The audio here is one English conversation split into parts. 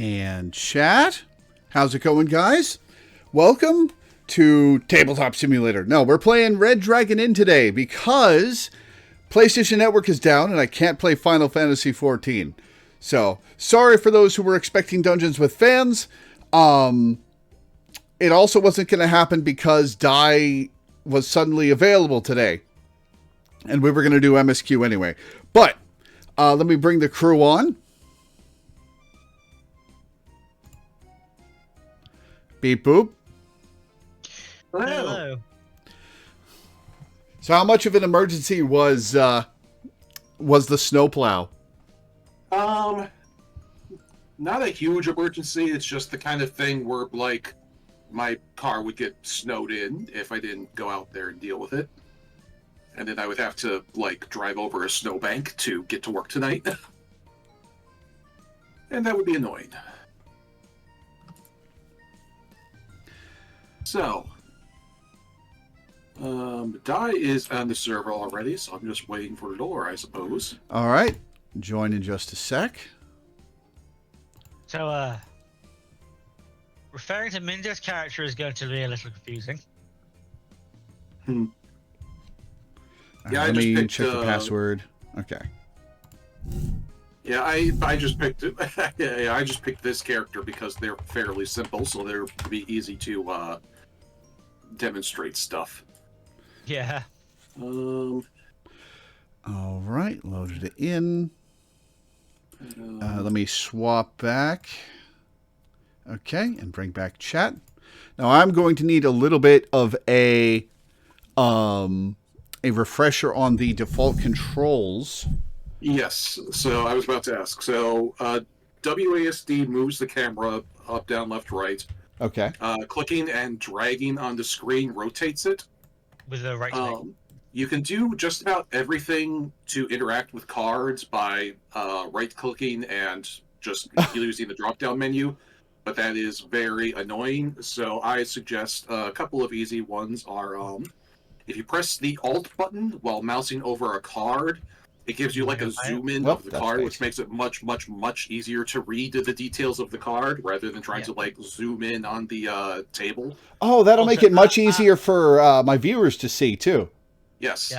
And chat. How's it going, guys? Welcome to Tabletop Simulator. No, we're playing Red Dragon Inn today because PlayStation Network is down and I can't play Final Fantasy XIV. So, sorry for those who were expecting Dungeons with Fans. It also wasn't going to happen because Die was suddenly available today. And we were going to do MSQ anyway. But, let me bring the crew on. Beep boop. Hello. So how much of an emergency was the snowplow? Not a huge emergency. It's just the kind of thing where, like, my car would get snowed in if I didn't go out there and deal with it. And then I would have to, like, drive over a snowbank to get to work tonight. And that would be annoying. So, Die is on the server already, so I'm just waiting for the door, I suppose. All right. Join in just a sec. So, referring to Minda's character is going to be a little confusing. Yeah, Let me check the password. Okay. Yeah, I just picked it. Yeah, I just picked this character because they're fairly simple, so they're be easy to demonstrate stuff. Yeah. All right, loaded it in. Let me swap back. Okay, and bring back chat. Now I'm going to need a little bit of a refresher on the default controls. Yes, so I was about to ask. So WASD moves the camera up, down, left, right. Okay. Clicking and dragging on the screen rotates it. With the right click. You can do just about everything to interact with cards by right-clicking and just using the drop-down menu, but that is very annoying. So I suggest a couple of easy ones are if you press the Alt button while mousing over a card, it gives you like a zoom in of the card, which makes it much, much, much easier to read the details of the card rather than trying to like zoom in on the table. Oh, that'll make it much easier for my viewers to see too. Yes,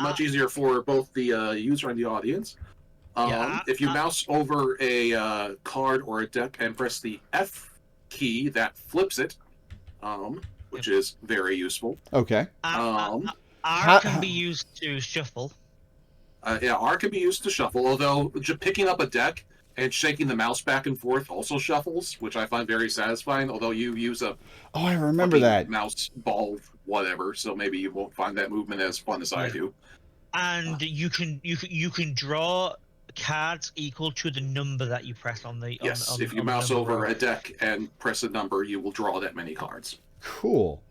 much easier for both the user and the audience. If you mouse over a card or a deck and press the F key, that flips it, which is very useful. Okay. R can be used to shuffle. Yeah, R can be used to shuffle, although just picking up a deck and shaking the mouse back and forth also shuffles, which I find very satisfying, although you use a I remember that mouse ball whatever, so maybe you won't find that movement as fun as I do. And you can draw cards equal to the number that you press on the Yes, if you mouse over a deck and press a number, you will draw that many cards. Cool.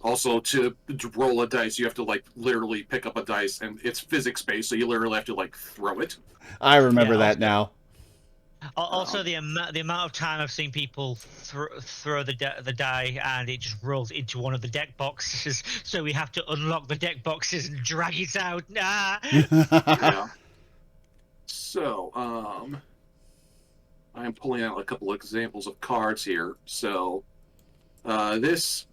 Also, to roll a dice, you have to, like, literally pick up a dice, and it's physics-based, so you literally have to, like, throw it. I remember that now. Also, the amount of time I've seen people throw the die, and it just rolls into one of the deck boxes, so we have to unlock the deck boxes and drag it out. Yeah. So, I'm pulling out a couple examples of cards here. So, this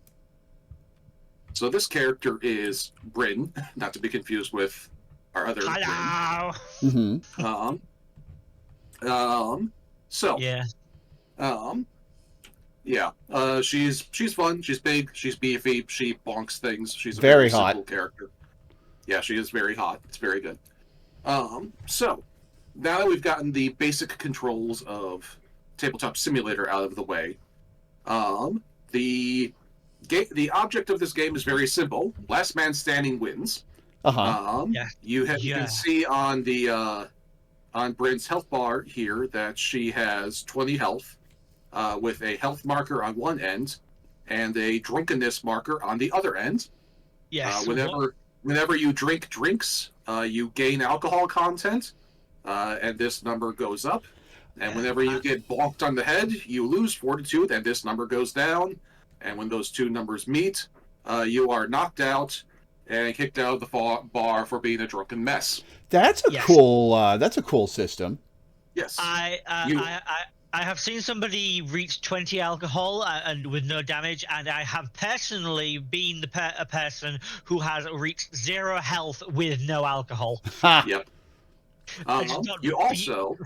character is Bryn, not to be confused with our other Hello. Mm-hmm. She's fun, she's big, she's beefy, she bonks things, she's a very simple hot character. Yeah, she is very hot. It's very good. So now that we've gotten the basic controls of Tabletop Simulator out of the way, the object of this game is very simple. Last man standing wins. You can see on the on Bryn's health bar here that she has 20 health, with a health marker on one end and a drunkenness marker on the other end. Yes. Whenever you drink drinks, you gain alcohol content, and this number goes up. And whenever you get bonked on the head, you lose fortitude, and this number goes down. And when those two numbers meet, you are knocked out and kicked out of the bar for being a drunken mess. That's a cool. That's a cool system. Yes. You I have seen somebody reach 20 alcohol and with no damage, and I have personally been a person who has reached 0 health with no alcohol. Ha! Yep. I just don't You be- also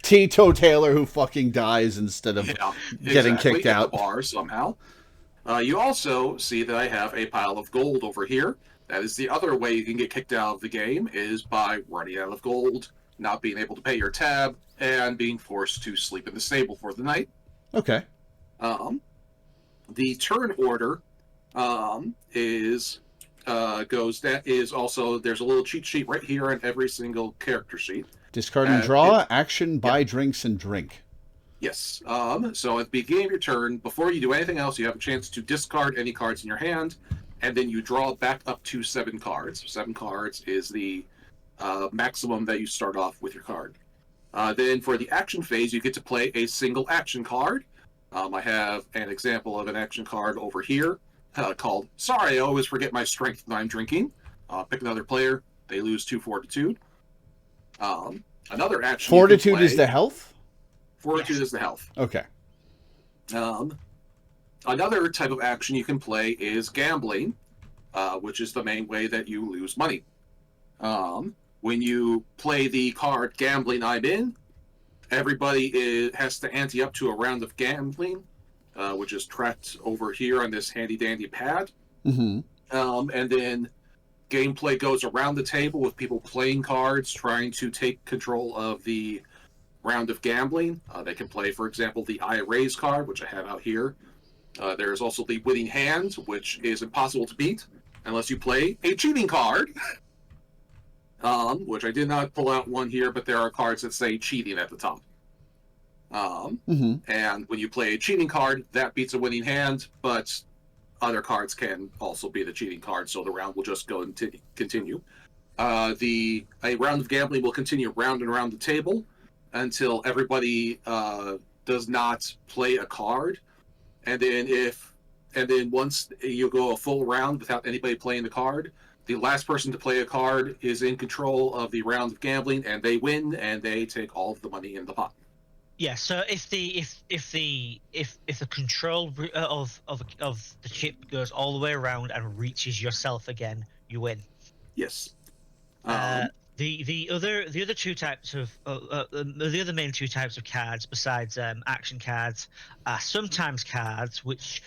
Teetotaler who fucking dies instead of yeah, getting exactly, kicked at the out. bar somehow. You also see that I have a pile of gold over here. That is the other way you can get kicked out of the game, is by running out of gold, not being able to pay your tab, and being forced to sleep in the stable for the night. Okay. The turn order is goes that is also, there's a little cheat sheet right here on every single character sheet. Discard and draw, It, action, buy drinks, and drink. yes. So at the beginning of your turn, before you do anything else, you have a chance to discard any cards in your hand, and then you draw back up to 7 cards. 7 cards is the maximum that you start off with your card. Then for the action phase, you get to play a single action card. I have an example of an action card over here called Sorry, I always forget my strength when I'm drinking. Pick another player. They lose 2 fortitude. Another action. Fortitude is the health? Fortitude is the health. Okay. Another type of action you can play is gambling, which is the main way that you lose money. When you play the card Gambling I'm In, everybody has to ante up to a round of gambling, which is tracked over here on this handy-dandy pad. Mm-hmm. And then gameplay goes around the table with people playing cards, trying to take control of the round of gambling. They can play, for example, the I Raise card, which I have out here. There's also the Winning Hand, which is impossible to beat unless you play a cheating card. Which I did not pull out one here, but there are cards that say cheating at the top. And when you play a cheating card, that beats a winning hand, but other cards can also be the cheating card, so the round will just go and continue. A round of gambling will continue round and around the table until everybody does not play a card, and then once you go a full round without anybody playing the card, the last person to play a card is in control of the round of gambling, and they win, and they take all of the money in the pot. Yeah. So if the control of the chip goes all the way around and reaches yourself again, you win. Yes. The other two types of the other main 2 types of cards besides action cards are sometimes cards which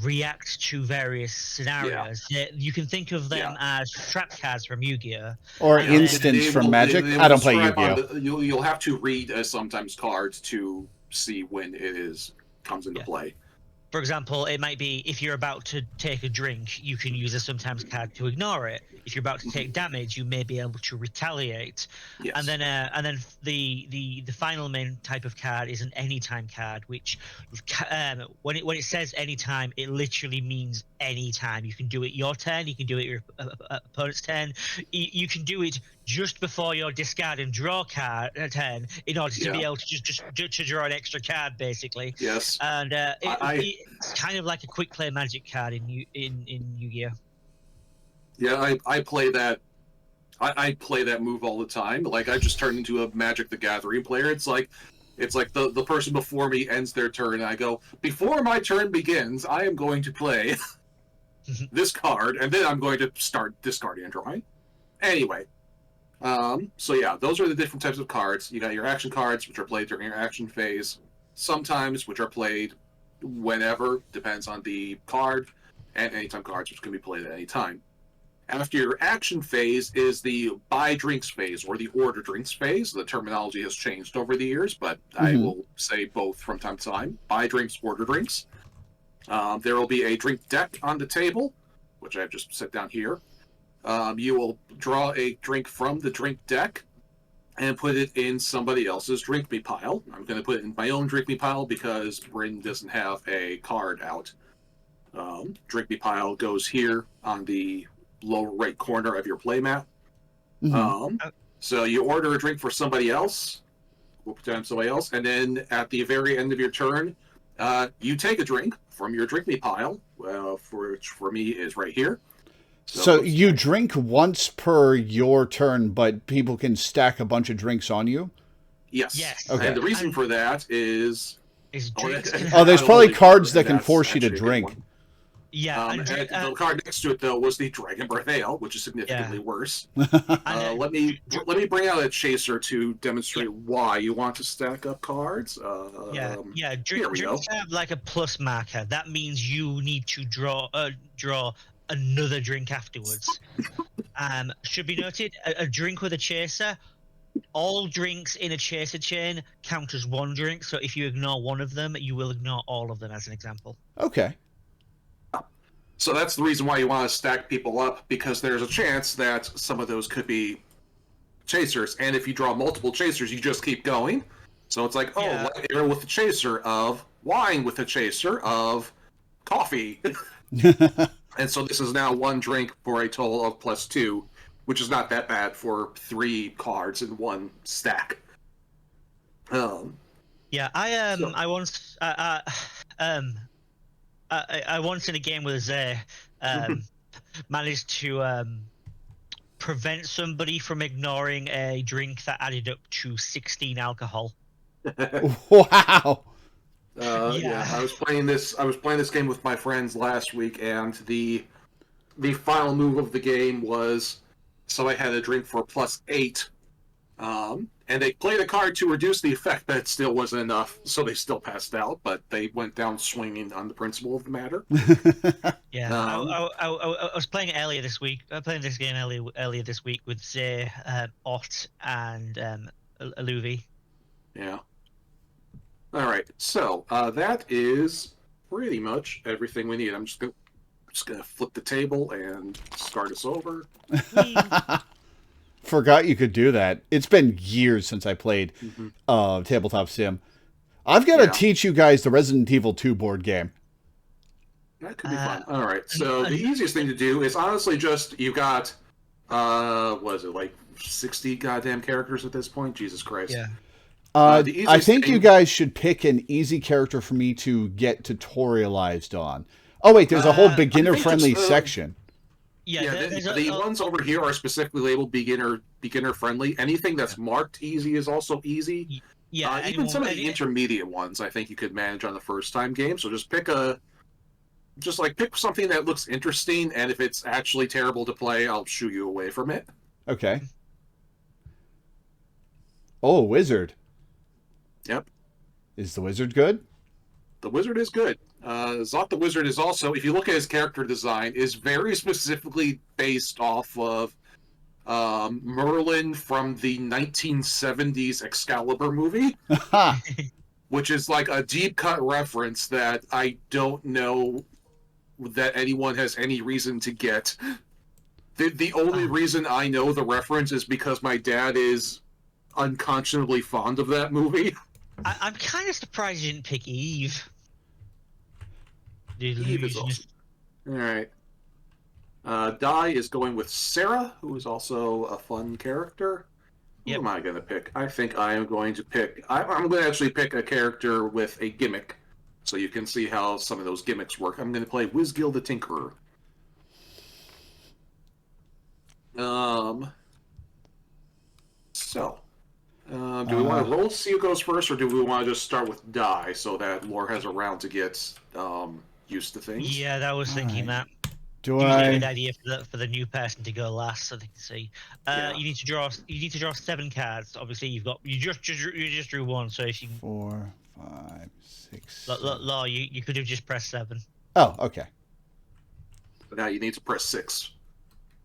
react to various scenarios. You can think of them as trap cards from Yu-Gi-Oh! Or instants from Magic. I don't play Yu-Gi-Oh! You'll have to read sometimes cards to see when it comes into play. For example, it might be if you're about to take a drink, you can use a sometimes card to ignore it. If you're about to take damage, you may be able to retaliate. Yes. And then the final main type of card is an anytime card, which when it says anytime, it literally means anytime. You can do it your turn, you can do it your opponent's turn. You can do it just before your discard and draw card turn in order to be able to just to draw an extra card, basically. Yes. And it's kind of like a quick play Magic card in Yu-Gi-Oh! Yeah, I play that. I play that move all the time. Like, I just turned into a Magic the Gathering player. It's like the person before me ends their turn, and I go, before my turn begins, I am going to play this card, and then I'm going to start discarding and drawing. Anyway, so yeah, those are the different types of cards. You got your action cards, which are played during your action phase. Sometimes, which are played whenever, depends on the card, and anytime cards, which can be played at any time. After your action phase is the buy drinks phase, or the order drinks phase. The terminology has changed over the years, but I will say both from time to time. Buy drinks, order drinks. There will be a drink deck on the table, which I've just set down here. You will draw a drink from the drink deck and put it in somebody else's drink me pile. I'm going to put it in my own drink me pile because Bryn doesn't have a card out. Drink me pile goes here on the lower right corner of your playmat. So you order a drink for somebody else, and then at the very end of your turn, you take a drink from your drink me pile, which for me is right here. So you drink once per your turn, but people can stack a bunch of drinks on you? Yes. Yes. Okay. And the reason for that is... Is Oh, drinks can Oh, there's I probably already cards that remember, can that's force you to actually a good drink. one. yeah, and The card next to it though was the Dragon Breath Ale, which is significantly worse. Let me bring out a chaser to demonstrate why you want to stack up cards. Here we drinks go. have like a plus marker. That means you need to draw another drink afterwards. Should be noted, a drink with a chaser. All drinks in a chaser chain count as one drink. So if you ignore one of them, you will ignore all of them. As an example. Okay. So that's the reason why you want to stack people up, because there's a chance that some of those could be chasers, and if you draw multiple chasers, you just keep going. So it's like, light ale with a chaser of wine with a chaser of coffee. And so this is now one drink for a total of +2, which is not that bad for 3 cards in one stack. I once I once in a game with Zay managed to prevent somebody from ignoring a drink that added up to 16 alcohol. Wow. I was playing this game with my friends last week, and the final move of the game was, so I had a drink for +8, and they played a card to reduce the effect, but it still wasn't enough, so they still passed out, but they went down swinging on the principle of the matter. I was playing it earlier this week. Playing this game earlier this week with Zay, Ott, and Aluvi. Yeah. All right, so that is pretty much everything we need. I'm just gonna flip the table and start us over. Forgot you could do that. It's been years since I played Tabletop Sim. I've got to teach you guys the Resident Evil 2 board game. That could be fun. All right, so the easiest thing to do is honestly just, you've got, what is it, like 60 goddamn characters at this point? Jesus Christ. Yeah. I think you guys should pick an easy character for me to get tutorialized on. Oh, wait, there's a whole beginner-friendly section. The ones over here are specifically labeled beginner-friendly. Anything that's marked easy is also easy. Yeah, even some of the intermediate ones, I think you could manage on the first-time game. So just pick something that looks interesting, and if it's actually terrible to play, I'll shoo you away from it. Okay. Oh, wizard. Yep. Is the wizard good? The wizard is good. Zot the wizard is also, if you look at his character design, is very specifically based off of Merlin from the 1970s Excalibur movie, which is like a deep cut reference that I don't know that anyone has any reason to get. The only reason I know the reference is because my dad is unconscionably fond of that movie. I'm kind of surprised you didn't pick Eve. Eve is awesome. All right. Di is going with Sarah, who is also a fun character. Who am I going to pick? I think I am going to pick... I'm going to actually pick a character with a gimmick, so you can see how some of those gimmicks work. I'm going to play Wizgil the Tinkerer. Do we want to roll to see who goes first, or do we want to just start with Di so that Lore has a round to get used to things? Yeah, that was thinking that. Do I? a good idea for the new person to go last, so they can see. You need to draw 7 cards. Obviously, you just drew 1, so if you 4, 5, 6. Law, you could have just pressed 7. Oh, okay. But now you need to press 6.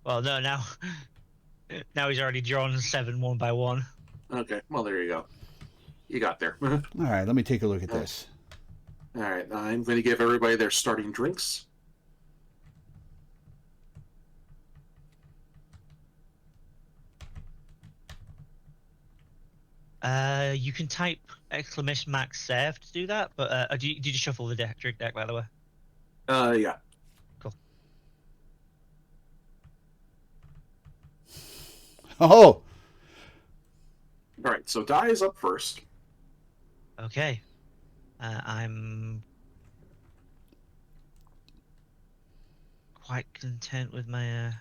Well, no, now he's already drawn 7 one by one. Okay, well there you go. You got there. All right, let me take a look at this. All right, I'm going to give everybody their starting drinks. You can type !save to do that, but did you shuffle the drink deck, by the way? Yeah. Cool. Oh! All right, so Di is up first. Okay. I'm quite content with my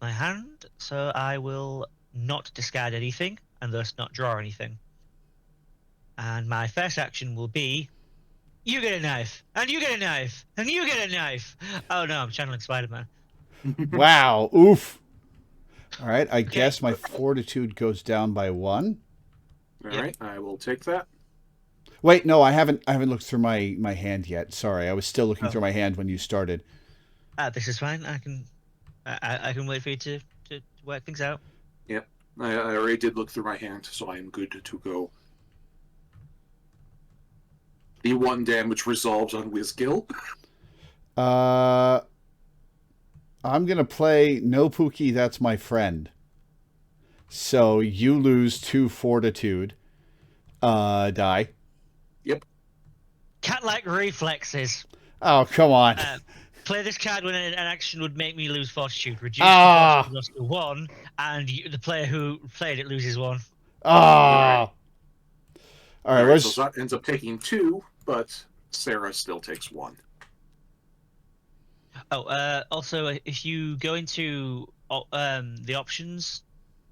hand, so I will not discard anything. and thus not draw anything. And my first action will be, you get a knife, and you get a knife, and you get a knife. Oh no, I'm channeling Spider-Man. Wow. Oof. All right. I guess my fortitude goes down by 1. All Yep. right, I will take that. Wait, no, I haven't looked through my hand yet. Sorry, I was still looking Oh. through my hand when you started. This is fine. I can wait for you to work things out. Yep, I already did look through my hand, so I am good to go. The 1 damage resolves on Whizgill. I'm gonna play No Pookie, That's My Friend. So you lose 2 fortitude. Die. Yep. Cat-like reflexes. Oh, come on. Play this card when an action would make me lose fortitude. Reduce Ah. the fortitude loss to 1, and the player who played it loses 1. Ah. All right, let's. So that ends up taking 2, but Sarah still takes 1. Oh, also, if you go into the options,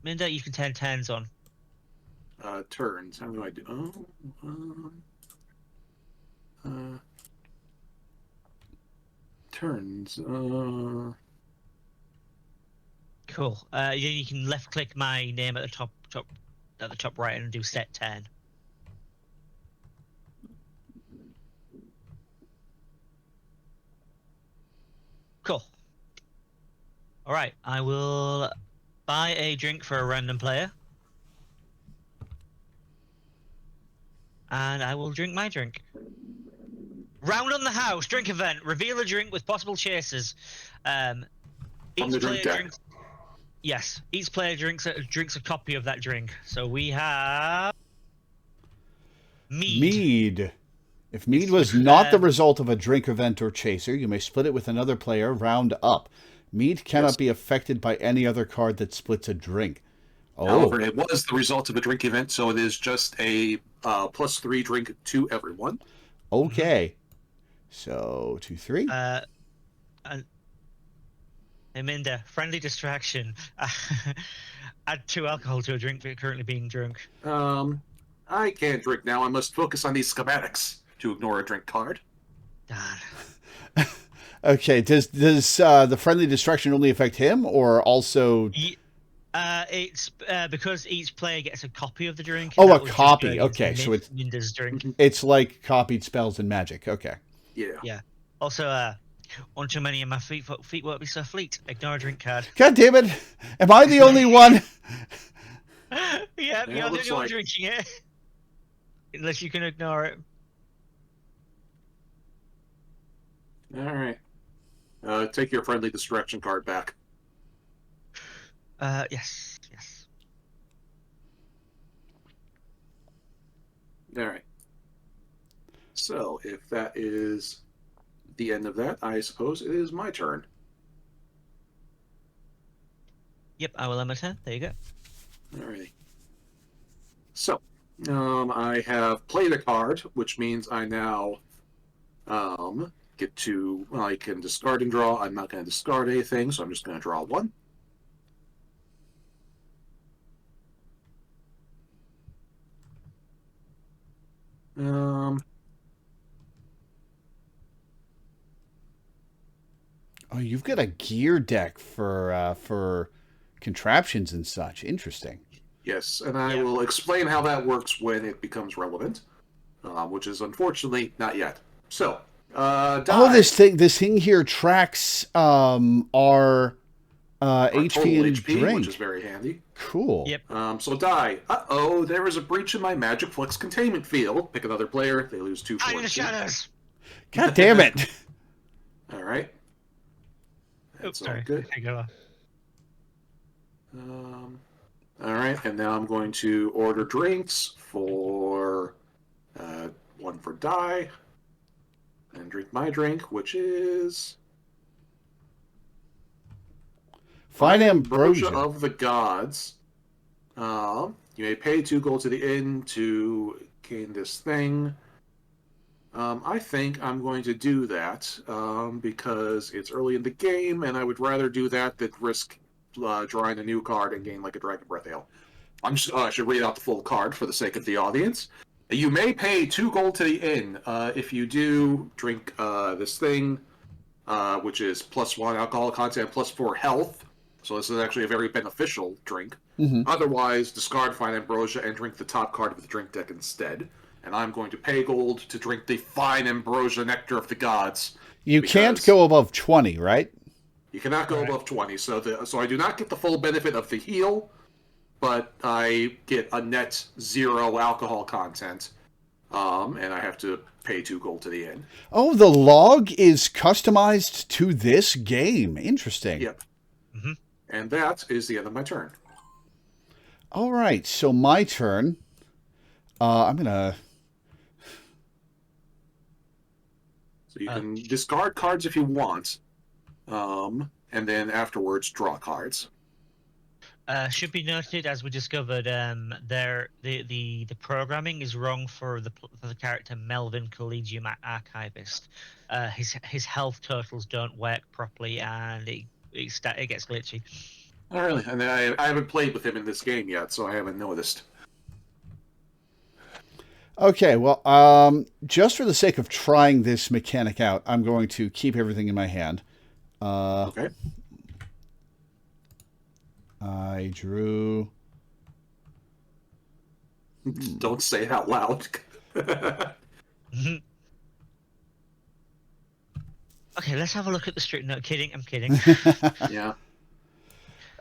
Minda, you can turn turns on. Turns. How do I do? Turns. Cool. You can left click my name at the top right and do set turn. Cool. All right, I will buy a drink for a random player, and I will drink my drink. Round on the house, drink event. Reveal a drink with possible chasers. Each player drinks. Yes, each player drinks a copy of that drink. So we have mead. If mead was not the result of a drink event or chaser, you may split it with another player round up. Mead cannot be affected by any other card that splits a drink. Oh. However, it was the result of a drink event, so it is just a +3 drink to everyone. Okay. So 2, 3. Aminda, friendly distraction. Add 2 alcohol to a drink currently being drunk. I can't drink now. I must focus on these schematics to ignore a drink card. God. Okay. Does the friendly distraction only affect him, or also? It's because each player gets a copy of the drink. Oh, a copy. Okay, so it's Minda's drink. It's like copied spells and magic. Okay. Yeah. Yeah. Also, one too many of my feet won't be so fleet. Ignore a drink card. God damn it! Am I the only one? Yeah, you're the only one drinking it. Unless you can ignore it. All right. Take your friendly distraction card back. Yes. All right. So, if that is the end of that, I suppose it is my turn. Yep, I will end my turn. There you go. Alrighty. So, I have played a card, which means I now get to, well, I can discard and draw. I'm not going to discard anything, so I'm just going to draw 1. Oh, you've got a gear deck for contraptions and such. Interesting. Yes, and I will explain how that works when it becomes relevant, which is unfortunately not yet. So, die. Oh, this thing here tracks our HP and drink, which is very handy. Cool. Yep. So die. Uh-oh, there is a breach in my Magic Flux containment field. Pick another player. They lose 2 Hide in the shadows. God damn it. All right. That's all good. All right, and now I'm going to order drinks for 1 for die, and drink my drink, which is Fine Ambrosia of the Gods. You may pay 2 gold to the inn to gain this thing. I think I'm going to do that because it's early in the game, and I would rather do that than risk drawing a new card and gain like a Dragon Breath Ale. I should read out the full card for the sake of the audience. You may pay 2 gold to the inn if you do drink this thing, which is +1 alcohol content, +4 health. So this is actually a very beneficial drink. Mm-hmm. Otherwise, discard Fine Ambrosia and drink the top card of the drink deck instead. And I'm going to pay gold to drink the Fine Ambrosia Nectar of the Gods. You can't go above 20, right? You cannot go above 20, so I do not get the full benefit of the heal, but I get a net 0 alcohol content, and I have to pay 2 gold to the inn. Oh, the log is customized to this game. Interesting. Yep. Mm-hmm. And that is the end of my turn. All right, so my turn. I'm gonna. So you can discard cards if you want, and then afterwards draw cards. Should be noted, as we discovered, the programming is wrong for the character Melvin Collegium Archivist. His health totals don't work properly, and it gets glitchy. Oh, really? And I haven't played with him in this game yet, so I haven't noticed. Okay, well, just for the sake of trying this mechanic out, I'm going to keep everything in my hand. Okay. I drew... Don't say it out loud. Mm-hmm. Okay, let's have a look at the street. No, kidding. I'm kidding. Yeah.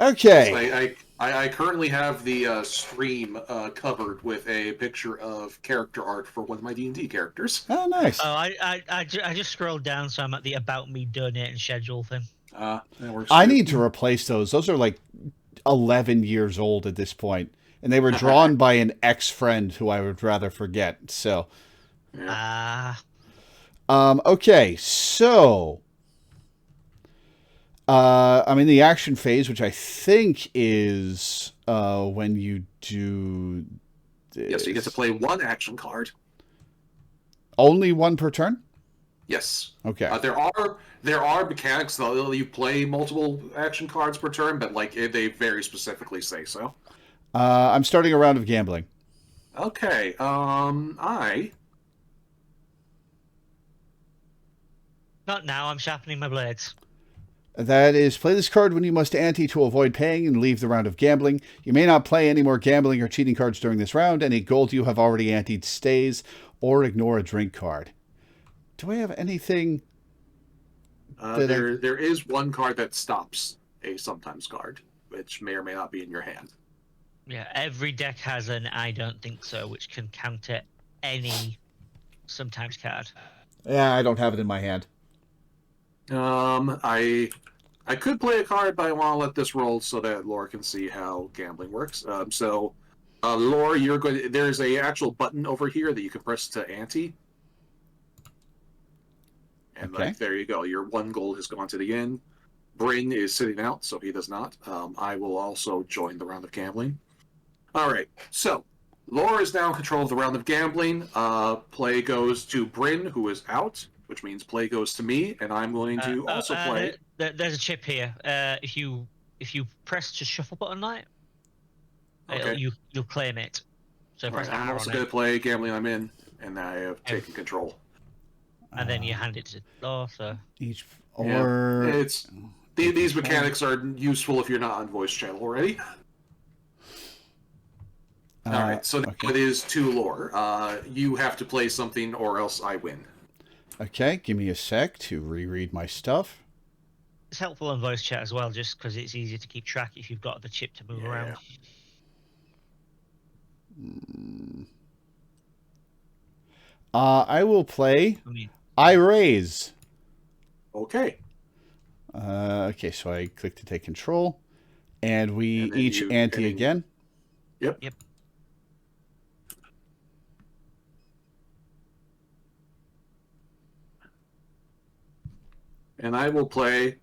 Okay. I currently have the stream covered with a picture of character art for one of my D&D characters. Oh, nice. Oh, I just scrolled down, so I'm at the About Me, Donate, and Schedule thing. That works I too. need to replace those. Those are like 11 years old at this point, and they were drawn by an ex-friend who I would rather forget. So, okay, so I'm in the action phase, which I think is when you do this. Yes, you get to play 1 action card. Only 1 per turn? Yes. Okay. There are mechanics that let you play multiple action cards per turn, but like they very specifically say so. I'm starting a round of gambling. Okay. Not now. I'm sharpening my blades. That is, play this card when you must ante to avoid paying and leave the round of gambling. You may not play any more gambling or cheating cards during this round. Any gold you have already anteed stays, or ignore a drink card. Do I have anything? There is 1 card that stops a sometimes card, which may or may not be in your hand. Yeah, every deck has an I don't think so, which can counter any sometimes card. Yeah, I don't have it in my hand. I could play a card, but I want to let this roll so that Laura can see how gambling works. Laura, there's a actual button over here that you can press to ante. And okay. there you go. Your 1 gold has gone to the inn. Bryn is sitting out, so he does not. I will also join the round of gambling. All right. So Laura is now in control of the round of gambling. Play goes to Bryn, who is out, which means play goes to me, and I'm going to also play. There's a chip here. If you press the shuffle button, okay. you'll claim it. So press I'm R also on going it. to play gambling. I'm in, and I have taken control. And then you hand it to Laura. So Each these mechanics are useful if you're not on voice channel already. All right, so now it is to Lore. You have to play something, or else I win. Okay, give me a sec to reread my stuff. It's helpful on voice chat as well, just because it's easier to keep track if you've got the chip to move around. I will play I Raise. Okay. Okay, so I click to take control, and we each ante again. Yep. And I will play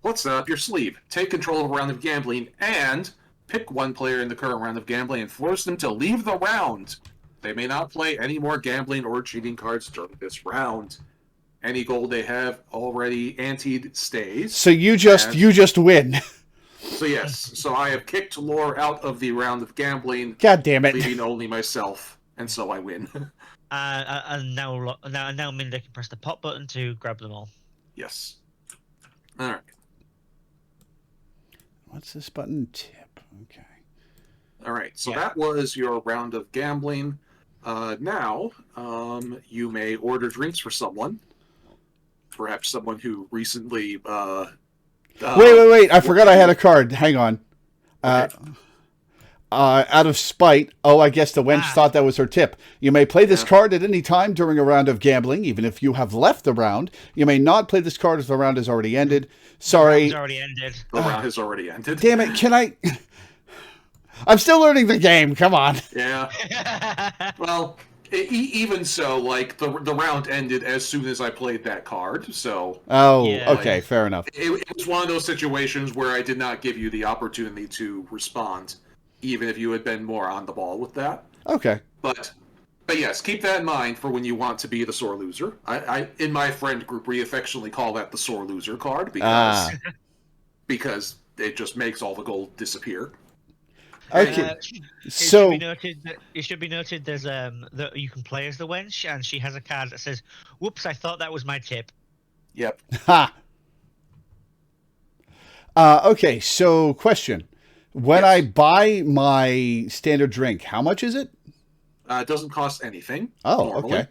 What's That Up Your Sleeve? Take control of a round of gambling and pick 1 player in the current round of gambling and force them to leave the round. They may not play any more gambling or cheating cards during this round. Any gold they have already anteed stays. So you just win. So yes, so I have kicked Lore out of the round of gambling, God damn it. leaving only myself, and so I win. And now Minda can press the pop button to grab them all. Yes. All right. What's this button? Tip. Okay. All right. So Yeah. that was your round of gambling. Now, you may order drinks for someone. Perhaps someone who recently. Wait. I forgot I had a card. Hang on. Okay. Out of spite, I guess the wench thought that was her tip. You may play this card at any time during a round of gambling, even if you have left the round. You may not play this card if the round has already ended. Sorry. The round has already ended. The round has already ended. Damn it, can I... I'm still learning the game, come on. Yeah. Well, even so, like, the round ended as soon as I played that card, so... Oh, Yeah. okay, fair enough. It was one of those situations where I did not give you the opportunity to respond, even if you had been more on the ball with that. Okay. But yes, keep that in mind for when you want to be the sore loser. I in my friend group, we affectionately call that the sore loser card because it just makes all the gold disappear. Okay. It So... should be noted there's that you can play as the wench, and she has a card that says, "Whoops, I thought that was my tip." Yep. Ha! Okay, so question. When Yes. I buy my standard drink, how much is it? It doesn't cost anything. Oh, normally. okay.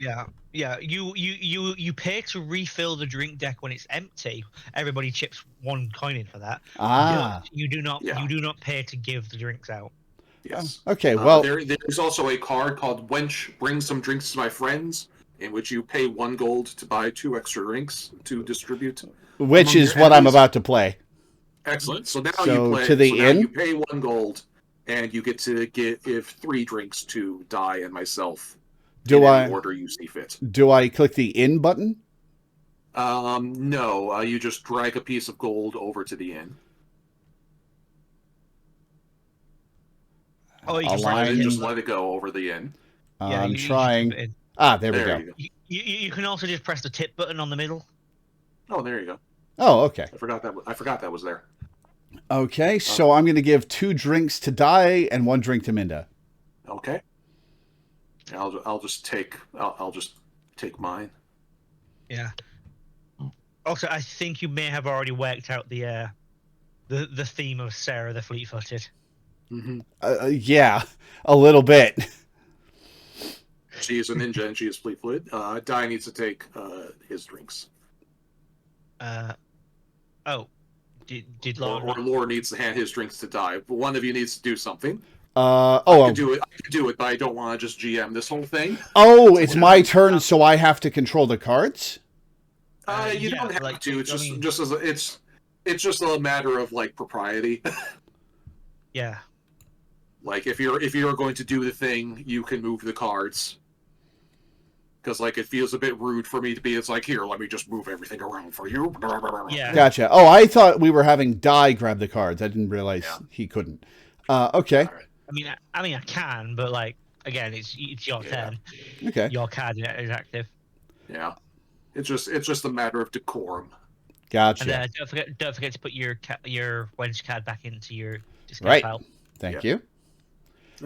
Yeah. You pay to refill the drink deck when it's empty. Everybody chips one coin in for that. Ah. But you do not. Yeah. You do not pay to give the drinks out. Yes. Okay, well... there's also a card called Wench Bring Some Drinks to My Friends, in which you pay 1 gold to buy 2 extra drinks to distribute. Which among is your what I'm enemies. about to play. Excellent. So now So, you play. to the so now inn? you pay 1 gold, and you get to give 3 drinks to Die and myself. Do in I any order you see fit? do I click the in button? No. You just drag a piece of gold over to the inn. Oh, you Align. can And probably just let it go over the inn. Yeah, I'm you just trying. put it in. There we go. you go. You can also just press the tip button on the middle. Oh, there you go. Oh, okay. I forgot that was there. Okay, so I'm going to give 2 drinks to Die and 1 drink to Minda. Okay. I'll just take mine. Yeah. Also, I think you may have already worked out the theme of Sarah the Fleet-Footed. Mm-hmm. Yeah, a little bit. She is a ninja and she is fleet-footed. Die needs to take his drinks. Did Or Lord? Lore needs to hand his drinks to Die. But one of you needs to do something. I I could do it, but I don't want to just GM this whole thing. it's my turn, so I have to control the cards? You yeah, don't have like, to. It's I just mean- just as it's just a matter of like propriety. Yeah. Like if you're going to do the thing, you can move the cards. Because like it feels a bit rude for me to be. It's like, here, let me just move everything around for you. Yeah. Gotcha. Oh, I thought we were having Die grab the cards. I didn't realize he couldn't. Okay. All right. I mean, I can, but like again, it's your turn. Okay. Your card is active. Yeah. It's just a matter of decorum. Gotcha. And don't forget to put your wench card back into your discard Right. pile. Thank Yeah. you.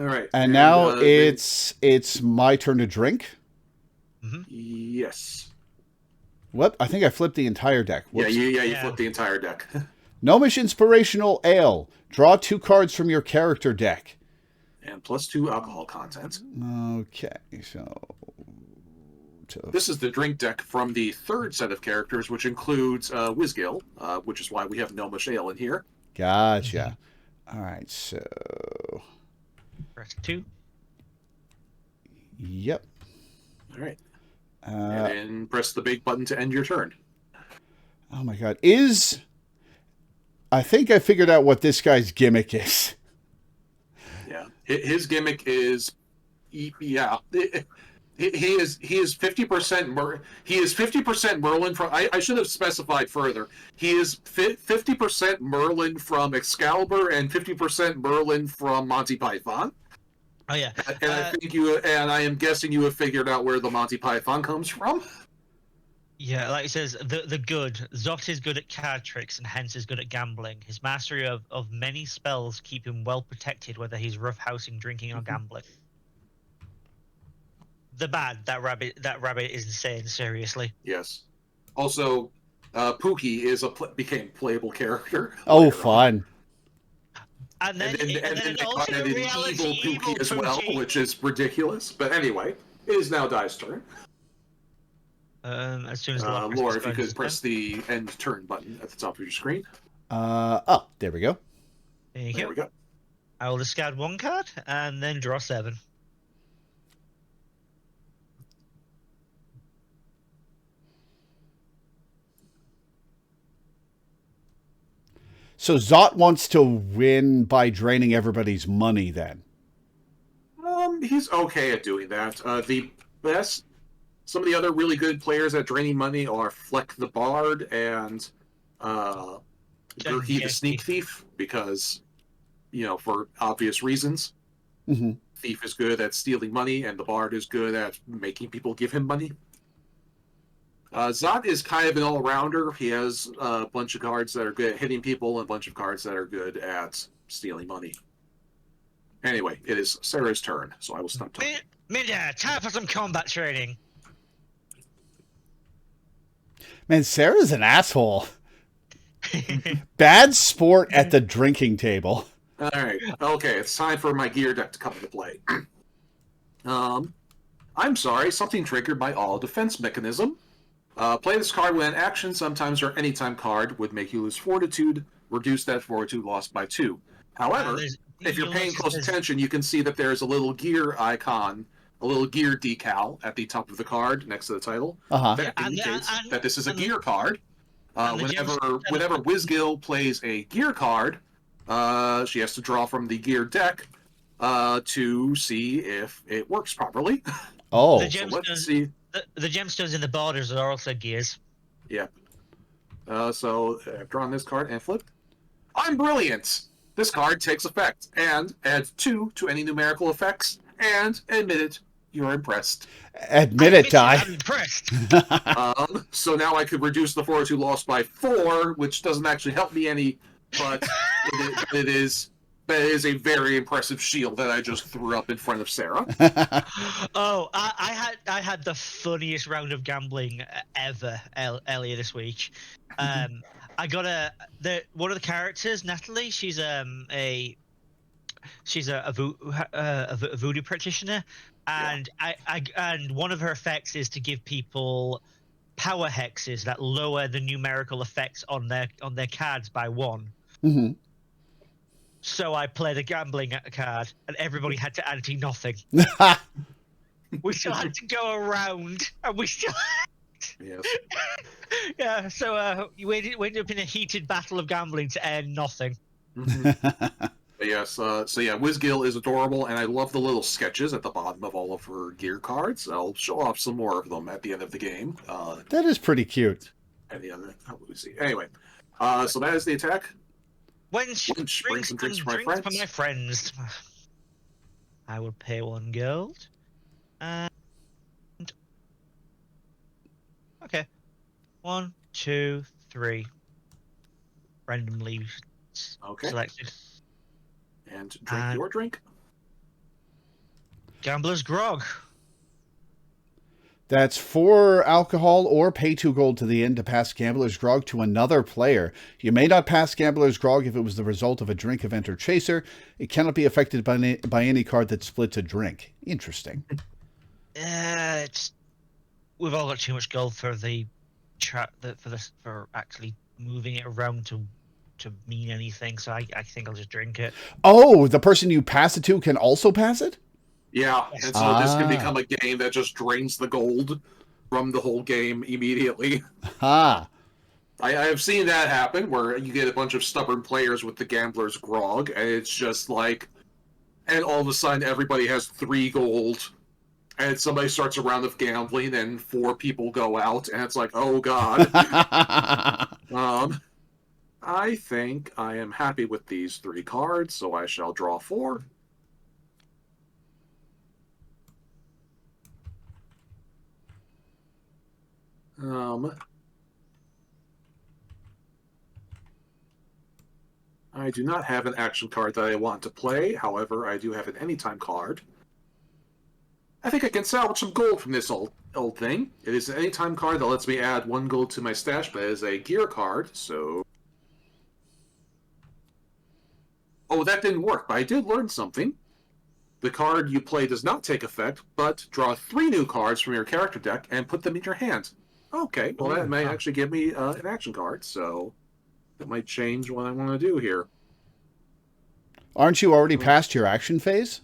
All right. And now it's my turn to drink. Yes. What? I think I flipped the entire deck. Whoops. You Yeah. flip the entire deck. Gnomish Inspirational Ale. Draw 2 cards from your character deck. And +2 alcohol content. Okay, so... This is the drink deck from the 3rd set of characters, which includes Whizgill, which is why we have Gnomish Ale in here. Gotcha. All right, so... Press 2. Yep. All right. And then press the big button to end your turn. Oh my god. I think I figured out what this guy's gimmick is. Yeah. His gimmick is... Yeah. He is 50% he is 50% Merlin from I should have specified further. He is 50% Merlin from Excalibur and 50% Merlin from Monty Python. Oh yeah. And I am guessing you have figured out where the Monty Python comes from. Yeah, like it says, the good. Zot is good at card tricks and hence is good at gambling. His mastery of many spells keep him well protected whether he's roughhousing, drinking, or gambling. The bad, that rabbit is insane, seriously. Yes. Also, Pookie became playable character Oh, later on. fun. And then, And then an they alternate added reality evil Pookie as well, Pookie. which is ridiculous. But anyway, it is now Dai's turn. As soon as the lock Laura, if you could press the end turn button at the top of your screen. Oh, there we go. There we go. I will discard 1 card and then draw 7. So Zot wants to win by draining everybody's money then. He's okay at doing that. Some of the other really good players at draining money are Fleck the Bard and Gurky the Sneak Thief, because, for obvious reasons. Mm-hmm. Thief is good at stealing money, and the Bard is good at making people give him money. Zot is kind of an all-rounder. He has a bunch of cards that are good at hitting people and a bunch of cards that are good at stealing money. Anyway, it is Sarah's turn, so I will stop talking. Minda, time for some combat training. Man, Sarah's an asshole. Bad sport at the drinking table. All right. Okay, it's time for my gear deck to come into play. I'm sorry, something triggered my all defense mechanism. Play this card when an action, sometimes or anytime card would make you lose fortitude. Reduce that fortitude loss by 2. However, if you're paying close attention, you can see that there's a little gear icon, a little gear decal at the top of the card next to the title. That indicates that this is a gear card. Whenever Wizgil plays a gear card, she has to draw from the gear deck to see if it works properly. Oh, so let's see. The gemstones in the borders are also gears. Yep. So I've drawn this card and flipped. I'm brilliant! This card takes effect and adds 2 to any numerical effects, and admit it, you're impressed. Admit it, Ty. I'm impressed. So now I could reduce the fortitude loss by 4, which doesn't actually help me any, but it is a very impressive shield that I just threw up in front of Sarah. Oh, I had the funniest round of gambling ever earlier this week. I got one of the characters, Natalie. She's a voodoo practitioner, and and one of her effects is to give people power hexes that lower the numerical effects on their cards by 1. Mm-hmm. So I played a gambling card, and everybody had to ante nothing. We still had to go around, and we still. Yes. Yeah. So we went up in a heated battle of gambling to end nothing. Mm-hmm. Yes. Wizgil is adorable, and I love the little sketches at the bottom of all of her gear cards. I'll show off some more of them at the end of the game. That is pretty cute. At the end, let me see. Anyway, so that is the attack. Wench, bring some drinks for my friends. I will pay 1 gold. And okay, 1, 2, 3. Randomly selected. And drink your drink. Gambler's grog. That's 4 alcohol or pay 2 gold to the end to pass Gambler's Grog to another player. You may not pass Gambler's Grog if it was the result of a drink event or chaser. It cannot be affected by any card that splits a drink. Interesting. We've all got too much gold for for actually moving it around to mean anything, so I think I'll just drink it. Oh, the person you pass it to can also pass it? Yeah, and so this can become a game that just drains the gold from the whole game immediately. I have seen that happen, where you get a bunch of stubborn players with the Gambler's Grog, and it's just like... And all of a sudden, everybody has 3 gold, and somebody starts a round of gambling, and 4 people go out, and it's like, oh god. I think I am happy with these 3 cards, so I shall draw 4. I do not have an action card that I want to play. However, I do have an anytime card. I think I can salvage some gold from this old thing. It is an anytime card that lets me add 1 gold to my stash, but it is a gear card, so... Oh, that didn't work, but I did learn something. The card you play does not take effect, but draw 3 new cards from your character deck and put them in your hand. Okay, well that may actually give me an action card, so that might change what I want to do here. Aren't you already past your action phase?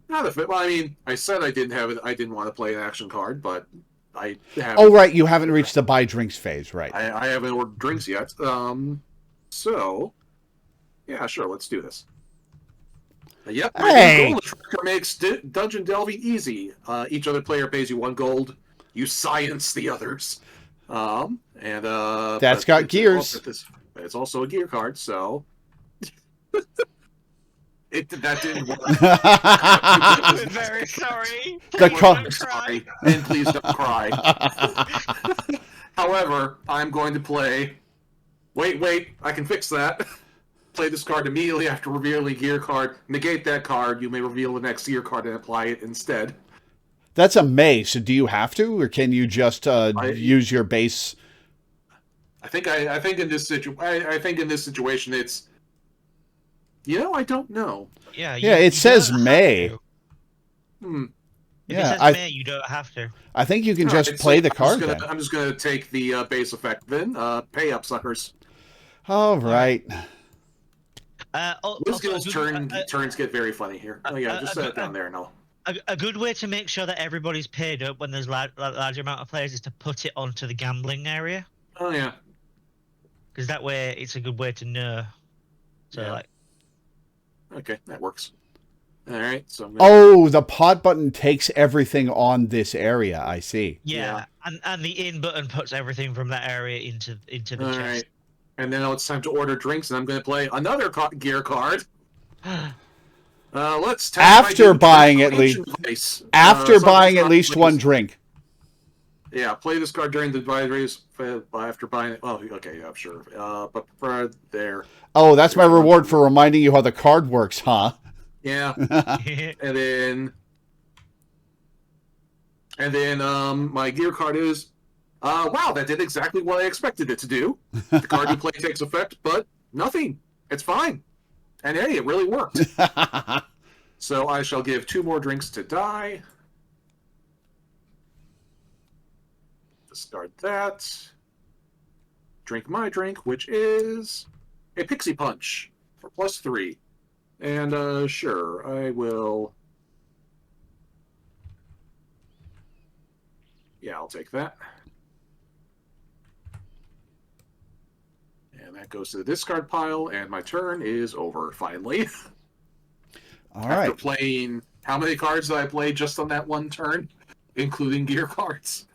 Not if it. Well, I mean, I said I didn't have it. I didn't want to play an action card, but I haven't. Oh, right. You haven't reached the buy drinks phase, right? I haven't ordered drinks yet. So, yeah, sure. Let's do this. Yep. Hey! Gold tracker makes dungeon delving easy. Each other player pays you 1 gold. You science the others. That's got gears. It's also a gear card, so. That didn't work. I'm very sorry. Sorry, and please don't cry. However, I'm going to play. Wait, I can fix that. Play this card immediately after revealing gear card. Negate that card. You may reveal the next gear card and apply it instead. That's a may. So do you have to, or can you just use your base? I think in this situation it's. I don't know. Yeah. It says may. If it says may, you don't have to. I think you can just play the card. I'm just gonna take the base effect then. Pay up, suckers. All right. Turns get very funny here. Just set it down there and I'll. A good way to make sure that everybody's paid up when there's large amount of players is to put it onto the gambling area. Oh yeah. Because that way it's a good way to know. So Okay, that works. All right, so. The pot button takes everything on this area. I see. Yeah. And the in button puts everything from that area into the chest. All right, and then it's time to order drinks, and I'm going to play another gear card. Let's after buying at least one drink. Yeah, play this card during the buy race after buying it. Oh, okay, yeah, sure. But for there. Oh, that's my reward for reminding you how the card works, huh? Yeah. and then my gear card is wow, that did exactly what I expected it to do. The card you play takes effect, but nothing. It's fine. And hey, it really worked. So I shall give 2 more drinks to die. Discard that. Drink my drink, which is a Pixie Punch for +3. And sure, I will. Yeah, I'll take that. And that goes to the discard pile, and my turn is over, finally. All right. After playing... How many cards did I play just on that one turn? Including gear cards.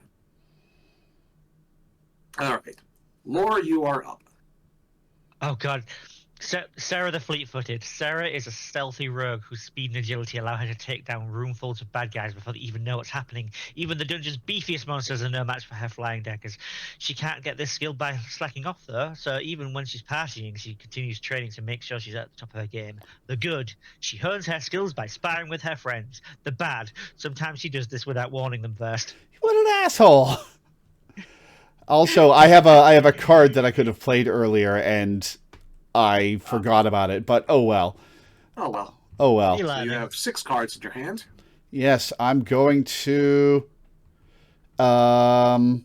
All right. Lore, you are up. Oh, God. Sarah the Fleet-Footed. Sarah is a stealthy rogue whose speed and agility allow her to take down roomfuls of bad guys before they even know what's happening. Even the dungeon's beefiest monsters are no match for her flying deckers. She can't get this skill by slacking off, though, so even when she's partying, she continues training to make sure she's at the top of her game. The good, she hones her skills by sparring with her friends. The bad, sometimes she does this without warning them first. What an asshole! Also, I have a card that I could have played earlier, and I forgot about it, but oh well. Oh well. Oh well. So you have 6 cards in your hand. Yes, I'm going to discard. I'm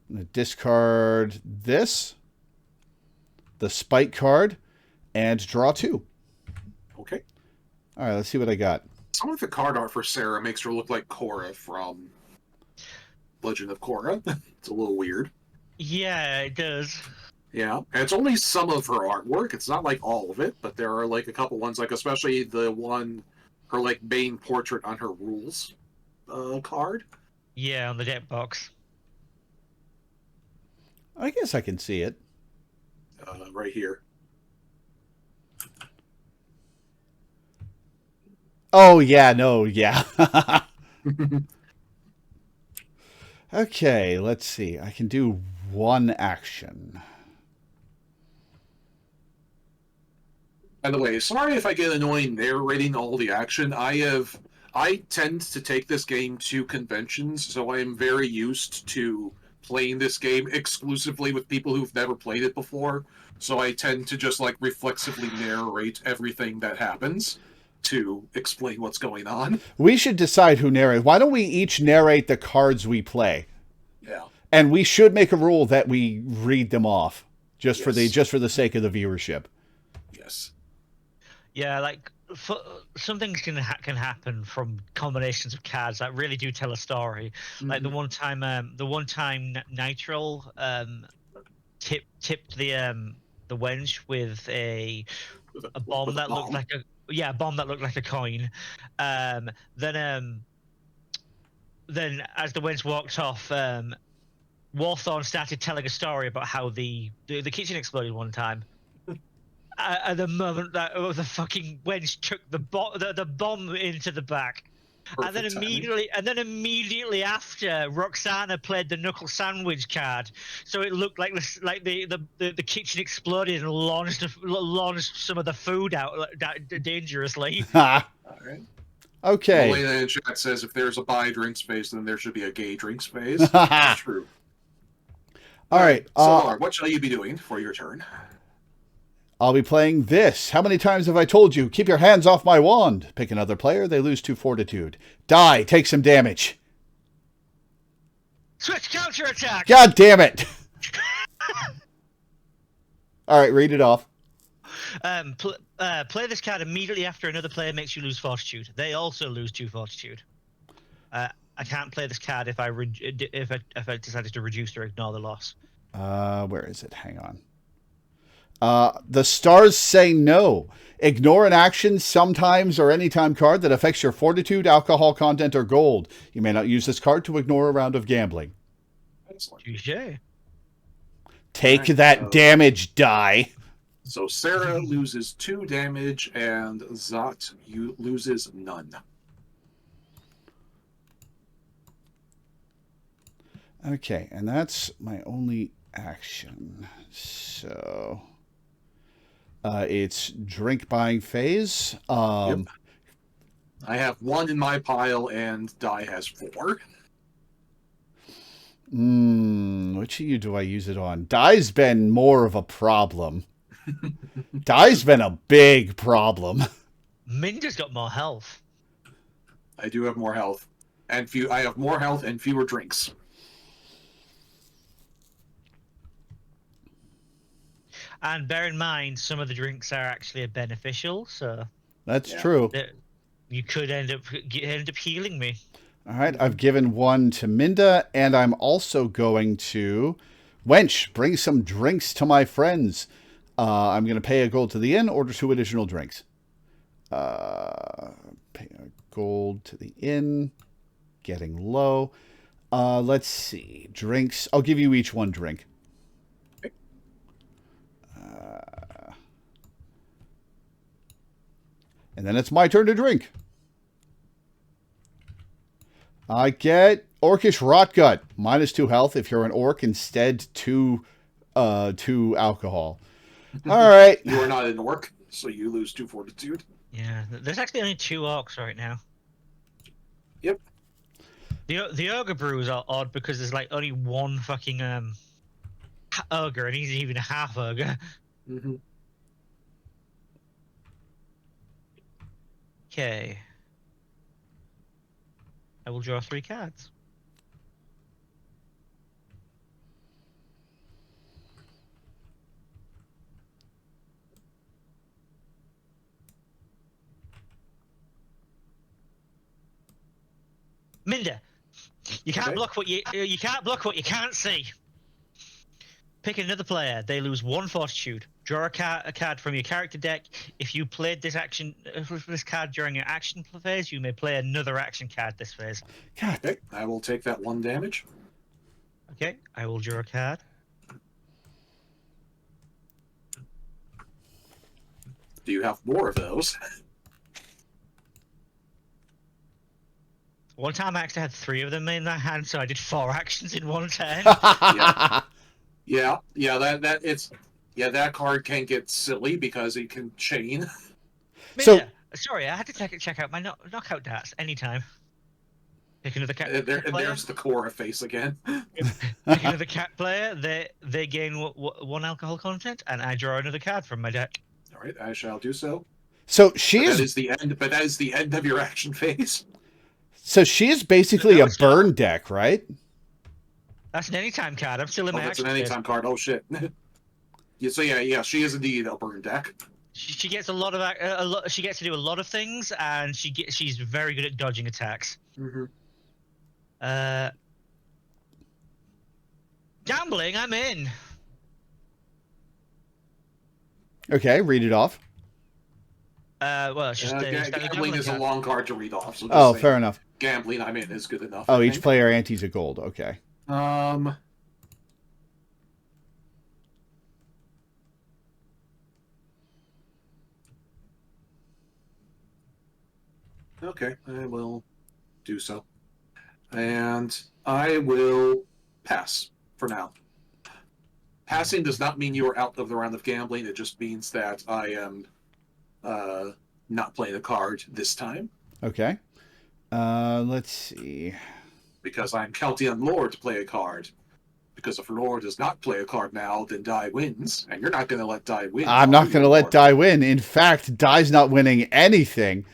going to discard this, the spike card, and draw 2. Okay. All right, let's see what I got. Some of the card art for Sarah makes her look like Korra from Legend of Korra. It's a little weird. Yeah, it does. Yeah, and it's only some of her artwork. It's not like all of it, but there are like a couple ones, like especially the one, her like main portrait on her rules card. Yeah, on the deck box. I guess I can see it. Right here. Oh, yeah, no, yeah. Okay, let's see. I can do one action. By the way, sorry if I get annoying narrating all the action. I tend to take this game to conventions, so I am very used to playing this game exclusively with people who've never played it before. So I tend to just like reflexively narrate everything that happens to explain what's going on. We should decide who narrates. Why don't we each narrate the cards we play? Yeah. And we should make a rule that we read them off just for Yes. the sake of the viewership. Yes. Yeah, like some things can happen from combinations of cards that really do tell a story. Like the one time, Nitro tipped the wench with a bomb With a that looked bomb. like a bomb that looked like a coin. Then as the wench walked off, Warthorn started telling a story about how the kitchen exploded one time. At the moment that the fucking wench took the bomb into the back, and then immediately after, Roxana played the knuckle sandwich card, so it looked like the kitchen exploded and launched some of the food out dangerously. Ha! All right. Okay. Elena in chat says if there's a bi drink space, then there should be a gay drink space. It's true. All right. So, Laura, what shall you be doing for your turn? I'll be playing this. How many times have I told you? Keep your hands off my wand. Pick another player. They lose 2 fortitude. Die. Take some damage. Switch counterattack. God damn it. All right. Read it off. Play this card immediately after another player makes you lose fortitude. They also lose 2 fortitude. I can't play this card if I decided to reduce or ignore the loss. Where is it? Hang on. The stars say no. Ignore an action sometimes or anytime card that affects your fortitude, alcohol content, or gold. You may not use this card to ignore a round of gambling. Excellent. Touché. Take Right, that damage, die. So Sarah loses 2 damage, and Zot loses none. Okay, and that's my only action. So it's drink buying phase. Yep. I have 1 in my pile, and Di has 4. Which of you do I use it on? Die's been more of a problem. Die's been a big problem. Minja's got more health. I do have more health, and I have more health and fewer drinks. And bear in mind, some of the drinks are actually beneficial, so That's true. you could end up healing me. All right, I've given 1 to Minda, and I'm also going to Wench. Bring some drinks to my friends. I'm going to pay a gold to the inn, order 2 additional drinks. Pay a gold to the inn. Getting low. Let's see. Drinks. I'll give you each 1 drink. And then it's my turn to drink. I get Orcish Rotgut. -2 health. If you're an orc, instead 2 alcohol. All right. You are not an orc, so you lose 2 fortitude. Yeah, there's actually only 2 orcs right now. Yep. The ogre brews are odd because there's like only 1 fucking ogre, and he's even a half ogre. Mm-hmm. Okay. I will draw 3 cards. Minda, you can't block what you can't block what you can't see. Pick another player. They lose 1 fortitude. Draw a card from your character deck. If you played this card during your action phase, you may play another action card this phase. God. Okay, I will take that 1 damage. Okay, I will draw a card. Do you have more of those? One time I actually had 3 of them in my hand, so I did 4 actions in one turn. Yeah, that card can get silly because it can chain. So- Sorry, I had to check out my knockout darts anytime. Pick another cat player. There's the Cora face again. Pick another cat player. They gain 1 alcohol content, and I draw another card from my deck. All right, I shall do so. So she That is. is the end. But that is the end of your action phase. So she is basically No, a it's not. burn deck, right? That's an anytime card. I'm still in Oh, my that's action an phase. anytime card. Oh shit. Yeah, so yeah, she is indeed a burn deck. She gets a lot of she gets to do a lot of things, and she's very good at dodging attacks. Mm-hmm. Gambling, I'm in. Okay, read it off. Well, it's just Gambling is a card. long card to read off. So just Oh, saying, fair enough. Gambling, I'm in is good enough. Oh, I each think. player antes a gold. Okay. Okay, I will do so. And I will pass for now. Passing does not mean you are out of the round of gambling. It just means that I am not playing a card this time. Okay. Let's see. Because I'm counting on Lore to play a card. Because if Lore does not play a card now, then Die wins. And you're not going to let Die win. I'm not going to let Die win. In fact, Die's not winning anything.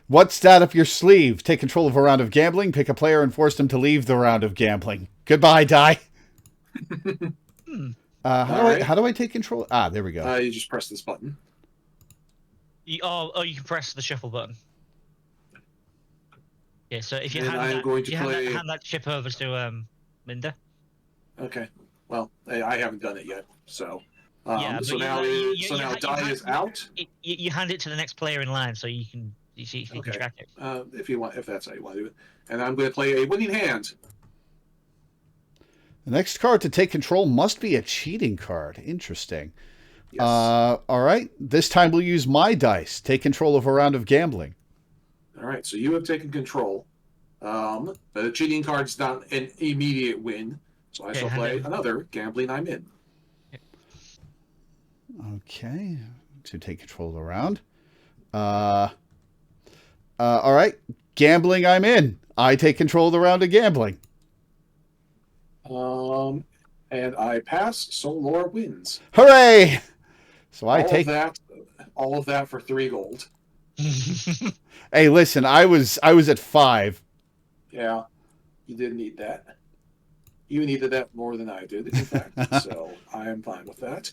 What's that up your sleeve? Take control of a round of gambling, pick a player, and force them to leave the round of gambling. Goodbye, Die. How do I take control? Ah, there we go. You just press this button. You can press the shuffle button. Yeah, so if you And hand I'm that, going to play... hand that chip over to Linda. Okay. Well, I haven't done it yet, so... Yeah, so but now, you Die is out. You hand it to the next player in line, so you can can track it. If that's how you want to do it, and I'm going to play a winning hand. The next card to take control must be a cheating card. Interesting. Yes. All right. This time we'll use my dice. Take control of a round of gambling. All right. So you have taken control. The cheating card's not an immediate win, so I shall play another gambling. I'm in. Okay. To take control of the round. All right. Gambling, I'm in. I take control of the round of gambling. And I pass, so Laura wins. Hooray! So I take all of that for 3 gold. Hey, listen, I was at 5. Yeah, you didn't need that. You needed that more than I did, in fact. So I am fine with that.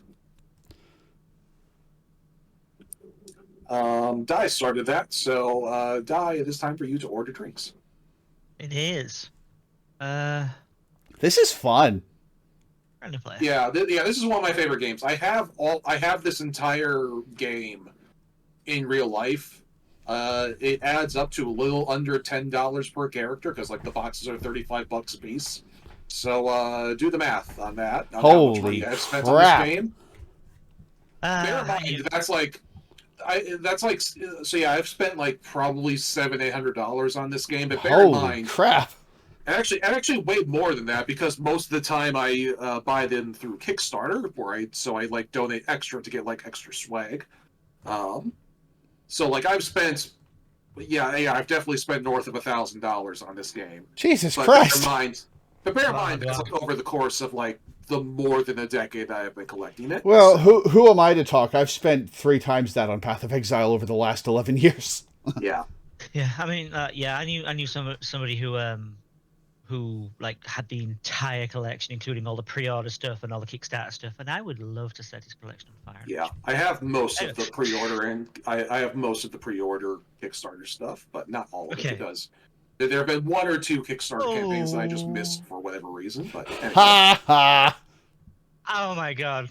Die started that, so Die, it is time for you to order drinks. It is. This is fun. Trying to play. Yeah, this is one of my favorite games. I have this entire game in real life. It adds up to a little under $10 per character because like the boxes are $35 a piece. So do the math on that. On Holy how much money I've spent crap. on this game. Bear in mind, so yeah, I've spent like probably $700-800 on this game, but bear in Holy mind, crap. and actually way more than that because most of the time I buy them through Kickstarter, so I like donate extra to get like extra swag. So like I've spent, I've definitely spent north of $1,000 on this game. Jesus Christ. Bear in mind, that's like over the course of like the more than a decade I have been collecting it. Well, so. Who am I to talk? I've spent 3 times that on Path of Exile over the last 11 years. Yeah. Yeah, I mean, I knew somebody who like had the entire collection, including all the pre-order stuff and all the Kickstarter stuff, and I would love to set his collection on fire. Yeah, I have most of the pre-order and I have most of the pre-order Kickstarter stuff, but not all of it because there have been 1 or 2 Kickstarter campaigns that I just missed for whatever reason. But anyway. Ha ha! Oh my god.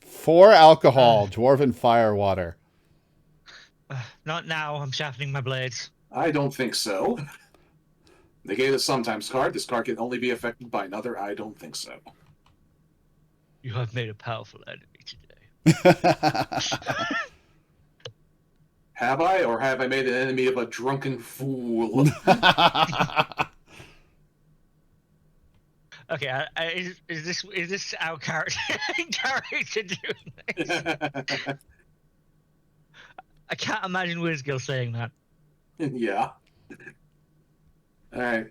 4 alcohol, dwarven firewater. Not now. I'm sharpening my blades. I don't think so. They gave us sometimes card. This card can only be affected by another. I don't think so. You have made a powerful enemy today. Have I, or have I made an enemy of a drunken fool? Okay, is this our character doing this? I can't imagine Wizgill saying that. Yeah. All right.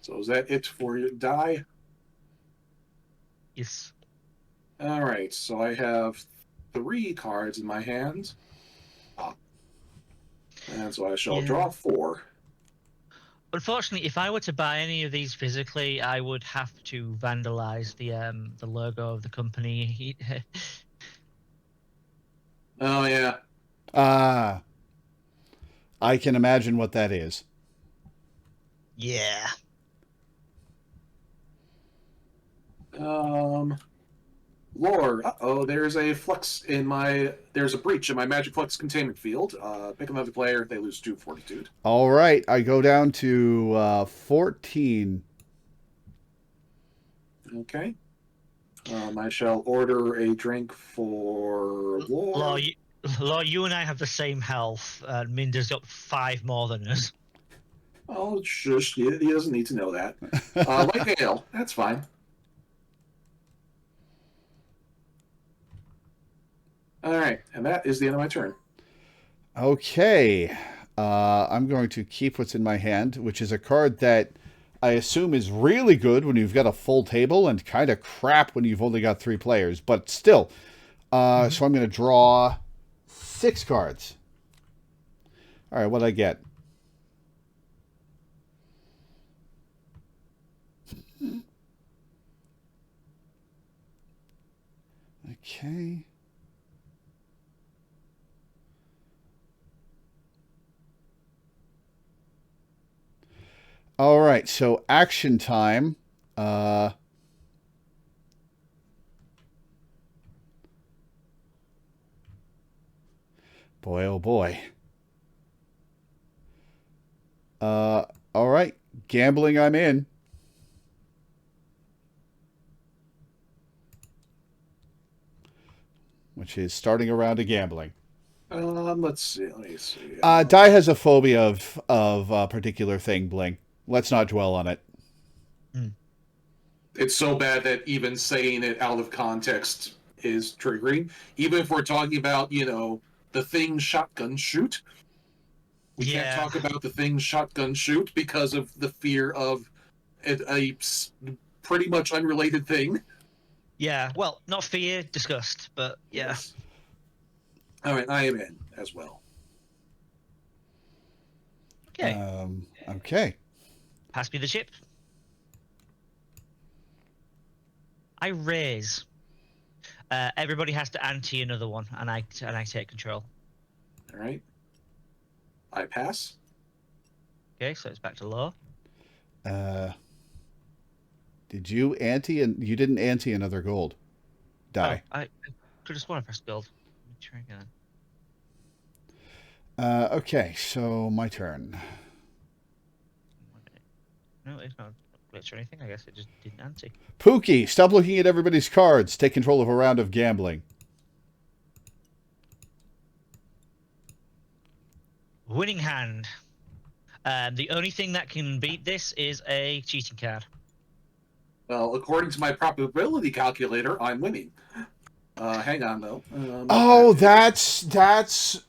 So is that it for your die? Yes. All right. So I have 3 cards in my hand. And so I shall draw 4. Unfortunately, if I were to buy any of these physically, I would have to vandalize the logo of the company. Oh, yeah. Ah, I can imagine what that is. Yeah. Lore. Uh-oh, there's a breach in my magic flux containment field. Pick another player, they lose 2 fortitude. All right, I go down to 14. Okay. I shall order a drink for Lore. Law, you and I have the same health. Minder's got 5 more than us. Oh, shush. He doesn't need to know that. Light ale. That's fine. All right. And that is the end of my turn. Okay. I'm going to keep what's in my hand, which is a card that I assume is really good when you've got a full table and kind of crap when you've only got 3 players. But still. So I'm going to draw 6 cards. All right, what did I get? Okay. All right, so action time. Boy, oh boy. All right, gambling I'm in. Which is starting a round of gambling. Let's see. Let me see. Di has a phobia of a particular thing, Bling. Let's not dwell on it. It's so bad that even saying it out of context is triggering. Even if we're talking about, the thing shotgun shoot. We can't talk about the thing shotgun shoot because of the fear of a pretty much unrelated thing. Yeah, well, not fear, disgust, but yeah. Yes. All right, I am in as well. Okay. Okay. Pass me the chip. I raise. Everybody has to ante another one, and I take control. All right. I pass. Okay, so it's back to Law. Did you ante and you didn't ante another gold die? Oh, I could have sworn I pressed gold. Let me try again. Okay, so my turn. No, it's not a glitch or anything. I guess it just didn't ante. Pookie, stop looking at everybody's cards. Take control of a round of gambling. Winning hand. The only thing that can beat this is a cheating card. Well, according to my probability calculator, I'm winning. Hang on, though. Oh, that's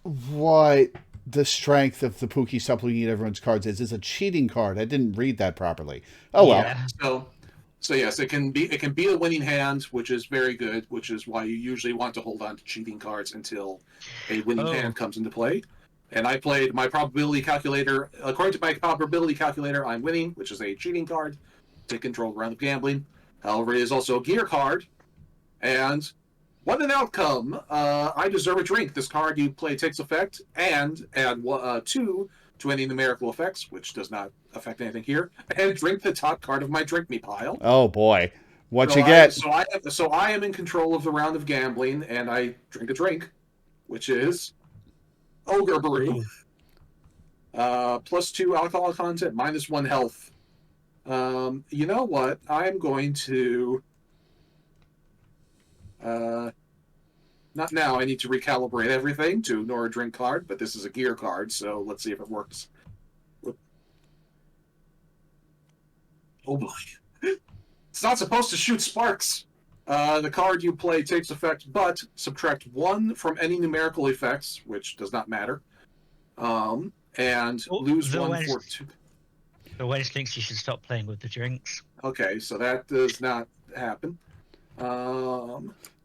what the strength of the Pookie stop looking at everyone's cards is. It's a cheating card. I didn't read that properly. Oh Yeah. well. So yes, it can be a winning hand, which is very good, which is why you usually want to hold on to cheating cards until a winning hand comes into play. And I played my probability calculator. According to my probability calculator, I'm winning, which is a cheating card. Take control of a round of gambling. However, it is also a gear card. And what an outcome. I deserve a drink. This card you play takes effect, and add 2 to any numerical effects, which does not affect anything here, and drink the top card of my drink me pile. Oh boy. What you get? So I am in control of the round of gambling, and I drink a drink, which is Ogre Brew. +2 alcohol content, -1 health. You know what? I'm going to not now. I need to recalibrate everything to ignore a drink card, but this is a gear card, so let's see if it works. Oh boy. It's not supposed to shoot sparks. The card you play takes effect, but subtract 1 from any numerical effects, which does not matter, and lose 1 for 2. The Wedge thinks you should stop playing with the drinks. Okay, so that does not happen.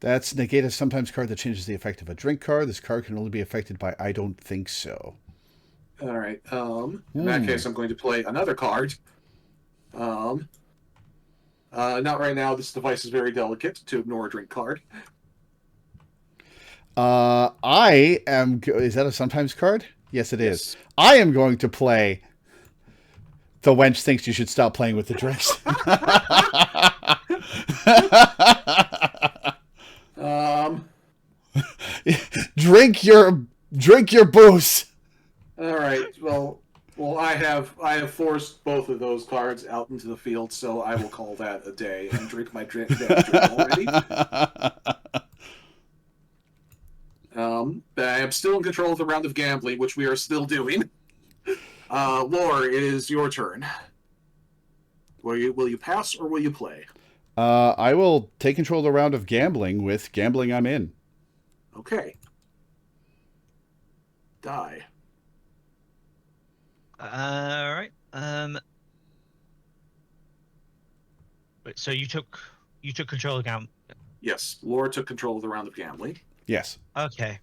That's negate a sometimes card that changes the effect of a drink card. This card can only be affected by I don't think so. All right. In that case, I'm going to play another card. Not right now. This device is very delicate to ignore a drink card. I am. Is that a sometimes card? Yes, it is. Yes. I am going to play. The wench thinks you should stop playing with the drinks. Drink your booze. All right. Well, I have forced both of those cards out into the field, so I will call that a day and drink my drink already. I am still in control of the round of gambling, which we are still doing. Lore, it is your turn. Will you pass or will you play? I will take control of the round of gambling with gambling I'm in. Okay. Die. All right. So you took control of gambling. Yes, Lore took control of the round of gambling. Yes. Okay.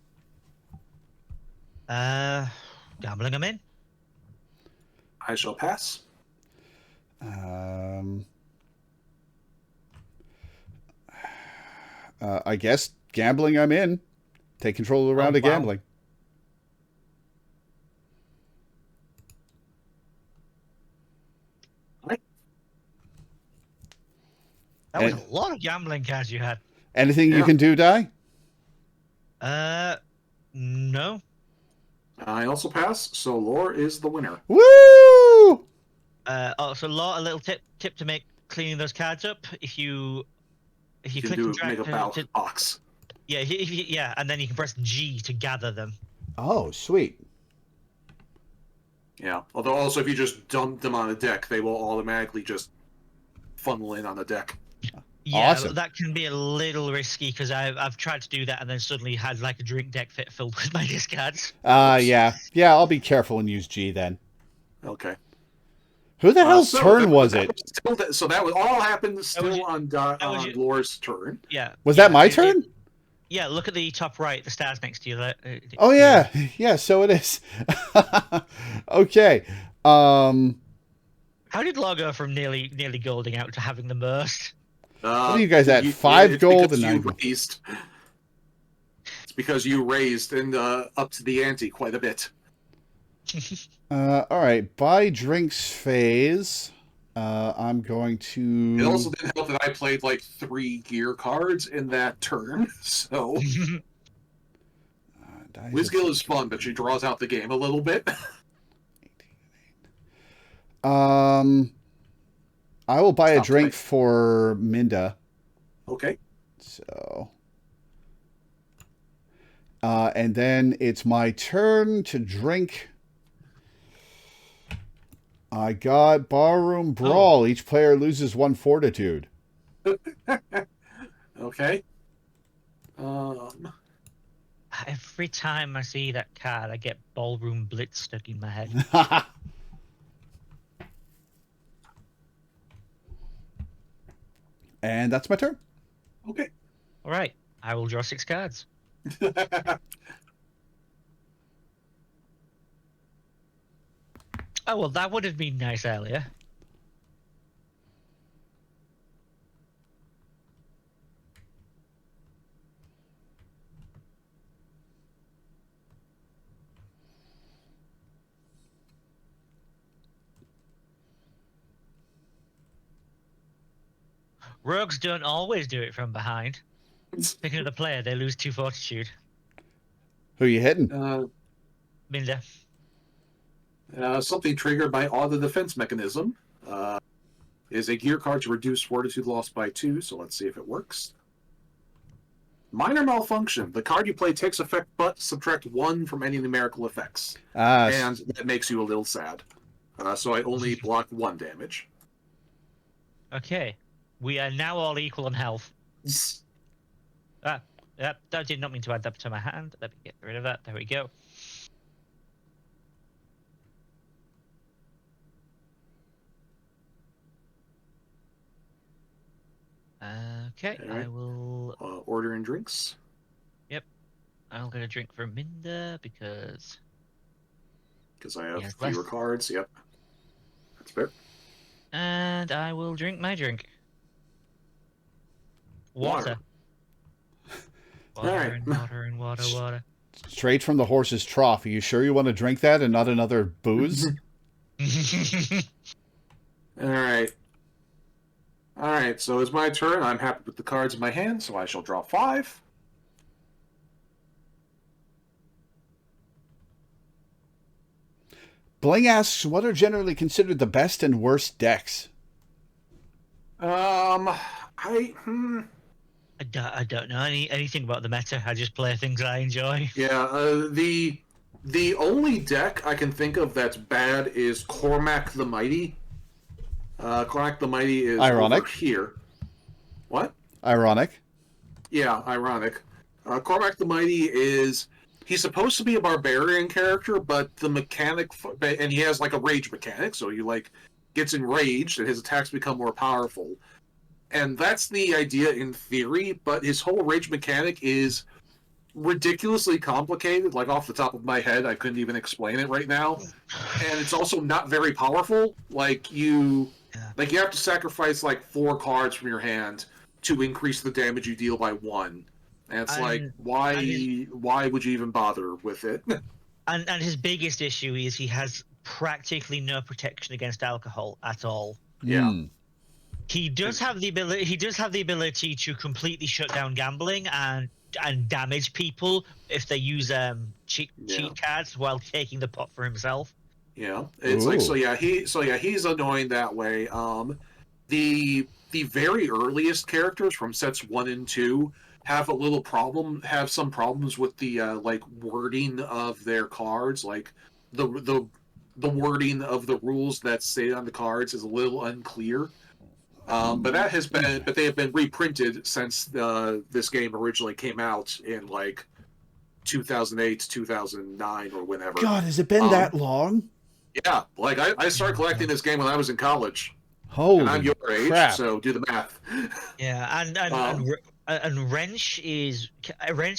Gambling I'm in. I shall pass. I guess gambling I'm in. Take control of the round of gambling. That was a lot of gambling cards you had. Anything you can do, Di? No. I also pass, so Lore is the winner. Woo! So Law, a little tip to make cleaning those cards up. If you click and drag make a ballot box. Yeah, yeah, and then you can press G to gather them. Oh, sweet. Yeah. Although also if you just dump them on a deck, they will automatically just funnel in on the deck. Yeah, awesome. That can be a little risky because I've tried to do that and then suddenly had like a drink deck filled with my discards. Yeah. I'll be careful and use G then. Okay. Who the hell's turn was it? So that was all happened still on Lore's turn. Yeah. Was that my turn? Yeah. Look at the top right, the stars next to you. Oh yeah, yeah. So it is. Okay. How did Law go from nearly golding out to having the burst? What are you guys at? 5 gold and 9 gold. It's because you raised and up to the ante quite a bit. All right. By drinks phase, I'm going to. It also didn't help that I played like 3 gear cards in that turn, so. Whizgill is fun, but she draws out the game a little bit. I will buy a drink for Minda. Okay. So. And then it's my turn to drink. I got Barroom Brawl. Each player loses 1 fortitude. Okay. Every time I see that card, I get Ballroom Blitz stuck in my head. And that's my turn. Okay. All right. I will draw 6 cards. Oh, well, that would have been nice earlier. Rogues don't always do it from behind. Picking up the player, they lose 2 fortitude. Who are you hitting? Minda. Something triggered by auto defense mechanism. Is a gear card to reduce fortitude loss by 2, so let's see if it works. Minor malfunction. The card you play takes effect, but subtract 1 from any numerical effects. Ah, And that makes you a little sad. So I only block 1 damage. Okay. We are now all equal on health. That did not mean to add that to my hand. Let me get rid of that. There we go. Okay, right. I will... order in drinks. Yep. I'm going to drink for Minda because... Because I have Yes, fewer less. cards, yep. That's fair. And I will drink my drink. Water. Water All right. and water and water. straight from the horse's trough. Are you sure you want to drink that and not another booze? All right. All right, so it's my turn. I'm happy with the cards in my hand, so I shall draw 5. Bling asks, what are generally considered the best and worst decks? I don't know anything about the meta. I just play things I enjoy. Yeah, the only deck I can think of that's bad is Cormac the Mighty. Cormac the Mighty is Ironic. over here. What? Ironic. Yeah, ironic. Cormac the Mighty is... He's supposed to be a barbarian character, but the mechanic... And he has, like, a rage mechanic, so he, like, gets enraged, and his attacks become more powerful. And that's the idea in theory, but his whole rage mechanic is ridiculously complicated. Like, off the top of my head, I couldn't even explain it right now. And it's also not very powerful. Like, you have to sacrifice, like, 4 cards from your hand to increase the damage you deal by 1. And it's why would you even bother with it? And his biggest issue is he has practically no protection against alcohol at all. Yeah. He does have the ability. He does have the ability to completely shut down gambling and damage people if they use cheat cards while taking the pot for himself. Yeah, it's like he's annoying that way. The very earliest characters from sets 1 and 2 have some problems with the like wording of their cards, like the wording of the rules that say on the cards is a little unclear. But they have been reprinted since this game originally came out in like 2008, 2009, or whenever. God, has it been that long? Yeah, like I started collecting this game when I was in college. Holy and I'm your age, crap. so do the math. Yeah, and Wrench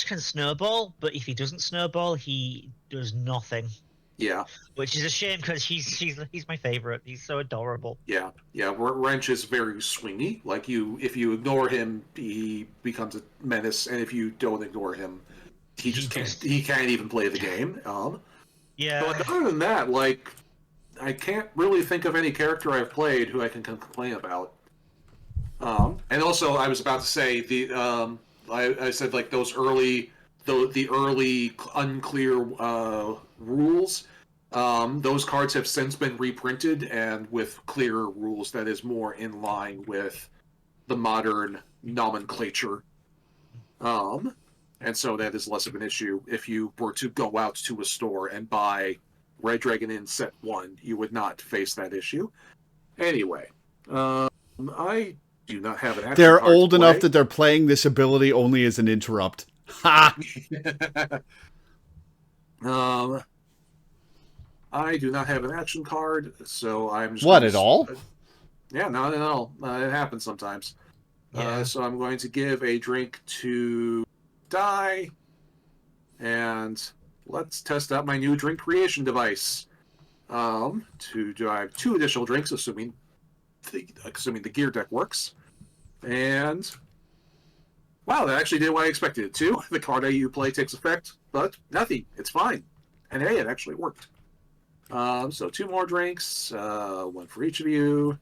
can snowball, but if he doesn't snowball, he does nothing. Yeah, which is a shame because he's my favorite. He's so adorable. Yeah. Wrench is very swingy. Like if you ignore him, he becomes a menace, and if you don't ignore him, he just can't. He can't even play the game. Yeah. But other than that, like, I can't really think of any character I've played who I can complain about. And also, I was about to say I said like the early unclear rules. Those cards have since been reprinted and with clearer rules that is more in line with the modern nomenclature. And so that is less of an issue. If you were to go out to a store and buy Red Dragon in set 1, you would not face that issue. Anyway, I do not have an action They're card old to play. enough that they're playing this ability only as an interrupt. Ha! I do not have an action card, so I'm just... What, at all? Yeah, not at all. It happens sometimes. Yeah. So I'm going to give a drink to Die, and let's test out my new drink creation device. To drive 2 additional drinks, assuming the gear deck works. And... wow, that actually did what I expected it to. The card you play takes effect, but nothing. It's fine. And hey, it actually worked. So 2 more drinks, 1 for each of you.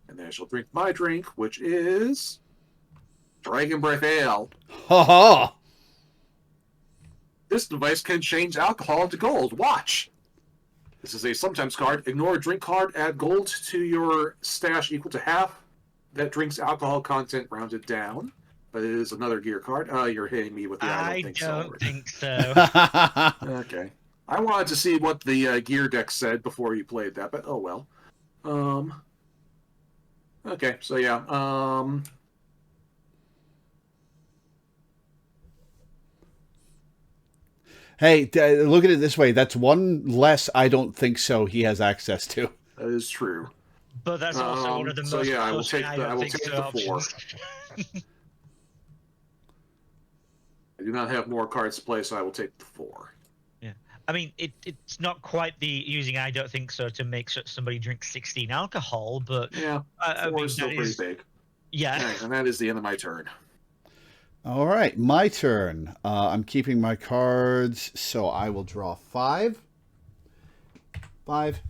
And then I shall drink my drink, which is Dragon Breath Ale. Ha ha! This device can change alcohol to gold. Watch! This is a sometimes card. Ignore a drink card, add gold to your stash equal to half that drink's alcohol content rounded down. is another gear card. You're hitting me with the I don't think so. Okay. I wanted to see what the gear deck said before you played that, but oh well. Okay, so yeah. Hey, look at it this way. That's one less I don't think so he has access to. That is true. But that's also one of the most. So yeah, I will take the 4. I do not have more cards to play, so I will take the 4. Yeah, I mean it's not quite the using I don't think so to make somebody drink 16 alcohol, but yeah, 4 is still pretty big. Yeah, right, and that is the end of my turn. All right, my turn. I'm keeping my cards, so I will draw 5. 5.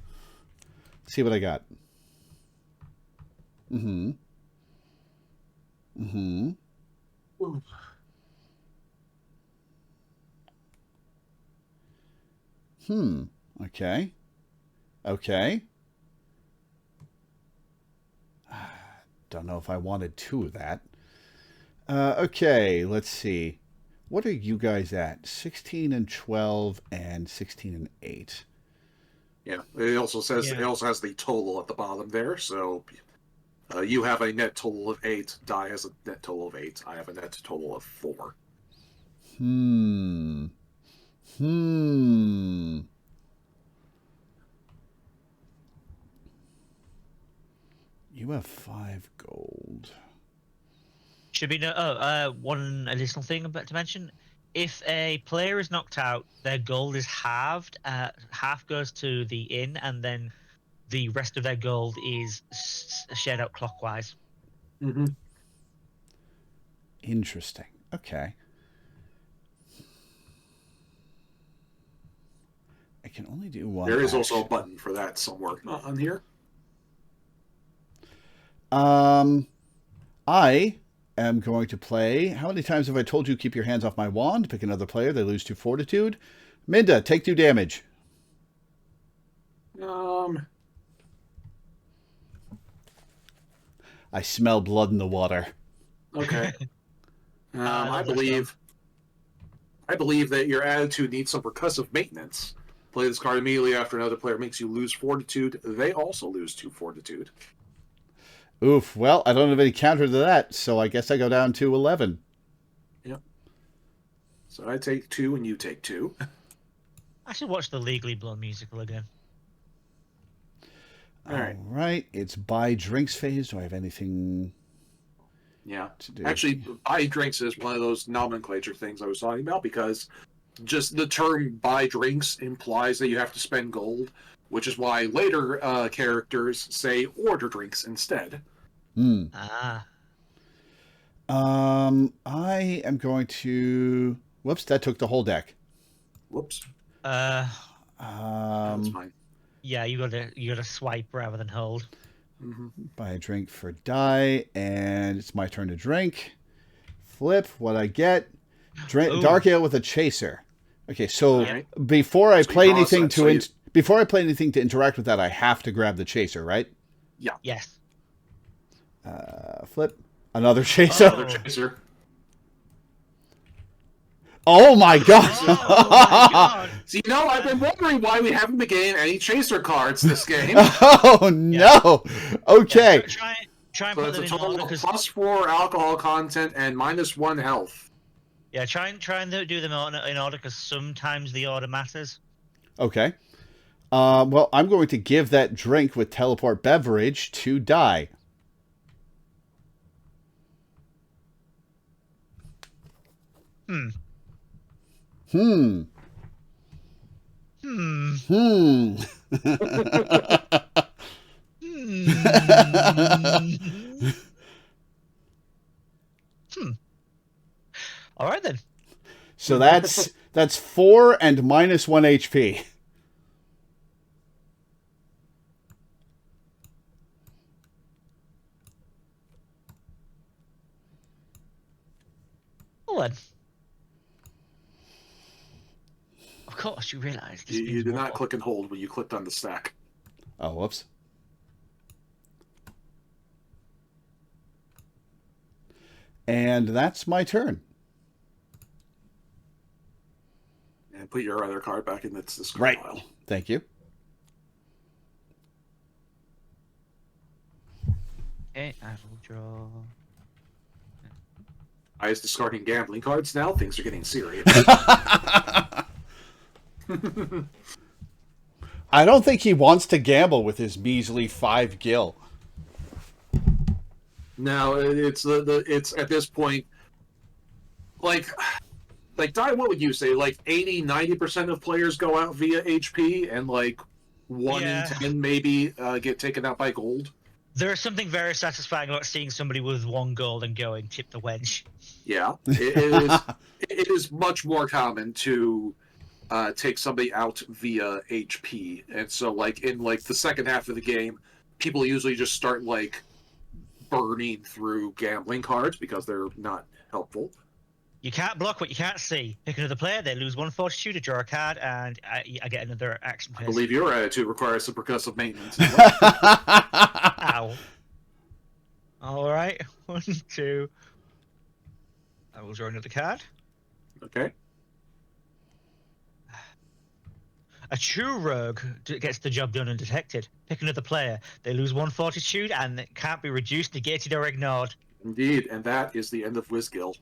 See what I got. Mm-hmm. Mm-hmm. Ooh. Okay. Okay. Don't know if I wanted 2 of that. Okay, let's see. What are you guys at? 16 and 12 and 16 and 8. Yeah, it also says it also has the total at the bottom there. So you have a net total of 8. Die has a net total of 8. I have a net total of 4. You have 5 gold. Should be one additional thing to mention. If a player is knocked out, their gold is halved. Half goes to the inn, and then the rest of their gold is shared out clockwise. Mm-hmm. Interesting. Okay. I can only do one. There is also a button for that somewhere on here. I am going to play. How many times have I told you keep your hands off my wand? Pick another player. They lose 2 fortitude. Minda, take 2 damage. I smell blood in the water. Okay. I believe that your attitude needs some percussive maintenance. Play this card immediately after another player makes you lose fortitude. They also lose 2 fortitude. Oof. Well, I don't have any counter to that, so I guess I go down to 11. Yep. So I take 2 and you take 2. I should watch the Legally Blonde musical again. All right. It's buy drinks phase. Do I have anything? Yeah. To do? Actually, buy drinks is one of those nomenclature things I was talking about, because just the term buy drinks implies that you have to spend gold, which is why later characters say order drinks instead. I am going to... Whoops, that took the whole deck. Whoops. That's fine. Yeah, you gotta swipe rather than hold. Mm-hmm. Buy a drink for die, and it's my turn to drink. Flip what I get. Dark ale with a chaser. Okay, so before I play anything before I play anything to interact with that, I have to grab the chaser, right? Yeah. Yes. Flip. Another chaser. Another chaser. Oh my god! Oh my god! So, I've been wondering why we haven't been getting any chaser cards this game. Oh no! Okay. Yeah, try and so put that's them a total in order, of +4 alcohol content and -1 health. Yeah, try and do them in order, because sometimes the order matters. Okay. Well, I'm going to give that drink with teleport beverage to die. Hmm. All right then. So that's 4 and -1 HP. Well then. Of course, you realize this you did not click and hold when you clicked on the stack. Oh, whoops. And that's my turn. And put your other card back in its discard Right. pile. Thank you. Okay, I will draw. I is discarding gambling cards now. Things are getting serious. I don't think he wants to gamble with his measly 5 gil. No, it's it's at this point, like Di, what would you say? Like 80-90% of players go out via HP, and like 1 in 10 maybe get taken out by gold. There is something very satisfying about seeing somebody with 1 gold and going tip the wench. Yeah, it is much more common to take somebody out via HP, and so like in like the second half of the game, people usually just start like burning through gambling cards because they're not helpful. You can't block what you can't see. Pick another player, they lose 1 fortitude to draw a card, and I get another action phase. I believe your attitude requires some percussive maintenance. Ow. Alright, 1, 2. I will draw another card. Okay. A true rogue gets the job done undetected. Pick another player. They lose 1 fortitude, and it can't be reduced, negated, or ignored. Indeed, and that is the end of Whizgill.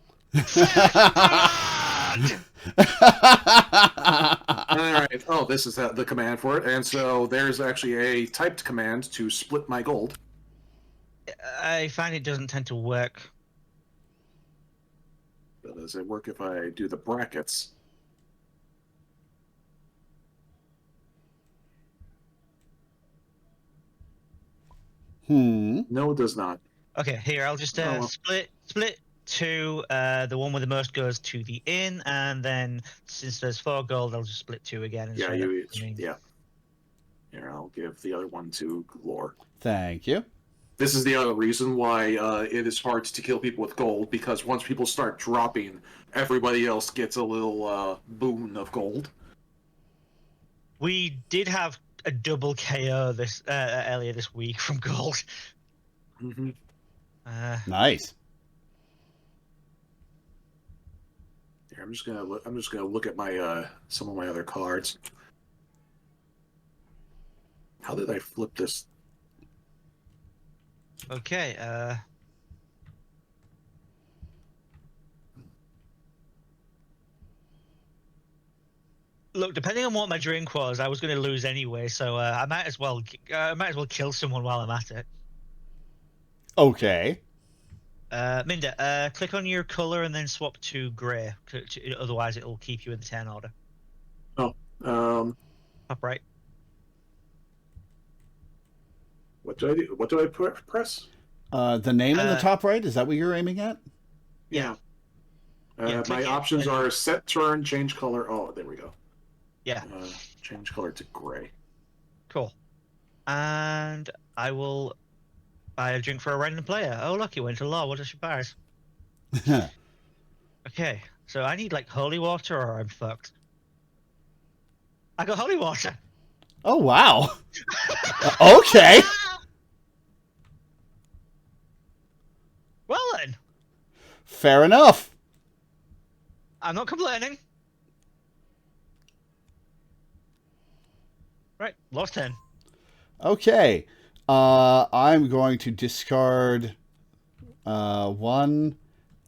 Alright, oh, this is the command for it, and so there's actually a typed command to split my gold. I find it doesn't tend to work. But does it work if I do the brackets? No, it does not. Okay, here, I'll just split 2. The one with the most goes to the inn, and then since there's 4 gold, I'll just split 2 again. And Yeah, yeah. Here, I'll give the other one to Lore. Thank you. This is the other reason why it is hard to kill people with gold, because once people start dropping, everybody else gets a little boon of gold. We did have a double KO this earlier this week from gold. Mm-hmm. Nice. Here, I'm just gonna look at my some of my other cards. How did I flip this? Okay, look, depending on what my drink was, I was going to lose anyway, so I might as well kill someone while I'm at it. Okay. Minda, click on your color and then swap to grey. Otherwise, it'll keep you in the turn order. Oh, Top right. what do I do? What do I press? The name in the top right, is that what you're aiming at? Yeah. My options are set turn, change color. Oh, there we go. Yeah. Change color to gray. Cool. And I will buy a drink for a random player. Oh, look, you went to law. What does she buy? Okay, so I need like holy water or I'm fucked. I got holy water. Oh, wow. Okay. Well then. Fair enough. I'm not complaining. Right, lost 10. Okay. I'm going to discard 1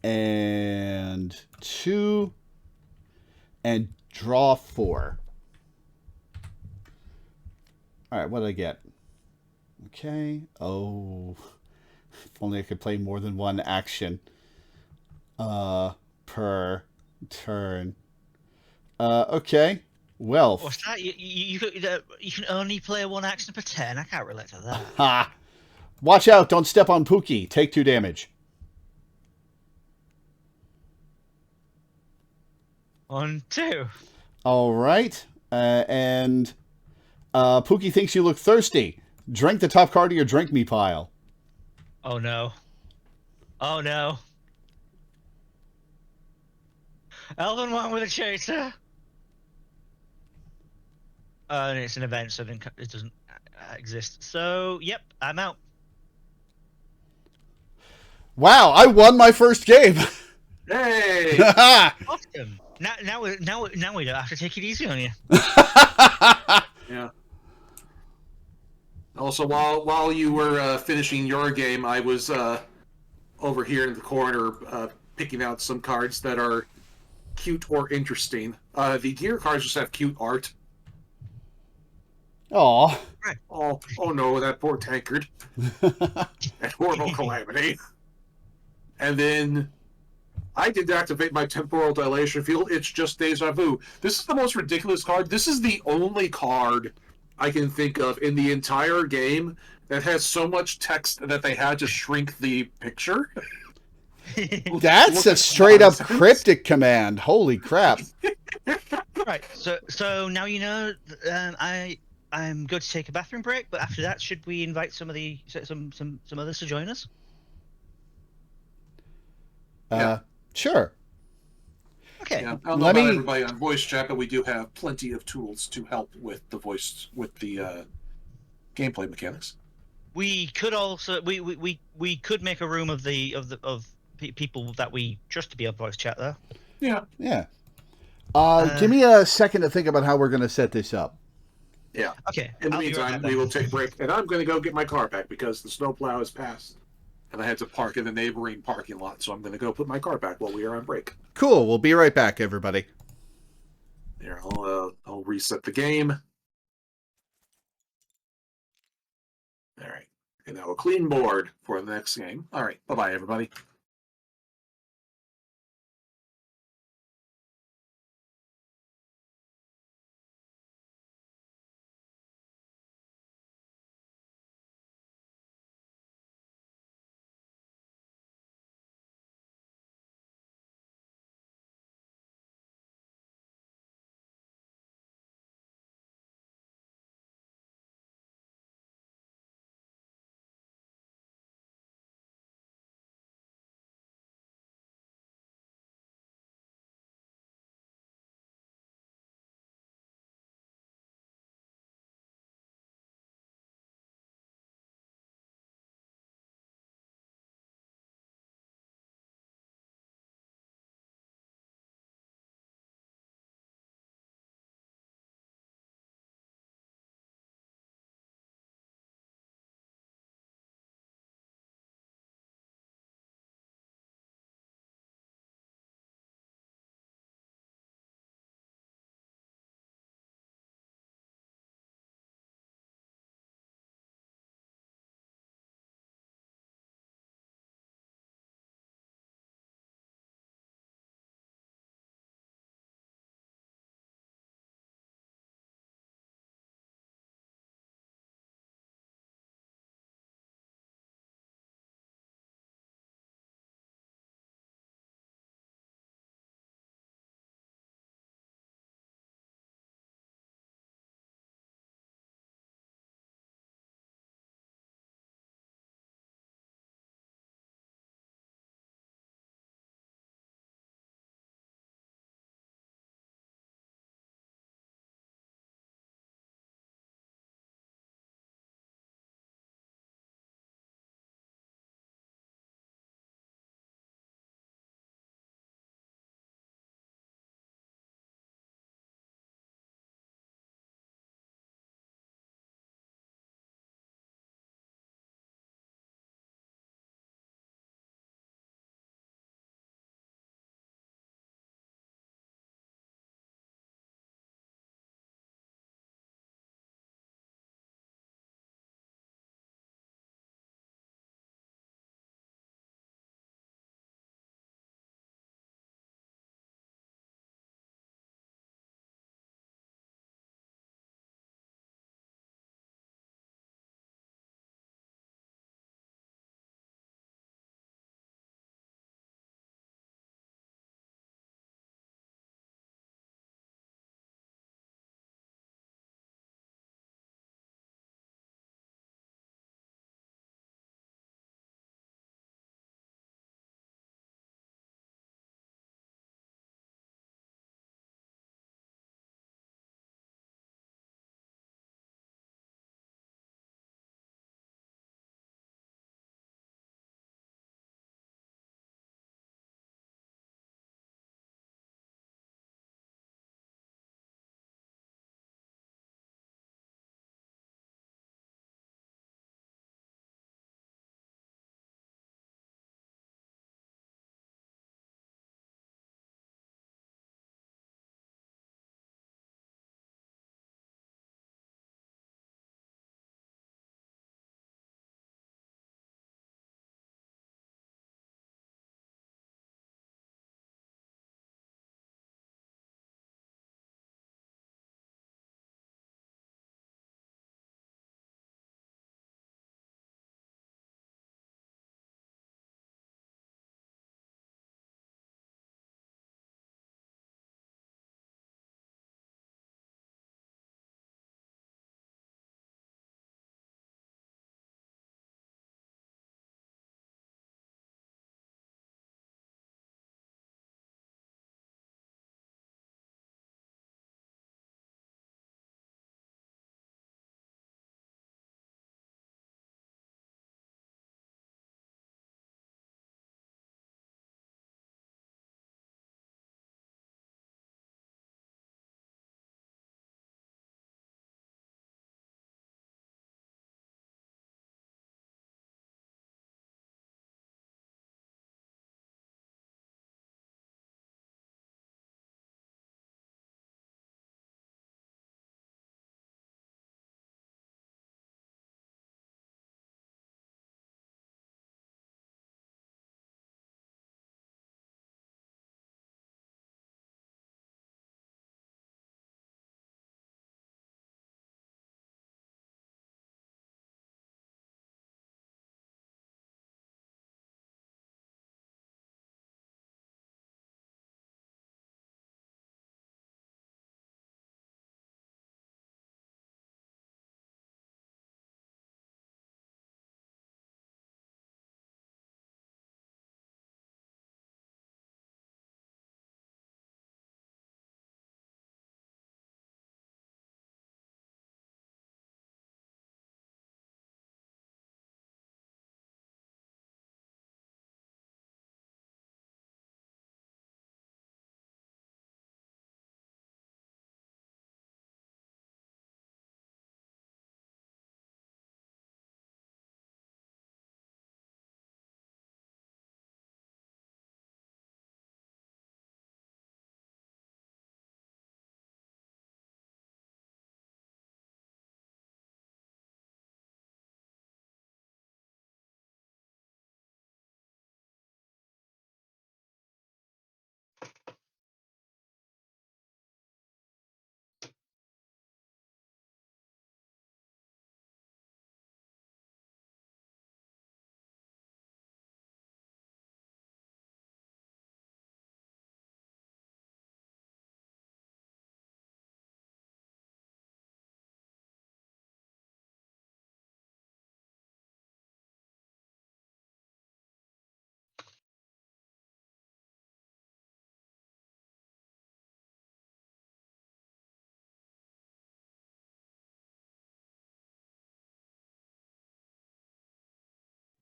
and 2 and draw 4. All right, what did I get? Okay. Oh, if only I could play more than one action per turn. Okay. Well. What's that? You can only play 1 action per turn. I can't relate to that. Ha! Watch out! Don't step on Pookie. Take 2 damage. 1, 2. All right. And Pookie thinks you look thirsty. Drink the top card of your drink me pile. Oh no. Oh no. Elven one with a chaser. And it's an event, so then it doesn't exist. So, yep, I'm out. Wow, I won my first game. Hey! Awesome. Now we don't have to take it easy on you. Yeah. Also, while you were finishing your game, I was over here in the corner picking out some cards that are cute or interesting. The gear cards just have cute art. Aw. Oh no, that poor tankard. That horrible calamity. And then I did activate my temporal dilation field. It's just deja vu. This is the most ridiculous card. This is the only card I can think of in the entire game that has so much text that they had to shrink the picture. That's a straight up cryptic command. Holy crap. Right. So now you know. I'm going to take a bathroom break, but after that, should we invite some others to join us? Yeah. Sure. Okay. Yeah, I don't know about everybody on voice chat, but we do have plenty of tools to help with the gameplay mechanics. We could also we could make a room of people that we trust to be on voice chat though. Yeah. Yeah. Give me a second to think about how we're going to set this up. Yeah. Okay. In the I'll be right meantime, back we then. will take a break, and I'm going to go get my car back because the snowplow is passed, and I had to park in the neighboring parking lot. So I'm going to go put my car back while we are on break. Cool. We'll be right back, everybody. Here, I'll reset the game. All right, and now a clean board for the next game. All right, bye-bye, everybody.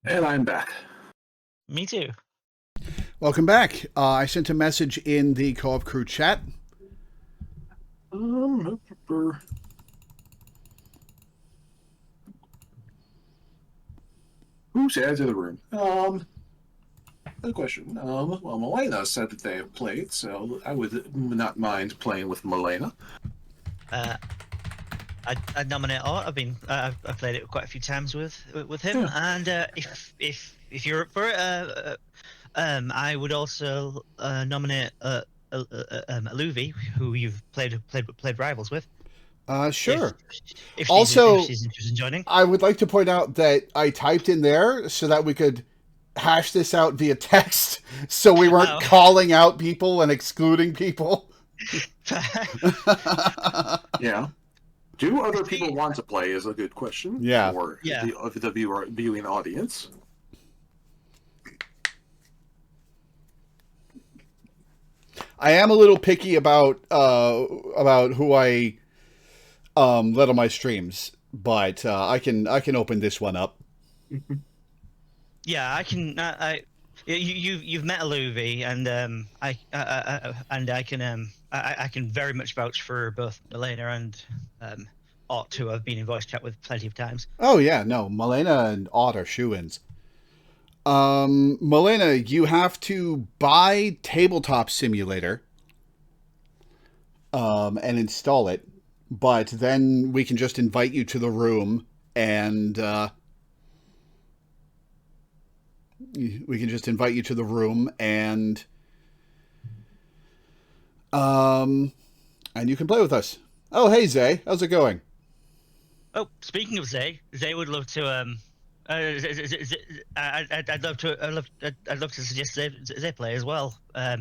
And I'm back. Me too. Welcome back. I sent a message in the co-op crew chat. Who's added to the room? Good question. Well, Milena said that they have played, so I would not mind playing with Milena. I'd nominate Art. I've played it quite a few times with him, Yeah. and if you're up for it, I would also nominate Aluvi, who you've played rivals with. Sure. If Also, she's interested in joining. I would like to point out that I typed in there so that we could hash this out via text, so we weren't calling out people and excluding people. Yeah. Do other people want to play is a good question. Yeah. For the viewing audience. I am a little picky about who I let on my streams, but I can open this one up. Yeah, I can. You've met Aluvi, and I can very much vouch for both Milena and Ott, who I've been in voice chat with plenty of times. Oh yeah, no, Milena and Ott are shoo-ins. Milena, you have to buy Tabletop Simulator and install it, but then we can just invite you to the room and we can just invite you to the room and you can play with us. Oh, hey Zay, how's it going? Oh, speaking of Zay would love to I'd love to suggest Zay play as well. All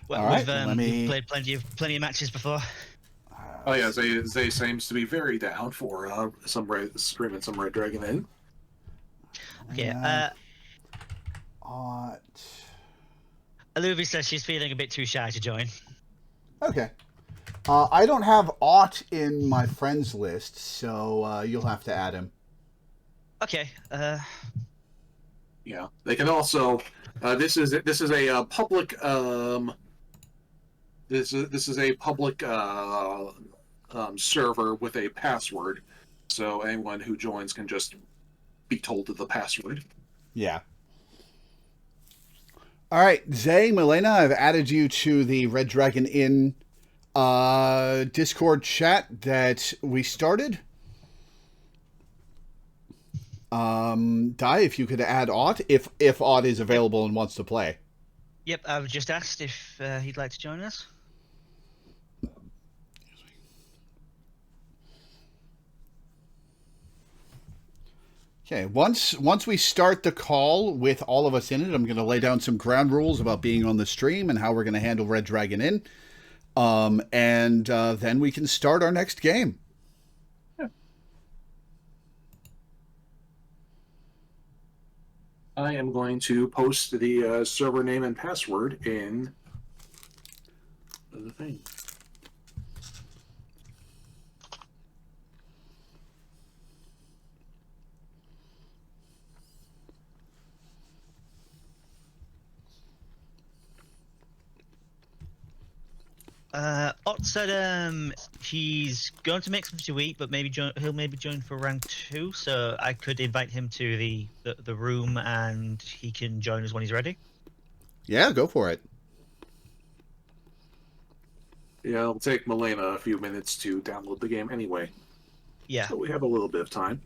right, we've played plenty of matches before. Oh yeah, Zay seems to be very down for streaming some Red Dragon in. Yeah. Ott. Aluvi says she's feeling a bit too shy to join. Okay. I don't have Ott in my friends list, so you'll have to add him. Okay. Yeah, they can also. This is a public. This is a public server with a password, so anyone who joins can just be told the password. Yeah. All right, Zay, Milena, I've added you to the Red Dragon Inn Discord chat that we started. Di, if you could add Ott, if Ott is available and wants to play. Yep, I've just asked if he'd like to join us. Okay, once we start the call with all of us in it, I'm going to lay down some ground rules about being on the stream and how we're going to handle Red Dragon Inn. And then we can start our next game. Yeah. I am going to post the server name and password in the thing. Ott said he's going to make something to eat, but he'll maybe join for round 2. So I could invite him to the room, and he can join us when he's ready. Yeah, go for it. Yeah, it'll take Milena a few minutes to download the game anyway. Yeah. So we have a little bit of time.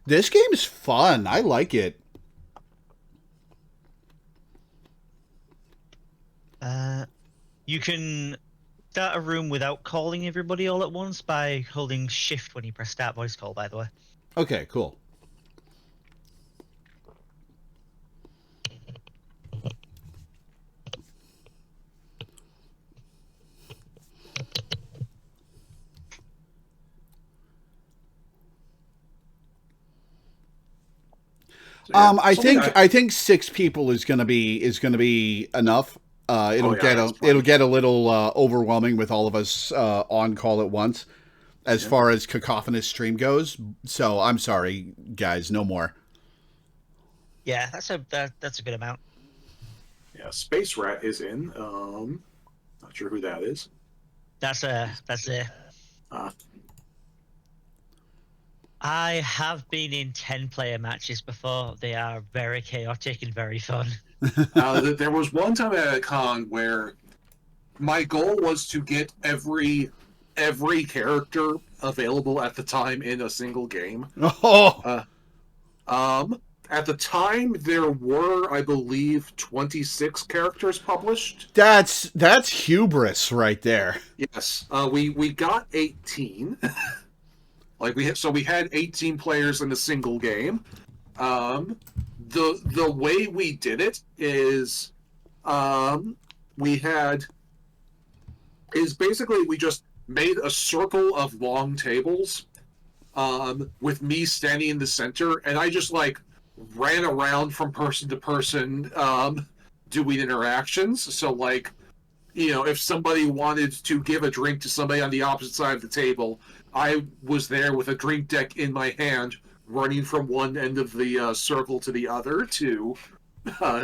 This game's fun. I like it. You can start a room without calling everybody all at once by holding shift when you press start voice call, by the way. Okay, cool. So, yeah, I think 6 people is gonna be enough. It'll get a little overwhelming with all of us on call at once. as far as cacophonous stream goes. So I'm sorry, guys, no more. Yeah, that's a good amount. Yeah, Space Rat is in. Not sure who that is. That's a. Uh, I have been in 10-player matches before. They are very chaotic and very fun. there was one time at a con where my goal was to get every character available at the time in a single game. Oh, At the time, there were, I believe, 26 characters published. that's hubris right there. Yes, we got 18. We had 18 players in a single game. The way we did it is basically we just made a circle of long tables with me standing in the center, and I just ran around from person to person doing interactions. So if somebody wanted to give a drink to somebody on the opposite side of the table, I was there with a drink deck in my hand, running from one end of the circle to the other to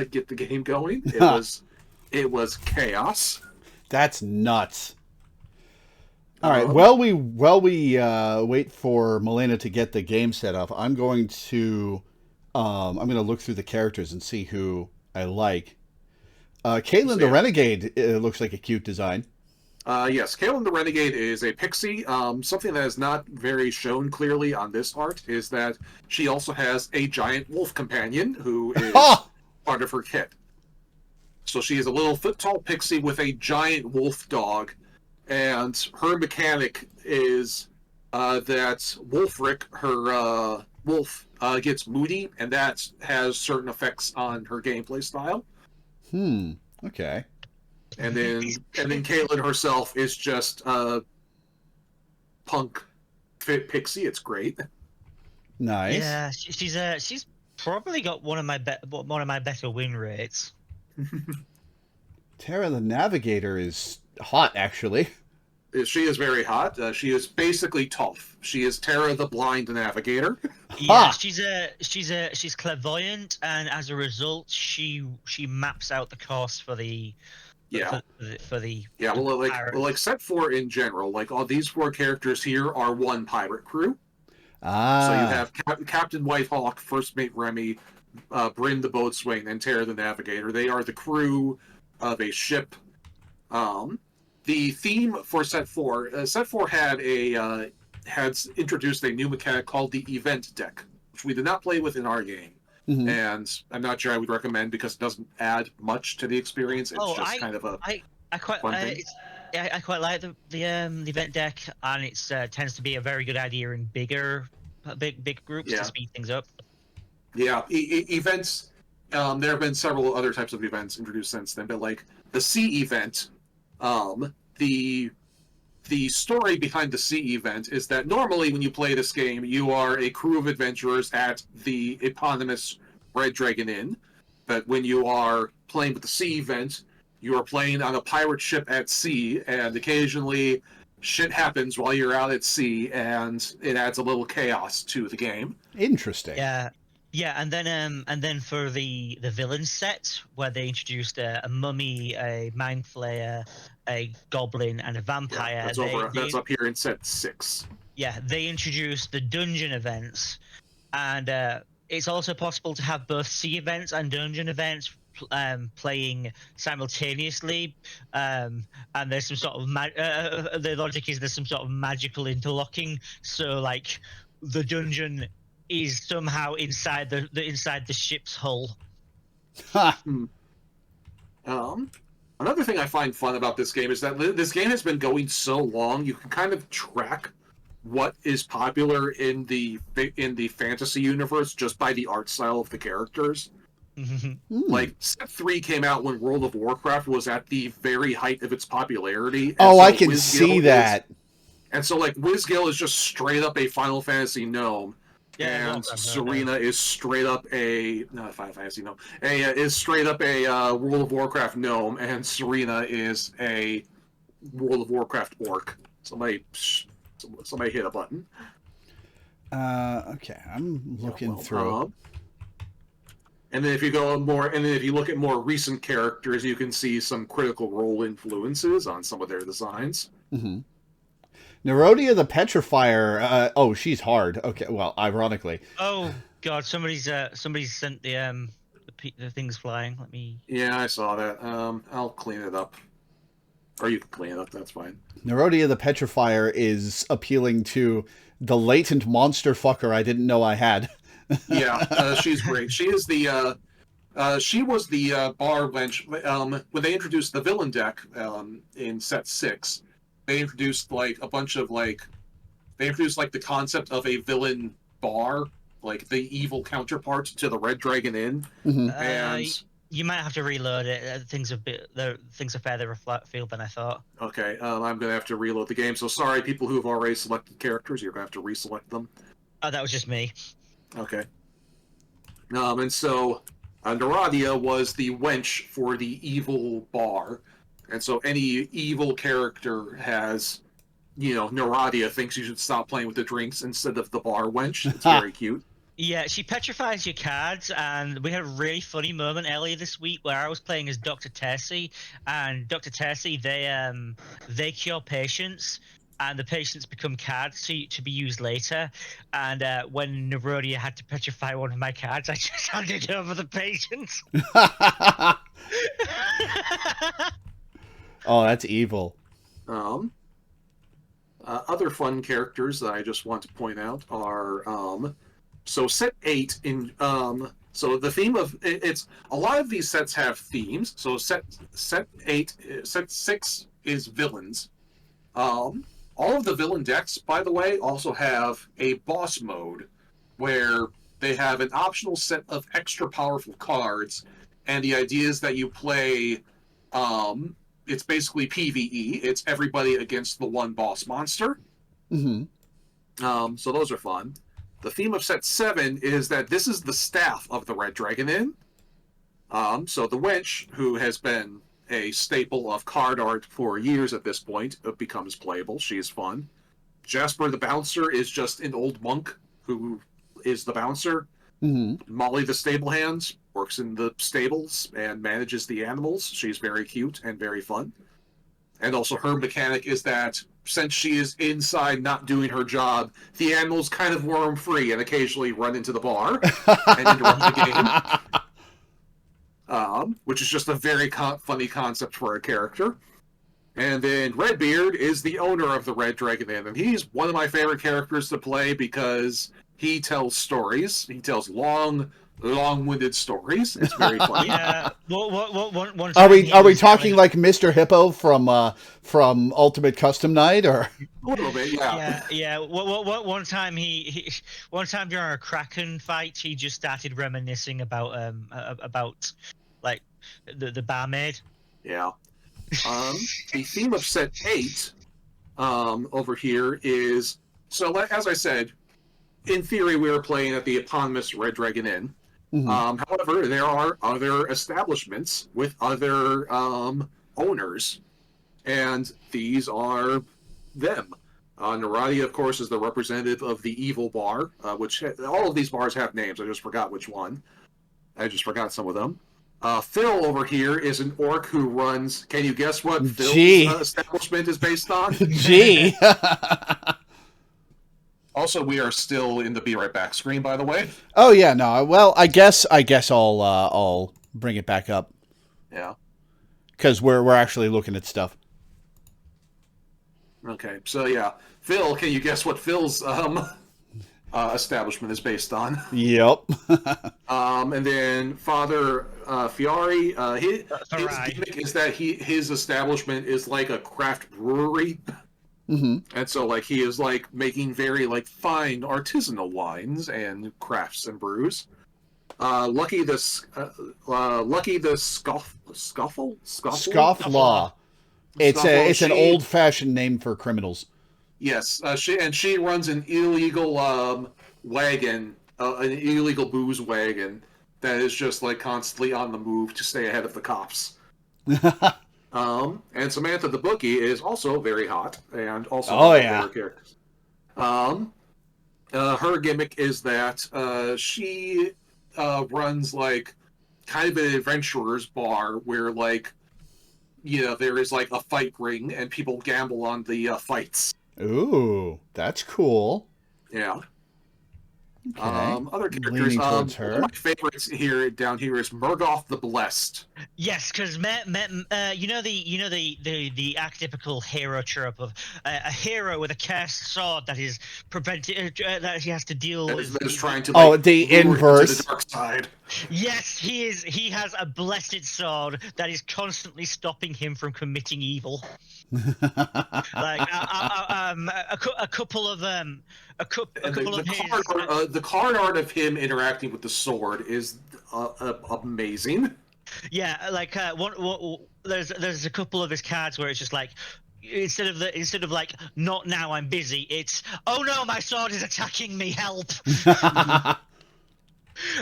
get the game going. It was chaos. That's nuts. All right. While we wait for Milena to get the game set up, I'm going to look through the characters and see who I like. Caitlin the Renegade looks like a cute design. Yes, Caitlin the Renegade is a pixie. Something that is not very shown clearly on this art is that she also has a giant wolf companion who is part of her kit. So she is a little foot-tall pixie with a giant wolf dog, and her mechanic is that Wolfric, her wolf, gets moody, and that has certain effects on her gameplay style. Okay. And then Caitlin herself is just a punk fit pixie. It's great. Nice. Yeah, she's probably got one of my better win rates. Terra the Navigator is hot, actually. She is very hot. She is basically Toph. She is Terra the Blind Navigator. Yeah, she's clairvoyant, and as a result, she maps out the course for the Set 4 in general, all these 4 characters here are one pirate crew. So you have Captain Whitehawk, First Mate Remy, Bryn the Boatswain, and Terra the Navigator. They are the crew of a ship. The theme for Set 4, Set 4 had introduced a new mechanic called the event deck, which we did not play with in our game. Mm-hmm. And I'm not sure I would recommend because it doesn't add much to the experience. It's kind of a fun thing. I quite like the event deck, and it tends to be a very good idea in big groups to speed things up. Yeah, events. There have been several other types of events introduced since then, but the sea event, the story behind the sea event is that normally when you play this game, you are a crew of adventurers at the eponymous Red Dragon Inn. But when you are playing with the sea event, you are playing on a pirate ship at sea, and occasionally shit happens while you're out at sea, and it adds a little chaos to the game. Interesting. Yeah, and then for the villain set, where they introduced a mummy, a mind flayer, a goblin, and a vampire. Yeah, that's up here in set 6. Yeah, they introduced the dungeon events, and it's also possible to have both sea events and dungeon events playing simultaneously. And there's some sort of the logic is there's some sort of magical interlocking. So the dungeon is somehow inside the ship's hull. Another thing I find fun about this game is that this game has been going so long, you can kind of track what is popular in the fantasy universe just by the art style of the characters. Set 3 came out when World of Warcraft was at the very height of its popularity. I can see that. And so Wizgil is just straight up a Final Fantasy gnome. Yeah, and Serena is straight up is straight up a World of Warcraft gnome, and Serena is a World of Warcraft orc. Somebody Somebody hit a button. Okay, I'm looking through. And then if you go more, and then if you look at more recent characters, you can see some Critical Role influences on some of their designs. Mm-hmm. Nerodia the Petrifier. Oh, she's hard. Okay, well, ironically. Oh God, somebody's sent the things flying. Let me. Yeah, I saw that. I'll clean it up. Or you can clean it up. That's fine. Nerodia the Petrifier is appealing to the latent monster fucker I didn't know I had. Yeah, she's great. She is the. She was the bar wench when they introduced the villain deck in set 6. They introduced like a bunch of like the concept of a villain bar, like the evil counterpart to the Red Dragon Inn. Mm-hmm. And you might have to reload it. Things are further afield than I thought. Okay, I'm gonna have to reload the game. So sorry, people who have already selected characters, you're gonna have to reselect them. Oh, that was just me. Okay. And so Naradia was the wench for the evil bar. And so any evil character has, Naradia thinks you should stop playing with the drinks instead of the bar wench. It's very cute. Yeah, she petrifies your cards, and we had a really funny moment earlier this week where I was playing as Dr. Tercy, and Dr. Tercy, they cure patients, and the patients become cards to be used later. And when Nerodia had to petrify one of my cards, I just handed over the patients. Oh, that's evil. Other fun characters that I just want to point out are so set 8 in so the theme of it's a lot of these sets have themes. So set 6 is villains. All of the villain decks, by the way, also have a boss mode where they have an optional set of extra powerful cards, and the idea is that you play it's basically PvE. It's everybody against the one boss monster. Mm-hmm. So those are fun. The theme of set 7 is that this is the staff of the Red Dragon Inn. So the wench, who has been a staple of card art for years at this point, becomes playable. She's fun. Jasper the Bouncer is just an old monk who is the bouncer. Mm-hmm. Molly the Stablehand works in the stables and manages the animals. She's very cute and very fun. And also her mechanic is that since she is inside not doing her job, the animals kind of roam free and occasionally run into the bar and interrupt the game. Which is just a very funny concept for a character. And then Redbeard is the owner of the Red Dragon Inn, and he's one of my favorite characters to play because he tells stories. He tells long-winded stories. It's very funny. Yeah. One Are we talking like Mr. Hippo from Ultimate Custom Night, or a little bit? Yeah. Yeah. One time one time during a Kraken fight, he just started reminiscing about like the barmaid. Yeah. The theme of set 8 over here is so. As I said, in theory, we were playing at the eponymous Red Dragon Inn. Mm-hmm. However, there are other establishments with other owners, and these are them. Naradia, of course, is the representative of the evil bar, which all of these bars have names. I just forgot which one. I just forgot some of them. Phil over here is an orc who runs. Can you guess what Phil's establishment is based on? Gee. Also, we are still in the Be Right Back screen, by the way. Oh yeah, no. Well, I guess I'll bring it back up. Yeah. Because we're actually looking at stuff. Okay, so yeah, Phil. Can you guess what Phil's establishment is based on? Yep. And then Father Fiari, his gimmick is that his establishment is like a craft brewery. Mm-hmm. And so, like, he is like making very like fine artisanal wines and crafts and brews. Lucky the Scofflaw. It's an old fashioned name for criminals. Yes, she runs an illegal wagon, an illegal booze wagon that is just like constantly on the move to stay ahead of the cops. And Samantha the bookie is also very hot and also one of my favorite characters. Her gimmick is that she runs like kind of an adventurer's bar where there is like a fight ring and people gamble on the fights. Ooh, that's cool. Yeah. Okay. Other characters. Leaning towards One her. of my favorites down here is Murgoth the Blessed. Yes, because you know the archetypical hero trope of a hero with a cursed sword that is prevented that he has to deal That with. is trying to the lure you inverse. to the dark side. Yes, he is. He has a blessed sword that is constantly stopping him from committing evil. Like a couple of The card art of him interacting with the sword is amazing. Yeah, like there's a couple of his cards where it's just like instead of like not now I'm busy, it's oh no my sword is attacking me, help.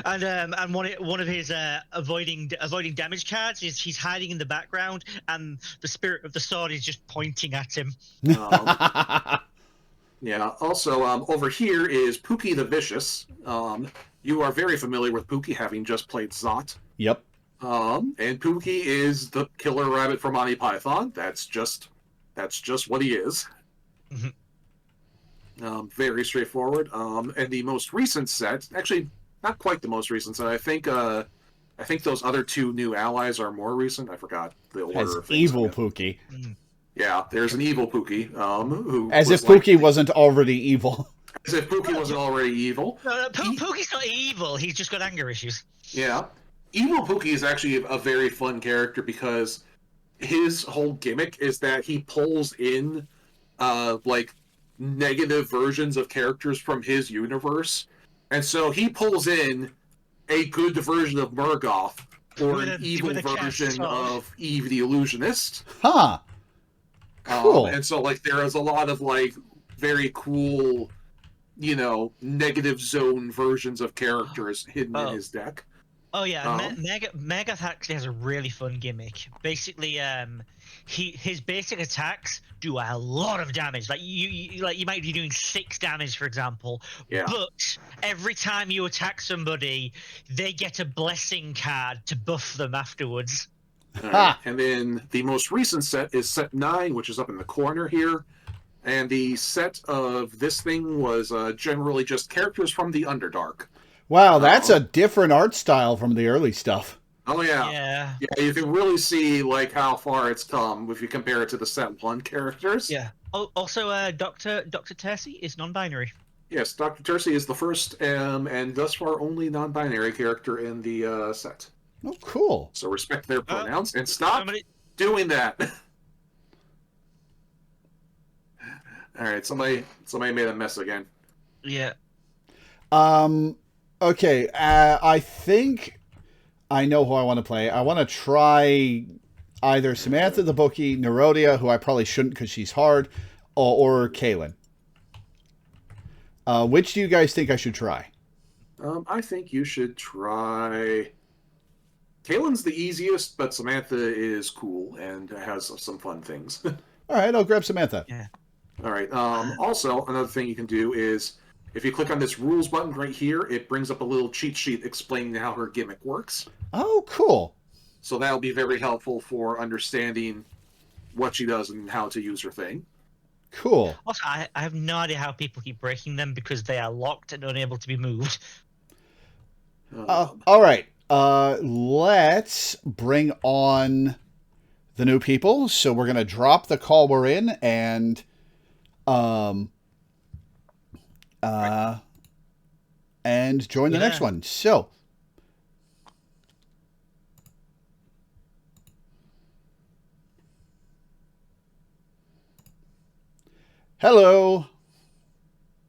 And one of his avoiding damage cards is he's hiding in the background and the spirit of the sword is just pointing at him. Yeah. Also, over here is Pookie the Vicious. You are very familiar with Pookie, having just played Zot. Yep. And Pookie is the killer rabbit from Monty Python. That's just what he is. Very straightforward. And the most recent set, actually, not quite the most recent set. I think those other two new allies are more recent. I forgot the order As of things. evil Pookie. Yeah, there's an evil Pookie. Who as if Pookie wasn't already evil. As if Pookie wasn't already evil. No, Pookie's not evil. He's just got anger issues. Yeah. Evil Pookie is actually a very fun character because his whole gimmick is that he pulls in like negative versions of characters from his universe. And so he pulls in a good version of Murgoth or an evil version of Eve the Illusionist. Huh. Cool. And so like there is a lot of like very cool, negative zone versions of characters hidden in his deck. Oh yeah, Megath actually has a really fun gimmick. Basically, his basic attacks do a lot of damage. Like you might be doing 6 damage, for example. Yeah. But every time you attack somebody, they get a blessing card to buff them afterwards. Right. And then the most recent set is set 9, which is up in the corner here. And the set of this thing was generally just characters from the Underdark. Wow, that's a different art style from the early stuff. Oh yeah. Yeah, you can really see like how far it's come if you compare it to the set 1 characters. Yeah. Oh, also, Dr. Tercy is non-binary. Yes, Dr. Tercy is the first and thus far only non-binary character in the set. Oh, cool. So respect their pronouns and stop doing that. All right, somebody made a mess again. Yeah. Okay, I think I know who I want to play. I want to try either Samantha the Bookie, Nerodia, who I probably shouldn't because she's hard, or Kaylin. Which do you guys think I should try? I think you should try... Kaylin's the easiest, but Samantha is cool and has some fun things. All right, I'll grab Samantha. Yeah. All right. Also, another thing you can do is if you click on this rules button right here, it brings up a little cheat sheet explaining how her gimmick works. Oh, cool. So that'll be very helpful for understanding what she does and how to use her thing. Cool. Also, I have no idea how people keep breaking them because they are locked and unable to be moved. All right. Let's bring on the new people. So we're going to drop the call we're in and join the next one. So hello.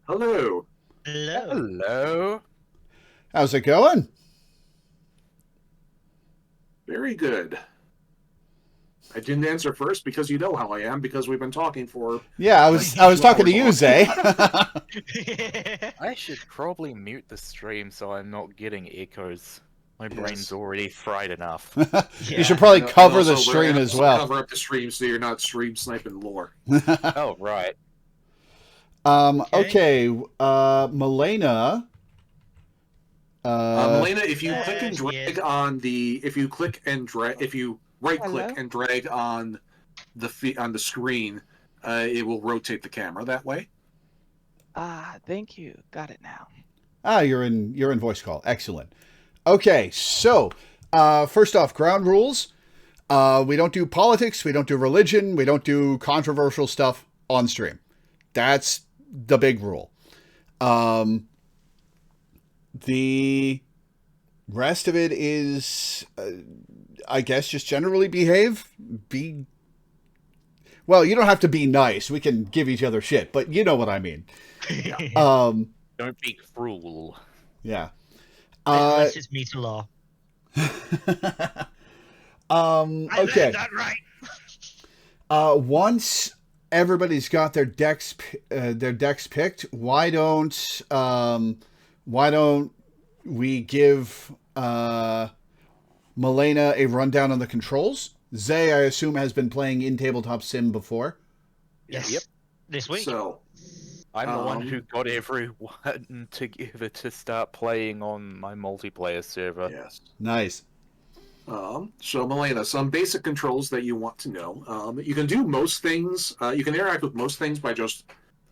Hello. Hello. How's it going? Very good. I didn't answer first because you know how I am because we've been talking for... Yeah, I was talking to you, Zay. I should probably mute the stream so I'm not getting echoes. My brain's already fried enough. You should probably cover the stream as well. Cover up the stream so you're not stream sniping lore. Oh, right. Okay. Milena. Milena, if you There click and she drag is. on the, if you click and drag, if you right click Hello? and drag on the screen, it will rotate the camera that way. Ah, thank you. Got it now. You're in voice call. Excellent. Okay, so first off, ground rules. We don't do politics. We don't do religion. We don't do controversial stuff on stream. That's the big rule. The rest of it is, I guess, just generally behave. Be well. You don't have to be nice. We can give each other shit, but you know what I mean. Don't be cruel. Yeah. Unless it's me to law. I Okay. learned that right. Once everybody's got their decks picked, why don't we give Milena a rundown on the controls? Zay, I assume, has been playing in Tabletop Sim before. Yes. Yep. This week. So, I'm the one who got everyone together to start playing on my multiplayer server. yes. Nice. So Milena, some basic controls that you want to know. You can do most things. You can interact with most things by just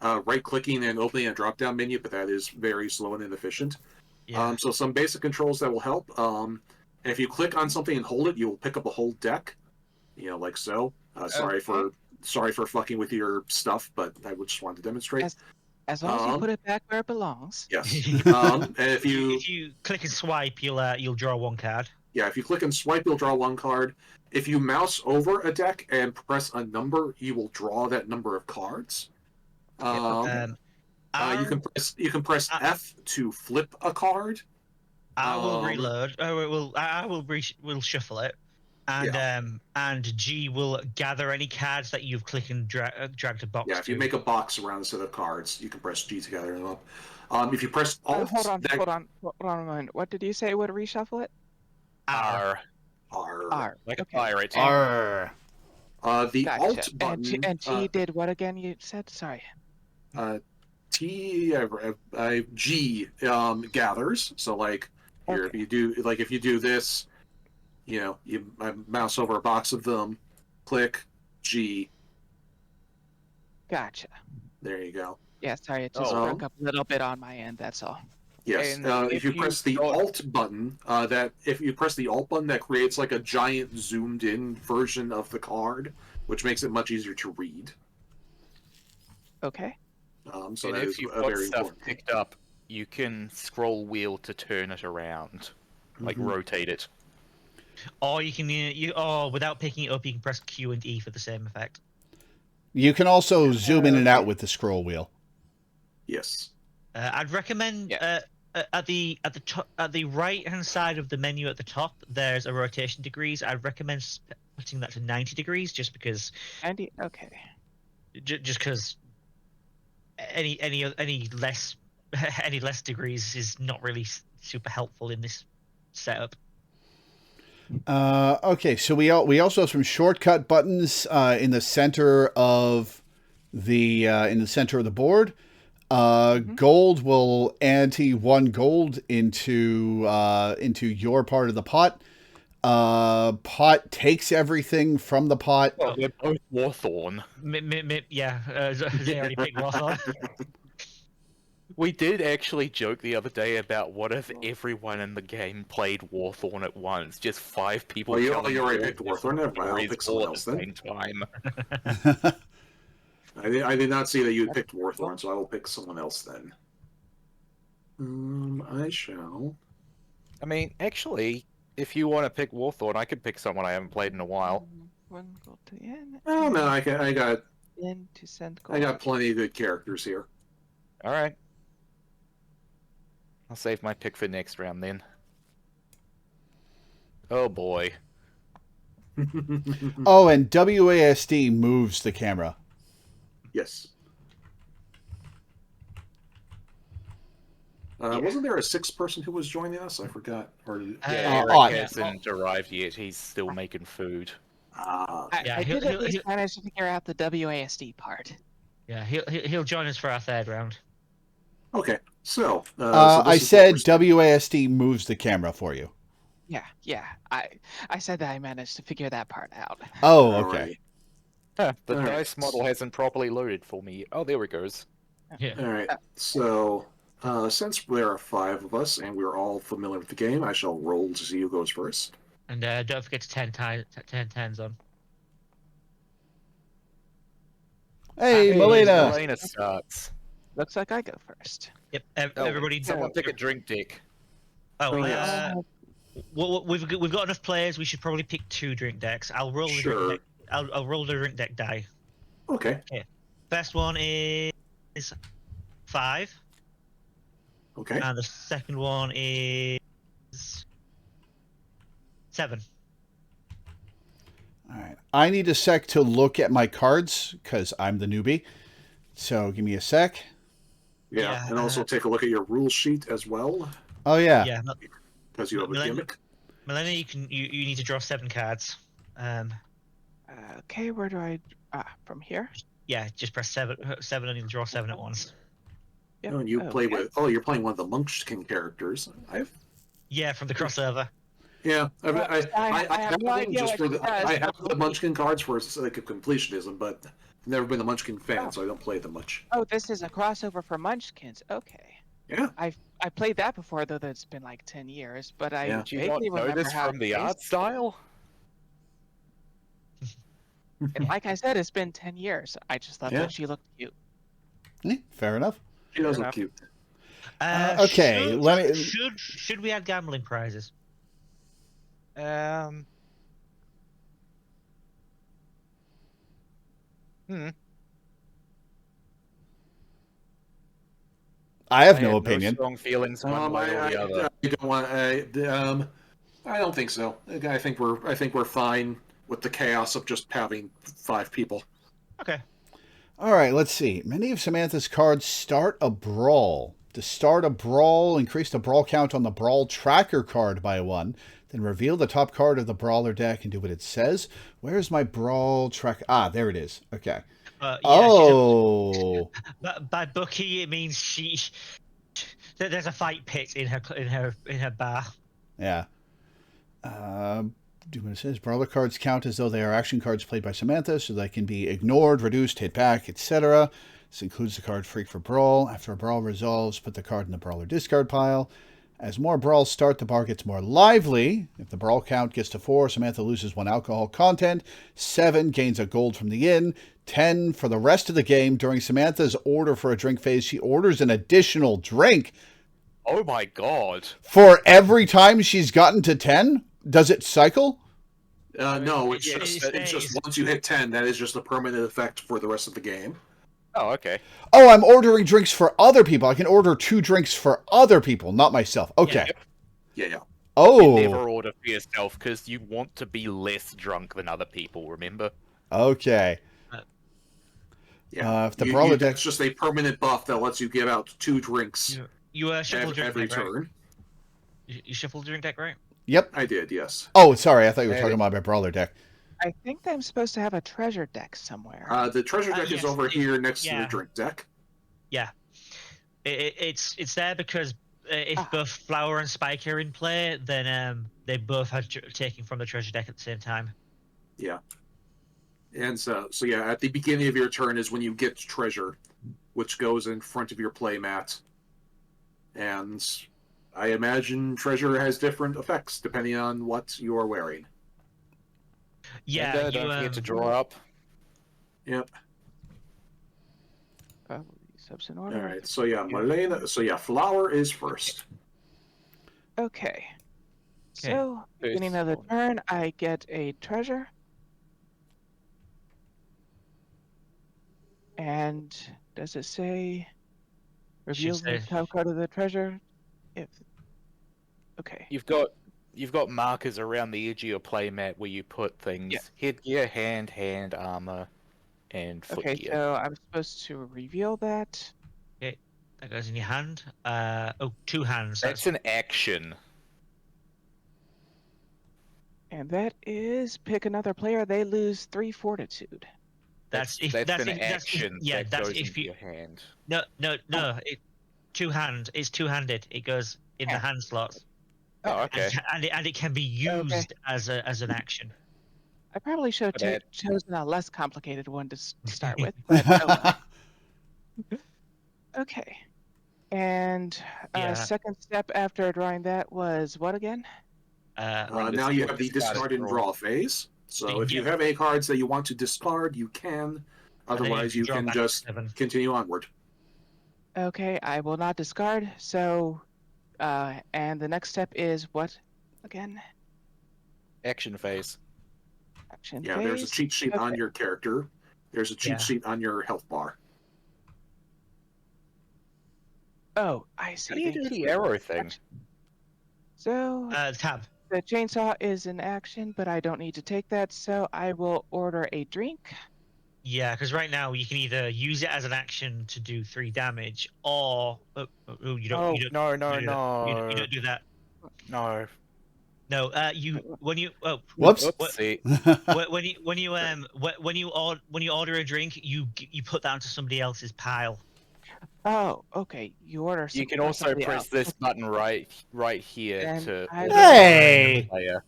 right-clicking and opening a drop-down menu, but that is very slow and inefficient. Yeah. So some basic controls that will help. And if you click on something and hold it, you will pick up a whole deck. Like so. Sorry for fucking with your stuff, but I just wanted to demonstrate. As long as you put it back where it belongs. Yes. And if If you you click and swipe, you'll draw one card. if you click and swipe, you'll draw one card. If you mouse over a deck and press a number, you will draw that number of cards. You can press F to flip a card. I will reload. We'll shuffle it, and G will gather any cards that you've clicked and dragged a box. Yeah, if you make a box around a set of cards, you can press G to gather them up. If you press Alt, Hold on a moment. What did you say would reshuffle it? R. R. Like Okay. a pirate. Arr. The Gotcha. Alt button. And G did what again? You said sorry. G gathers. So like here, Okay. if you do this, you mouse over a box of them, click G. Gotcha. There you go. Yeah, sorry, it just broke up a little bit on my end. That's all. Yes. And If you press the Alt button, that creates like a giant zoomed in version of the card, which makes it much easier to read. Okay. So and that if is you've a got very stuff important. picked up, you can scroll wheel to turn it around, like rotate it. Or you can without picking it up, you can press Q and E for the same effect. You can also zoom in and out with the scroll wheel. Yes. I'd recommend at the right hand side of the menu at the top, there's a rotation degrees. I'd recommend putting that to 90 degrees, just because. Andy, okay. Just because any less degrees is not really super helpful in this setup. Okay, so we also have some shortcut buttons in the center of the board. Gold will ante 1 gold into your part of the pot. Pot takes everything from the pot. Well, they're both Warthorn. They already picked Warthorn. We did actually joke the other day about what if everyone in the game played Warthorn at once? Just 5 people. Well, you telling already all picked Warthorn. Never mind. I'll stories pick someone all else at the then. same time. I did not see that you had picked Warthorn, so I will pick someone else then. I shall. I mean, actually, if you want to pick Warthorn, I could pick someone I haven't played in a while. 1 gold to the end. Oh no, I got Then to send gold. I got plenty of good characters here. All right. I'll save my pick for next round then. Oh boy. Oh, and WASD moves the camera. Yes. Wasn't there a 6th person who was joining us? I forgot. Or Yeah, Odd. Eric hasn't arrived yet. He's still making food. I did at least manage to figure out the WASD part. Yeah, he'll join us for our third round. Okay, so I this is what we're said WASD moves the camera for you. Yeah. I said that I managed to figure that part out. Oh, okay. Huh, the All right. dice model hasn't properly loaded for me. Oh, there it goes. Yeah. All right. So, since there are 5 of us and we're all familiar with the game, I shall roll to see who goes first. And don't forget to 10 tens on. Hey, Hey, Melina. Elena starts. Looks like I go first. Yep. Oh, Everybody. someone pick a drink deck. Oh, Oh, yes. we've got enough players. We should probably pick 2 drink decks. I'll roll the drink Sure. deck. I'll roll the drink deck die. Okay. First one is 5, Okay. and the second one is 7. All right. I need a sec to look at my cards because I'm the newbie. So give me a sec. Yeah. Yeah, And also take a look at your rule sheet as well, Oh, yeah. Yeah, because you have a Millennium- gimmick. Melanie, you need to draw 7 cards. Okay, where do I? From here. Yeah, just press 7, and you'll draw 7 at once. Yep. Oh, and you play okay. with. Oh, you're playing one of the Munchkin characters. Yeah, from the crossover. Yeah, Well, I have no them idea just what for she does, I have but- the Munchkin cards for sake of completionism, but I've never been a Munchkin fan, Oh. so I don't play them much. Oh, this is a crossover for Munchkins. Okay. Yeah. I played that before, though. That's been like 10 years, but I Yeah. Did you not vaguely remember notice how from the it tastes. art style? And like I said, it's been 10 years. I just thought Yeah. that she looked cute. Fair enough. She does Fair look enough. cute. Okay, let me. Should we add gambling prizes? Um. I have I no had opinion. strong feelings one way or the other. I don't want. I don't think so. I think we're fine with the chaos of just having 5 people. Okay. All right, let's see. Many of Samantha's cards start a brawl. To start a brawl, increase the brawl count on the brawl tracker card by 1. Then reveal the top card of the brawler deck and do what it says. Where's my brawl track? Ah, there it is. Okay. Yeah, Oh. by bookie, it means there's a fight pit in her bar. Yeah. Do what it says. Brawler cards count as though they are action cards played by Samantha, so they can be ignored, reduced, hit back, etc. This includes the card Freak for Brawl. After a brawl resolves, put the card in the brawler discard pile. As more brawls start, the bar gets more lively. If the brawl count gets to 4, Samantha loses 1 alcohol content. 7 gains a gold from the inn. 10 for the rest of the game. During Samantha's order for a drink phase, she orders an additional drink. Oh my god. For every time she's gotten to 10? Does it cycle? No, it's Yeah, just it it's just stays. once you hit 10, that is just a permanent effect for the rest of the game. Oh, okay. Oh, I'm ordering drinks for other people. I can order 2 drinks for other people, not myself. Okay. Yeah. You Oh. never order for yourself because you want to be less drunk than other people, remember? Okay. Yeah. If the brawler deck. It's just a permanent buff that lets you give out 2 drinks You shuffle drink every deck, right? turn. You shuffle drink deck, right? Yep. I did, yes. Oh, sorry. I thought you were Hey. talking about my brawler deck. I think I'm supposed to have a treasure deck somewhere. The treasure deck is yes, over here next to yeah. the drink deck. Yeah. It's there because if Ah. both Flower and Spike are in play, then they both have taken from the treasure deck at the same time. Yeah. And so yeah, at the beginning of your turn is when you get treasure, which goes in front of your play mat. And I imagine treasure has different effects depending on what you are wearing. Yeah, And, don't forget to draw up. Yep. Probably subs in All order. right. So yeah, Malena. So yeah, Flower is first. Okay. So, beginning of the turn, I get a treasure. And does it say reveal the say- top card of the treasure? If okay. You've got markers around the edge of your playmat where you put things: Yeah. headgear, hand armor, and Okay, footgear. so I'm supposed to reveal that. That goes in your hand. 2 hands. That's an action. And that is pick another player. They lose 3 fortitude. That's if an that's if, action yeah, that that's goes if into you your hand. no. It's two-handed. It goes in the Yeah. hand slots. Oh, okay. And it can be used as an action. I probably should But have that- chosen a less complicated one to start with, but oh well. Okay. And Yeah. second step after drawing that was what again? Now you have the discard and draw phase. So if you have any cards that you want to discard, you can. Otherwise, you can just continue onward. Okay, I will not discard. So, and the next step is what again? Action phase. Action Yeah, phase. there's a cheat sheet on Okay. your character. There's a cheat sheet on your health bar. Oh, I see. How do you do the arrow thing? So Tab. the chainsaw is an action, but I don't need to take that. So I will order a drink. Yeah, because right now you can either use it as an action to do 3 damage, or you don't. You don't. No. You don't do that. No. No. When you Whoops. Oopsie. when you order a drink, you put that onto somebody else's pile. Oh, okay. You order. You can also press this button right here And to I order Hey! the player.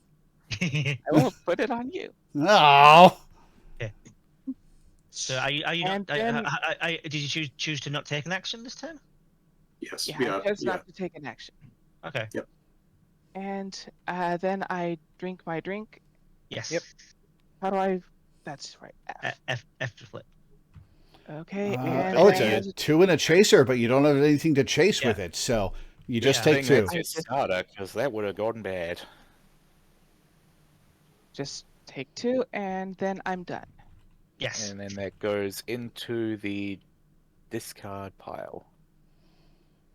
I will put it on you. Oh. So are you not? then- Did you choose to not take an action this turn? Yes. Yeah, I chose not to take an action. Okay. Yep. And then I drink my drink. Yes. Yep. How do I? That's right. F. F to flip. Okay. And Oh, it's then- a 2 and a chaser, but you don't have anything to chase Yeah. with it, so you just Yeah. take 2. That's your starter, because that would have gone bad. just take 2, and then I'm done. Yes. And then that goes into the discard pile.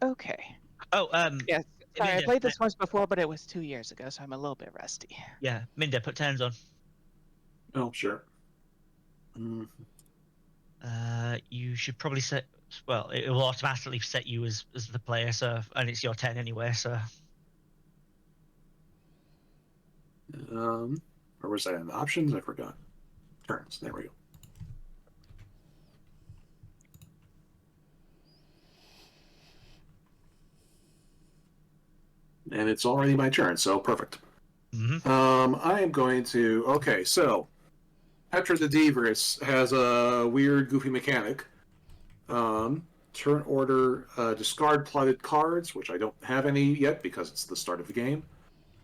Okay. Oh, Yes. Sorry, I Minda, played this once before, but it was 2 years ago, so I'm a little bit rusty. Yeah, Minda, put turns on. Oh, sure. Mm. You should probably set. Well, it will automatically set you as the player, so and it's your turn anyway. So. Where was that in the options? I forgot. Turns. There we go. And it's already my turn, so perfect. Mm-hmm. I am going to. Okay, so Petra the Devers has a weird, goofy mechanic. Turn order, discard plotted cards, which I don't have any yet because it's the start of the game.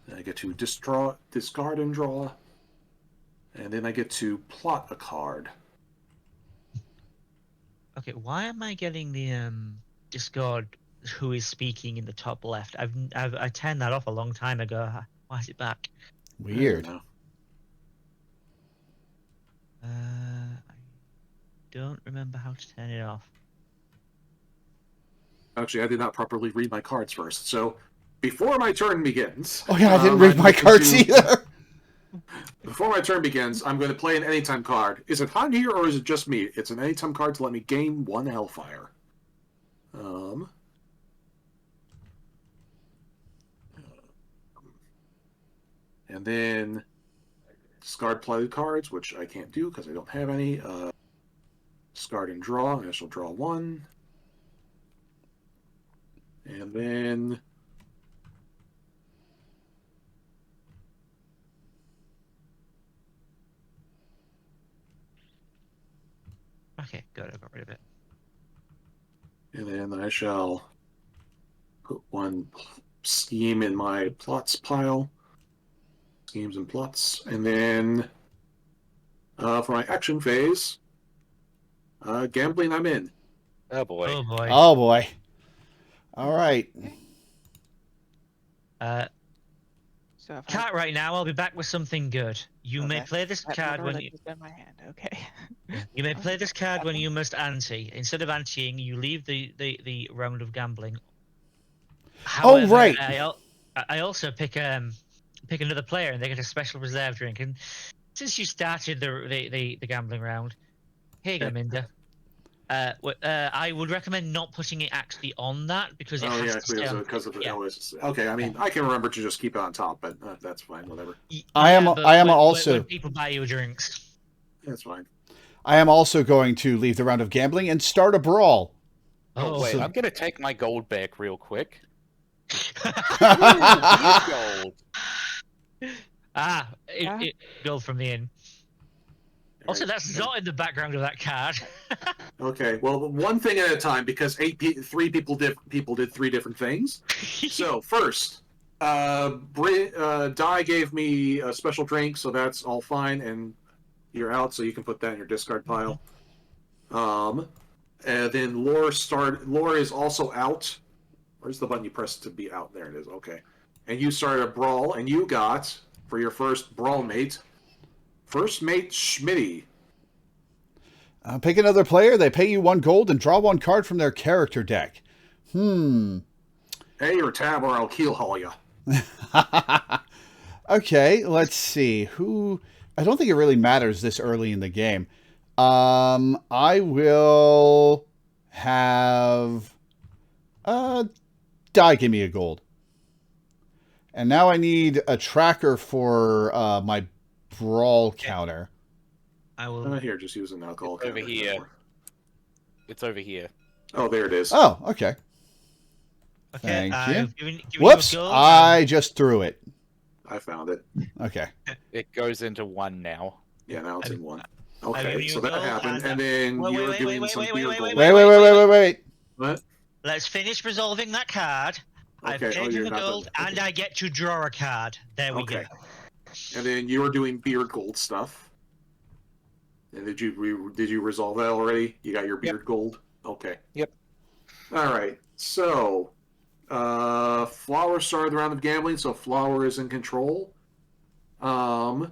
Then I get to discard and draw, and then I get to plot a card. Okay, why am I getting the discard who is speaking in the top left? I turned that off a long time ago. Why is it back? Weird. I I don't remember how to turn it off. Actually, I did not properly read my cards first. So, before my turn begins... Oh yeah, I didn't read my cards either. Before my turn begins, I'm going to play an anytime card. Is it on here or is it just me? It's an anytime card to let me gain 1 Hellfire. And then discard plotted cards, which I can't do because I don't have any. Discard and draw. I shall draw 1. And then... Okay, good. I got rid of it. And then I shall put 1 scheme in my plots pile. Schemes and plots. And then for my action phase, gambling I'm in. Oh boy. Oh boy. Oh boy. All right. So if Cat right now. I'll be back with something good. You may play this card when you. in my hand. Okay. You may play this card when you must ante. Instead of anteing, you leave the round of gambling. However, right. I also pick another player and they get a special reserve drink. And since you started the gambling round, here you go, Minda. I would recommend not putting it actually on that because it has to stay on. Because of the yeah. Okay, I mean, I can remember to just keep it on top, but that's fine, whatever. I am but also. when people buy you drinks. That's fine. I am also going to leave the round of gambling and start a brawl. Oh, wait, so- I'm gonna take my gold back real quick. Ah, Gold. Gold from the inn. Also, that's not in the background of that card. Okay, well, one thing at a time because three people did 3 different things. So first, Di gave me a special drink, so that's all fine, and you're out, so you can put that in your discard pile. And then Lore is also out. Where's the button you press to be out? There it is. Okay, and you started a brawl, and you got for your first brawl mate, first mate Schmitty. pick another player. They pay you 1 gold and draw 1 card from their character deck. Hey, or tab, or I'll keel haul you. Okay, let's see. Who? I don't think it really matters this early in the game. I will have Di give me a gold. And now I need a tracker for my brawl counter. I will. Here, just use an alcohol. It's over counter. here. It's over here. Oh, there it is. Oh, okay. Okay, Thank I've you. given Whoops! you a gold. I just threw it. I found it. Okay. It goes into 1 now. Yeah, now it's in 1. given Okay, you so a that gold, happened, and- and then Wait, you wait, were wait, doing wait, some wait, beer wait, gold. Wait. What? Let's finish resolving that card. I've Okay, paid you're you the not done. gold, and I get to draw a card. There we Okay. go. And then you were doing beard gold stuff. And did you resolve that already? You got your beard gold? Okay. Yep. All right. So, Flower started the round of gambling, so Flower is in control. I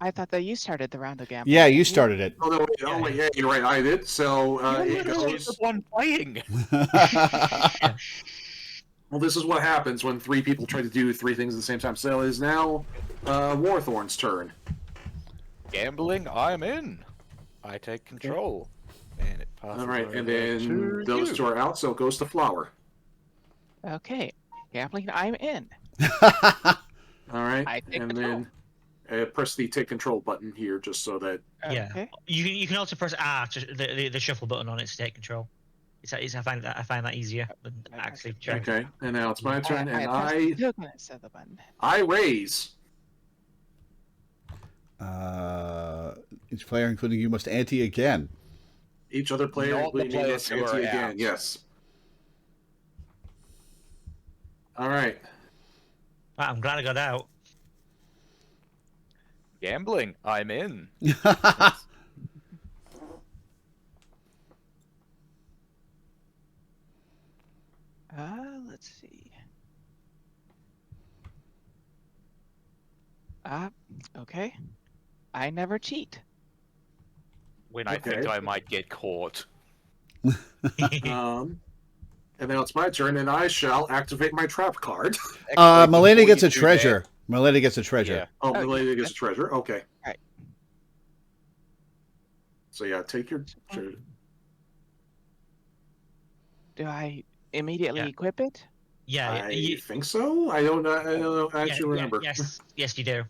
thought that you started the round of gambling. Yeah, you started it. Oh, no, wait, yeah, you're right, I did. So, You're it literally goes... the one playing. Well, this is what happens when 3 people try to do 3 things at the same time. So it is now Warthorn's turn. Gambling, I'm in. I take control. And it passes All right, and over then to those you. 2 are out, so it goes to Flower. Okay. Gambling, I'm in. All right, I take and control. then press the take control button here, just so that. Yeah. Okay. You can also press R, the shuffle button on it to take control. I find that easier than I actually press trying. Okay, and now it's my turn, and pressed the token instead of the button. I raise. Each player, including you, must ante again. Each other player, Not the including me, players must who are ante again. out. Yes. All right. I'm glad I got out. Gambling, I'm in. Let's see. Okay. I never cheat. When I think Okay. I might get caught. And now it's my turn, and I shall activate my trap card. Actually, Melina before gets you a do treasure. Melina gets a that- treasure. Yeah. Oh, Okay. Milady gets a treasure. Okay. Right. So yeah, take your. Do I immediately Yeah. equip it? Yeah, I think so. I don't know. I don't know. I yeah, actually remember. yes, you do.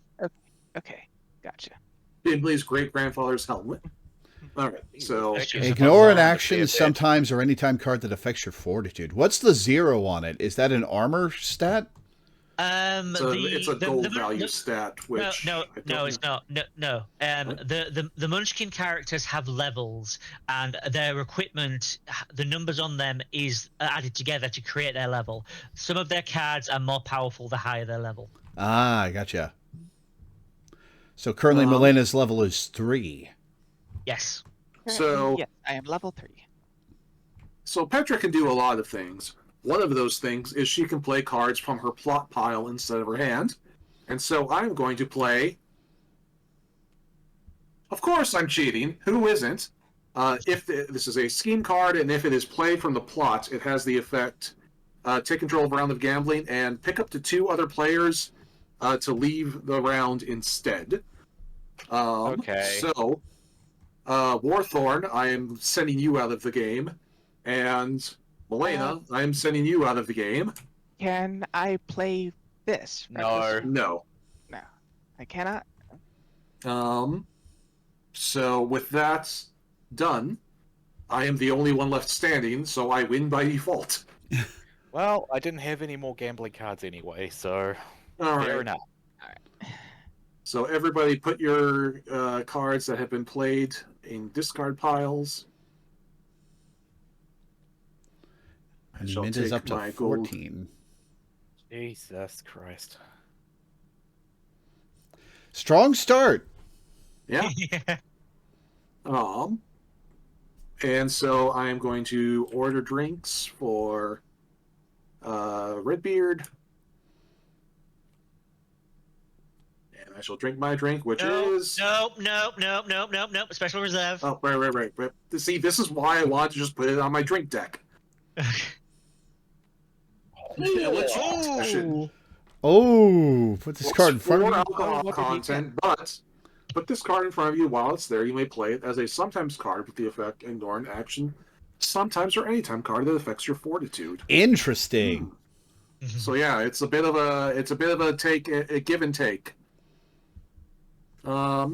Okay. Gotcha. Bibly's great grandfather's helmet. All right. So That's just Ignore an supposed to- action Yeah. sometimes or anytime card that affects your fortitude. What's the 0 on it? Is that an armor stat? it's a gold value stat, which no, I don't no, it's know. not. No. What? The Munchkin characters have levels, and their equipment, the numbers on them is added together to create their level. Some of their cards are more powerful the higher their level. Ah, gotcha. So currently Um, Melina's level is 3. Yes. So- yes, I am level 3. So Petra can do a lot of things. One of those things is she can play cards from her plot pile instead of her hand. And so I'm going to play... Of course I'm cheating. Who isn't? This is a scheme card, and if it is played from the plot, it has the effect, take control of a round of gambling, and pick up to 2 other players to leave the round instead. Okay. So, Warthorn, I am sending you out of the game, and Melina, I am sending you out of the game. Can I play this? No. No. No. I cannot. Um, So with that done, I am the only one left standing, so I win by default. Well, I didn't have any more gambling cards anyway, so All fair right. enough. So everybody put your cards that have been played in discard piles. I And shall Minda's take up to my gold. 14. Jesus Christ. Strong start. Yeah. And so I am going to order drinks for Redbeard. And I shall drink my drink, which is... Nope. Special reserve. Oh, right. But see, this is why I wanted to just put it on my drink deck. Oh, put this card in front of For you. alcohol content, but put this card in front of you while it's there. You may play it as a sometimes card with the effect ignore an action, sometimes or anytime card that affects your fortitude. Interesting. So yeah, it's a bit of a take, a give and take. I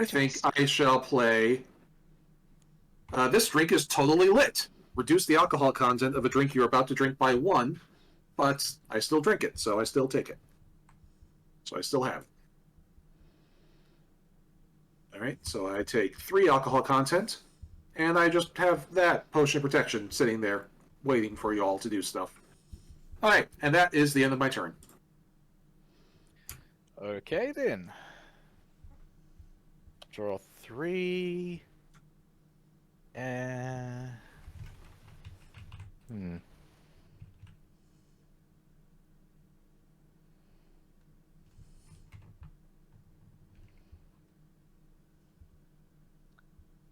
think I shall play. This drink is totally lit. Reduce the alcohol content of a drink you're about to drink by 1, but I still drink it, so I still take it. So I still have it. Alright, so I take 3 alcohol content, and I just have that potion of protection sitting there, waiting for you all to do stuff. Alright, and that is the end of my turn. Okay, then. Draw 3.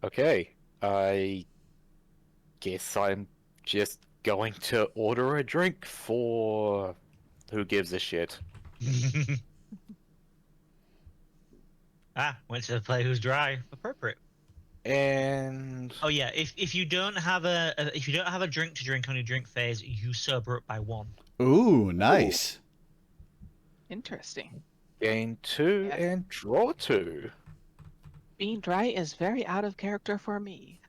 Okay, I guess I'm just going to order a drink for who gives a shit. Went to the play who's dry. Appropriate. And Oh yeah, if you don't have a drink to drink on your drink phase, you sober up by 1. Ooh, nice. Interesting. gain 2 and draw 2. Being dry is very out of character for me.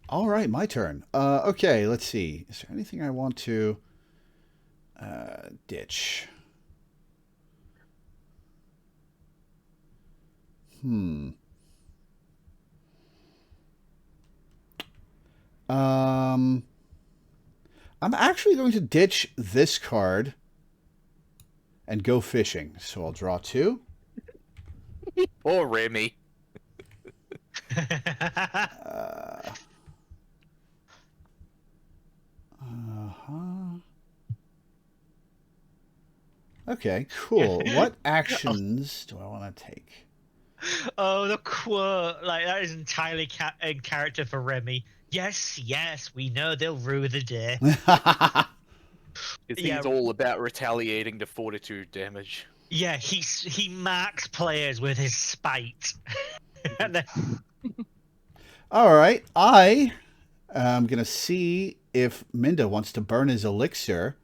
All right, my turn. Okay, let's see. Is there anything I want to ditch? I'm actually going to ditch this card and go fishing. So I'll draw 2. Or Remy. Okay, cool. What actions do I want to take? Oh, the quote. Like, that is entirely in character for Remy. Yes, we know they'll rue the day. He's all about retaliating to fortitude damage. Yeah, he marks players with his spite. All right, I am going to see if Minda wants to burn his elixir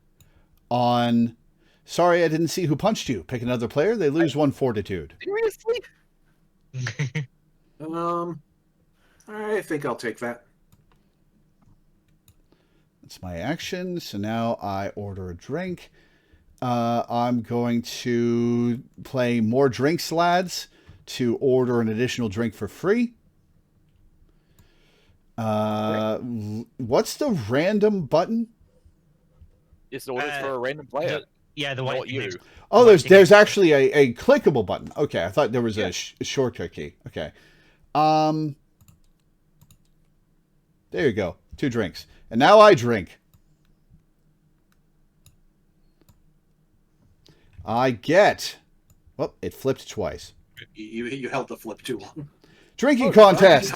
on... Sorry, I didn't see who punched you. Pick another player. They lose 1 fortitude. Seriously? I think I'll take that. That's my action. So now I order a drink. I'm going to play more drinks, lads, to order an additional drink for free. What's the random button? It's orders for a random player. The one Not you. Oh, there's actually a clickable button. Okay, I thought there was a shortcut key. Okay. There you go. 2 drinks. And now I drink. I get... Well, it flipped twice. You held the flip too long. Drinking contest.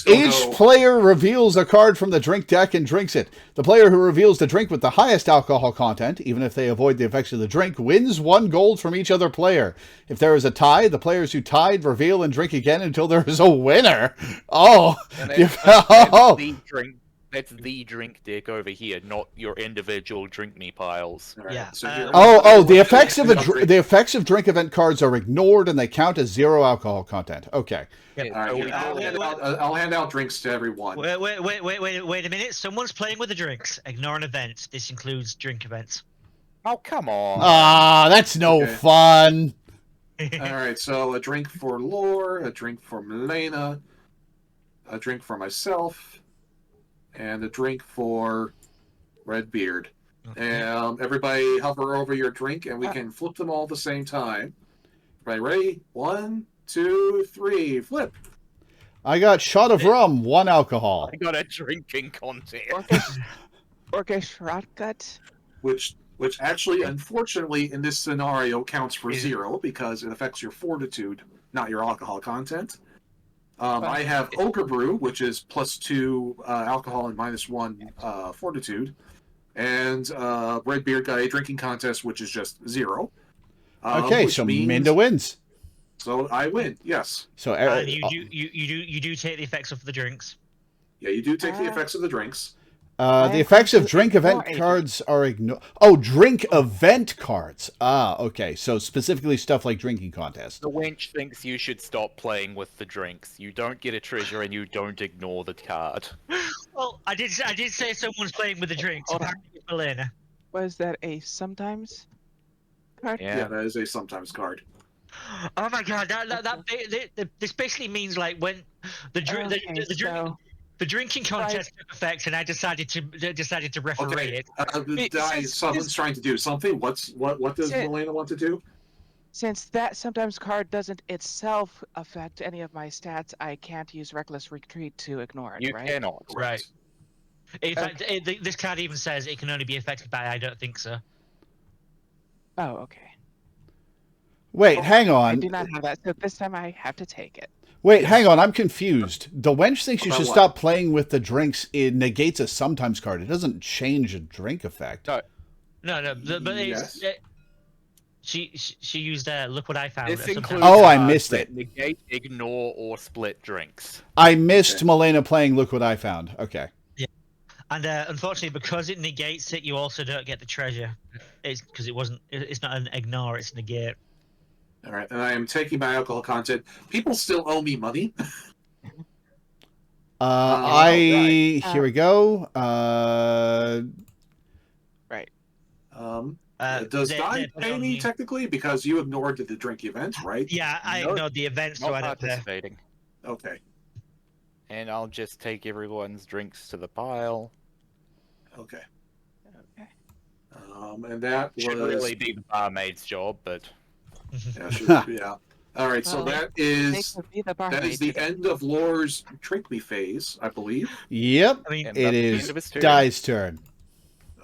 Each player reveals a card from the drink deck and drinks it. The player who reveals the drink with the highest alcohol content, even if they avoid the effects of the drink, wins 1 gold from each other player. If there is a tie, the players who tied reveal and drink again until there is a winner. Oh. The That's the drink deck over here, not your individual drink me piles. All right. Yeah, So here, The effects of the effects of drink event cards are ignored and they count as 0 alcohol content. Okay. Yep. All right, So here, we I'll hand out drinks to everyone. Wait a minute. Someone's playing with the drinks. Ignore an event. This includes drink events. Oh, come on. Ah, that's no Okay. fun. All right, so a drink for Lore, a drink for Milena, a drink for myself, and a drink for Redbeard. And everybody hover over your drink, and we can flip them all at the same time. Right, ready? 1, 2, 3, flip. I got shot of rum, 1 alcohol. I got a drinking contest. Orcish Rotgut. Which actually, unfortunately, in this scenario counts for 0 because it affects your fortitude, not your alcohol content. I have Ochre Brew, which is +2 alcohol and -1 fortitude. And Redbeard got a drinking contest, which is just 0. Okay, so Minda wins. So I win, yes. So And you do take the effects of the drinks. Yeah, you do take the effects of the drinks. the effects of drink event cards are ignored. Oh, drink event cards. Ah, okay. So specifically stuff like drinking contests. The wench thinks you should stop playing with the drinks. You don't get a treasure and you don't ignore the card. Well, I did say someone's playing with the drinks. Hold on. Apparently it's Milena. Was that a sometimes card? Yeah, that is a sometimes card. Oh my god, this basically means like when the drink the drinking contest took effect, and I decided to referee it. Guys, someone's trying to do something. What does Milena want to do? Since that sometimes card doesn't itself affect any of my stats, I can't use Reckless Retreat to ignore it, You right? cannot. Right. In fact, this card even says it can only be affected by I don't think so. Oh, okay. Wait, hang I on. do not have that, so this time I have to take it. Wait, hang on. I'm confused. The wench thinks you About should what? stop playing with the drinks. It negates a sometimes card. It doesn't change a drink effect. No, but Yes. she used look what I found. This sometimes- includes Oh, I cards missed that it. Negate, ignore, or split drinks. I missed Milena playing Look What I Found. Okay. And unfortunately, because it negates it, you also don't get the treasure. It's because it's not an ignore, it's negate. All right, and I am taking my alcohol content. People still owe me money. Here we go. Right. Does they Guy put pay on me the- technically because you ignored the drink event, right? Yeah, I No, ignored the event, so I Not don't pay. participating. Okay. And I'll just take everyone's drinks to the pile. Okay. Okay. And that Should was really be the barmaid's job, but yeah. All right, so Well, that They is could be the the end of Lore's Drink Me phase, I believe. Yep. I mean, And It that's the is end of his turn. Dai's turn.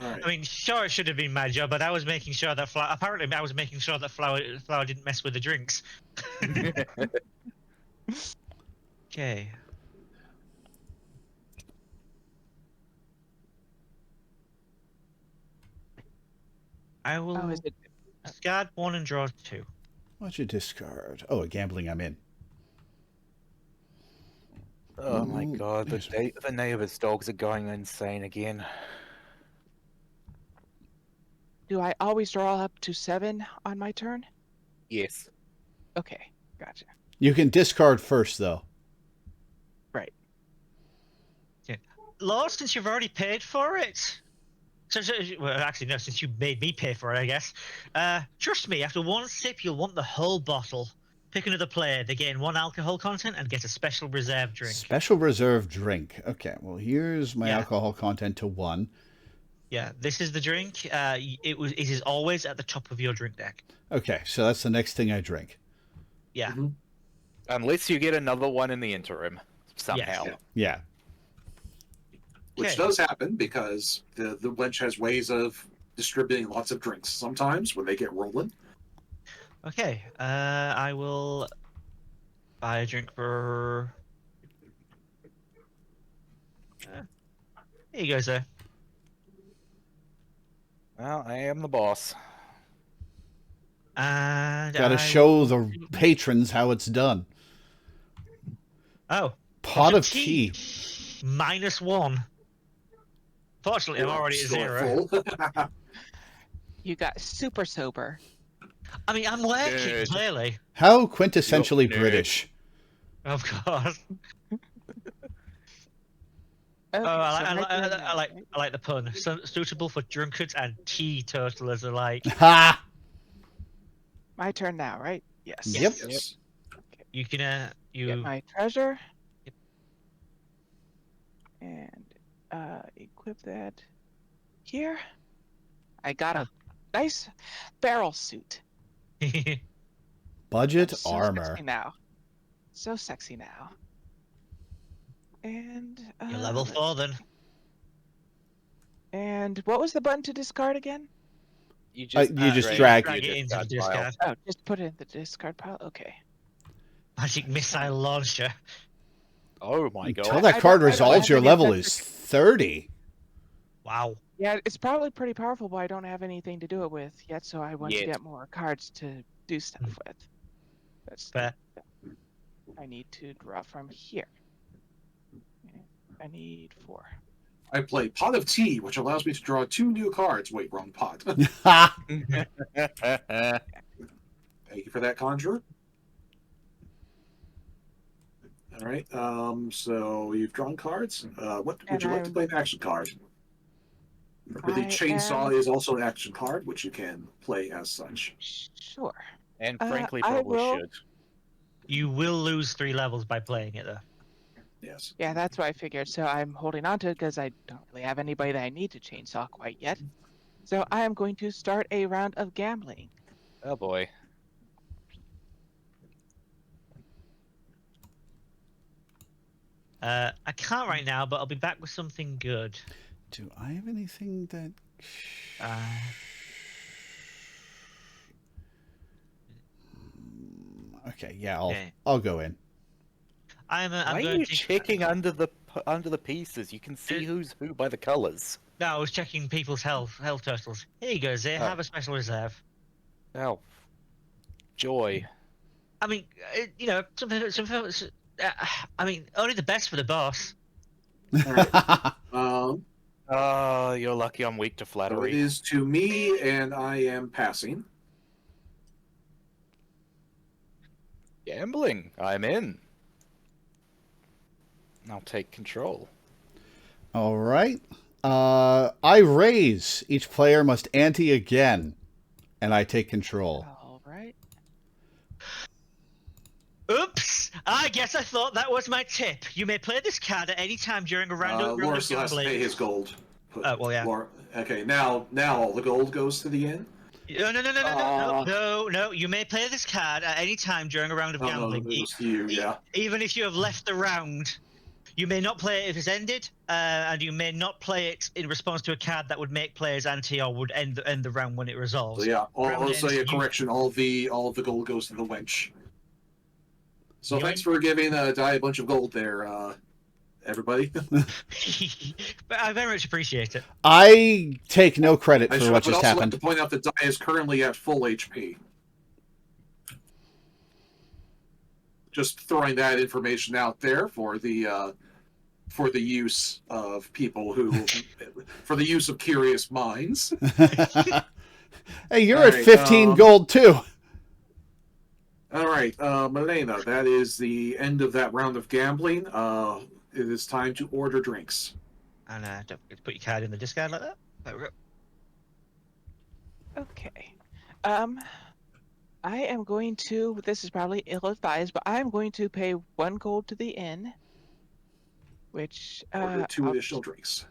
All right. I mean, sure, it should have been my job, but I was making sure that Flower. Apparently, I was making sure that Flower didn't mess with the drinks. Okay. I will Oh, is it? discard 1 and draw 2. What'd you discard? Oh, a gambling I'm in. Oh my Ooh, god, nice. the neighbor's dogs are going insane again. Do I always draw up to 7 on my turn? Yes. Okay, gotcha. You can discard first, though. Law, since you've already paid for it. Well, actually, no, since you made me pay for it, I guess. Trust me, after 1 sip, you'll want the whole bottle. Pick another player. They gain 1 alcohol content and get a special reserve drink. Special reserve drink. Okay, well, here's my Yeah. alcohol content to 1. Yeah, this is the drink. It is always at the top of your drink deck. Okay, so that's the next thing I drink. Yeah. Mhm. Unless you get another one in the interim, somehow. Yeah. Yeah. Which Okay. does happen because the wench has ways of distributing lots of drinks sometimes when they get rolling. Okay. I will buy a drink for. Here you go, sir. Well, I am the boss. And Gotta I show will- the patrons how it's done. Oh, Pot of tea. -1. Fortunately, I'm already at Score 0. full. You got super sober. I mean, I'm working, Good. clearly. How quintessentially You're nerd. British. Of course. Okay, I, so I, my I, turn I, now, like right? I like the pun. Suitable for drunkards and teetotalers alike. Ha! My turn now, right? Yes. Yep. Yes. You can Get you my treasure. Yep. And equip that here. I got a nice barrel suit. Budget I'm so armor. sexy now. So sexy now. And you're level let's 4 then. see. And what was the button to discard again? You just drag it into the discard. Oh, just put it in the discard pile. Okay. Magic missile launcher. Oh my Until god. that I card don't resolves, have your any level effective- is 30. Wow. Yeah, it's probably pretty powerful, but I don't have anything to do it with yet, so I want to Yet. get more cards to do stuff with. That's Fair. I need to draw from here. I need 4. I play Pot of Tea, which allows me to draw 2 new cards. Wait, wrong pot. Ha! Thank you for that, Conjurer. All right. So you've drawn cards. What would you like to play an action card? The chainsaw is also an action card, which you can play as such. Sure. And frankly, I probably will- should. You will lose 3 levels by playing it though. Yes. Yeah, that's what I figured. So I'm holding on to it because I don't really have anybody that I need to chainsaw quite yet. So I am going to start a round of gambling. Oh boy. I can't right now, but I'll be back with something good. Do I have anything that... Okay, yeah, Okay. I'll go in. I'm Why are going you to checking under the pieces? You can see who's who by the colors. No, I was checking people's health totals. Here you go, Zay. Oh. Have a special reserve. Oh, joy. I mean, you know, I mean, only the best for the boss. All right. Oh, you're lucky I'm weak to So it flattery. is to me, and I am passing. Gambling. I'm in. I'll take control. All right. I raise. Each player must ante again, and I take control. All right. Oops! I guess I thought that was my tip. You may play this card at any time during a round of Laura still has to pay gambling. his gold. Oh, well, yeah. Laura, okay, now all the gold goes to the inn. No. You may play this card at any time during a round of Oh, no, gambling. it goes to you. Yeah. Even if you have left the round, you may not play it if it's ended, and you may not play it in response to a card that would make players anti or would end the round when it resolves. So yeah. Round Also, ends, yeah, you- correction. All of the gold goes to the wench. So You thanks ain't- for giving Di a bunch of gold there, everybody. But I very much appreciate it. I take no credit I for would what just also happened. like to point out that Di is currently at full HP. Just throwing that information out there for the use of people who, for the use of curious minds. Hey, you're All at right, 15 gold too. All right, Milena, that is the end of that round of gambling. It is time to order drinks. And don't forget to put your card in the discard like that. There we go. Okay. I am going to. This is probably ill-advised, but I'm going to pay 1 gold to the inn, which Order 2 I'll- additional drinks.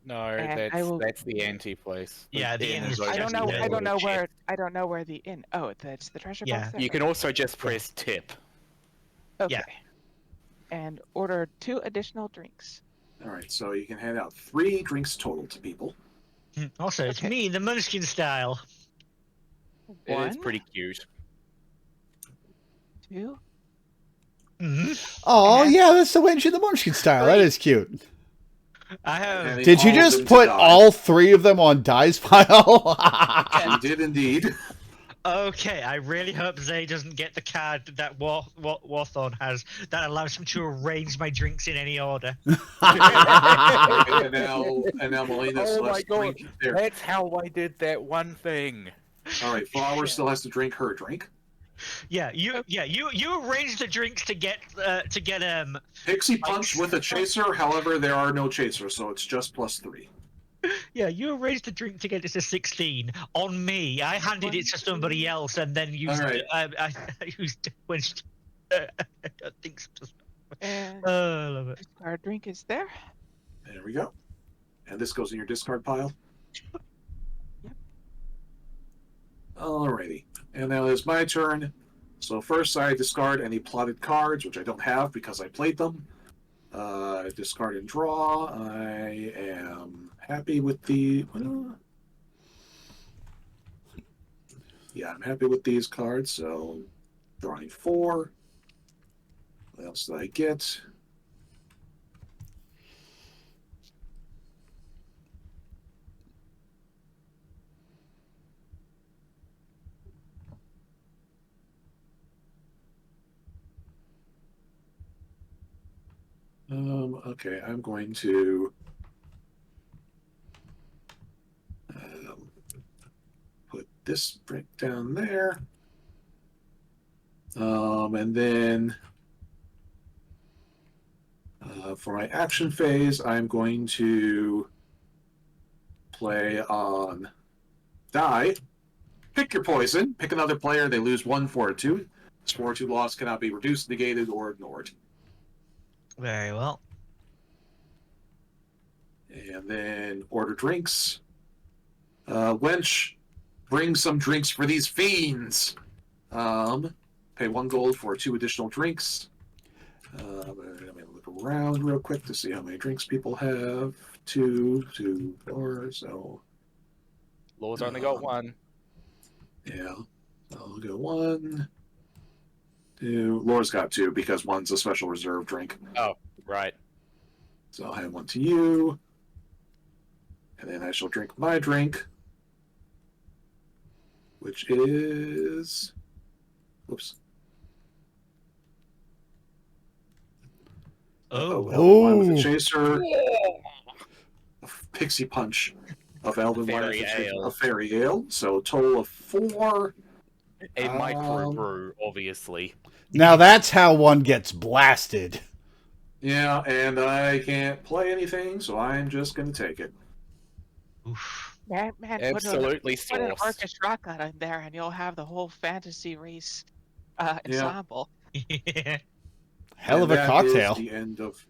No, And I will- that's the anti place. Yeah, the inn is I don't know. just I don't know cheap. where. I don't know where the inn. Oh, that's the treasure Yeah, box. There? You can also just press tip. Okay. yeah. And order 2 additional drinks. All right, so you can hand out 3 drinks total to people. Also, it's Okay. me, the Munchkin style. It is 1, pretty cute. 2. Mhm. Oh, And- yeah, that's the wench in the Munchkin style. That is cute. I have. Handing Did you all of just them to put Di. all 3 of them on Di's pile? You did indeed. Okay, I really hope Zay doesn't get the card that Warthorn has that allows him to arrange my drinks in any order. and now Melina Oh still has my to god, drink there. that's how I did that one thing. All right, Flower still has to drink her drink. Yeah, you arrange the drinks to get Pixie Punch with a chaser. However, there are no chasers, so it's just +3. Yeah, you arranged the drink to get it to 16 on me. I handed it to somebody else and then used All right. I used when I don't think so. And I love it. our drink is there. There we go. And this goes in your discard pile. Yep. Alrighty. And now it's my turn. So first I discard any plotted cards, which I don't have because I played them. Discard and draw. I am happy with the... Yeah, I'm happy with these cards, so drawing 4. What else did I get? Okay, I'm going to put this drink down there. And then for my action phase, I'm going to play on die. Pick your poison. Pick another player. They lose 1 fortitude. This fortitude loss cannot be reduced, negated, or ignored. Very well. And then order drinks. Wench, bring some drinks for these fiends. Pay 1 gold for 2 additional drinks. Let me look around real quick to see how many drinks people have. 2, 2, 4. So Law's only got 1. yeah, I'll go 1, 2. Laura's got 2 because 1's a special reserve drink. Oh, right. So I'll hand 1 to you. And then I shall drink my drink, which is... Whoops. Oh. Elven Wine with a chaser. A Pixie Punch of Elven Wine with a chaser. Ale. A Fairy Ale. So a total of 4. A microbrew, obviously. Now that's how one gets blasted. Yeah, and I can't play anything, so I'm just going to take it. Oof. Man, Absolutely put an sauced. Orcish shotgun in there, and you'll have the whole fantasy race Yeah. ensemble. Yeah. Hell of And a that cocktail. is the end of...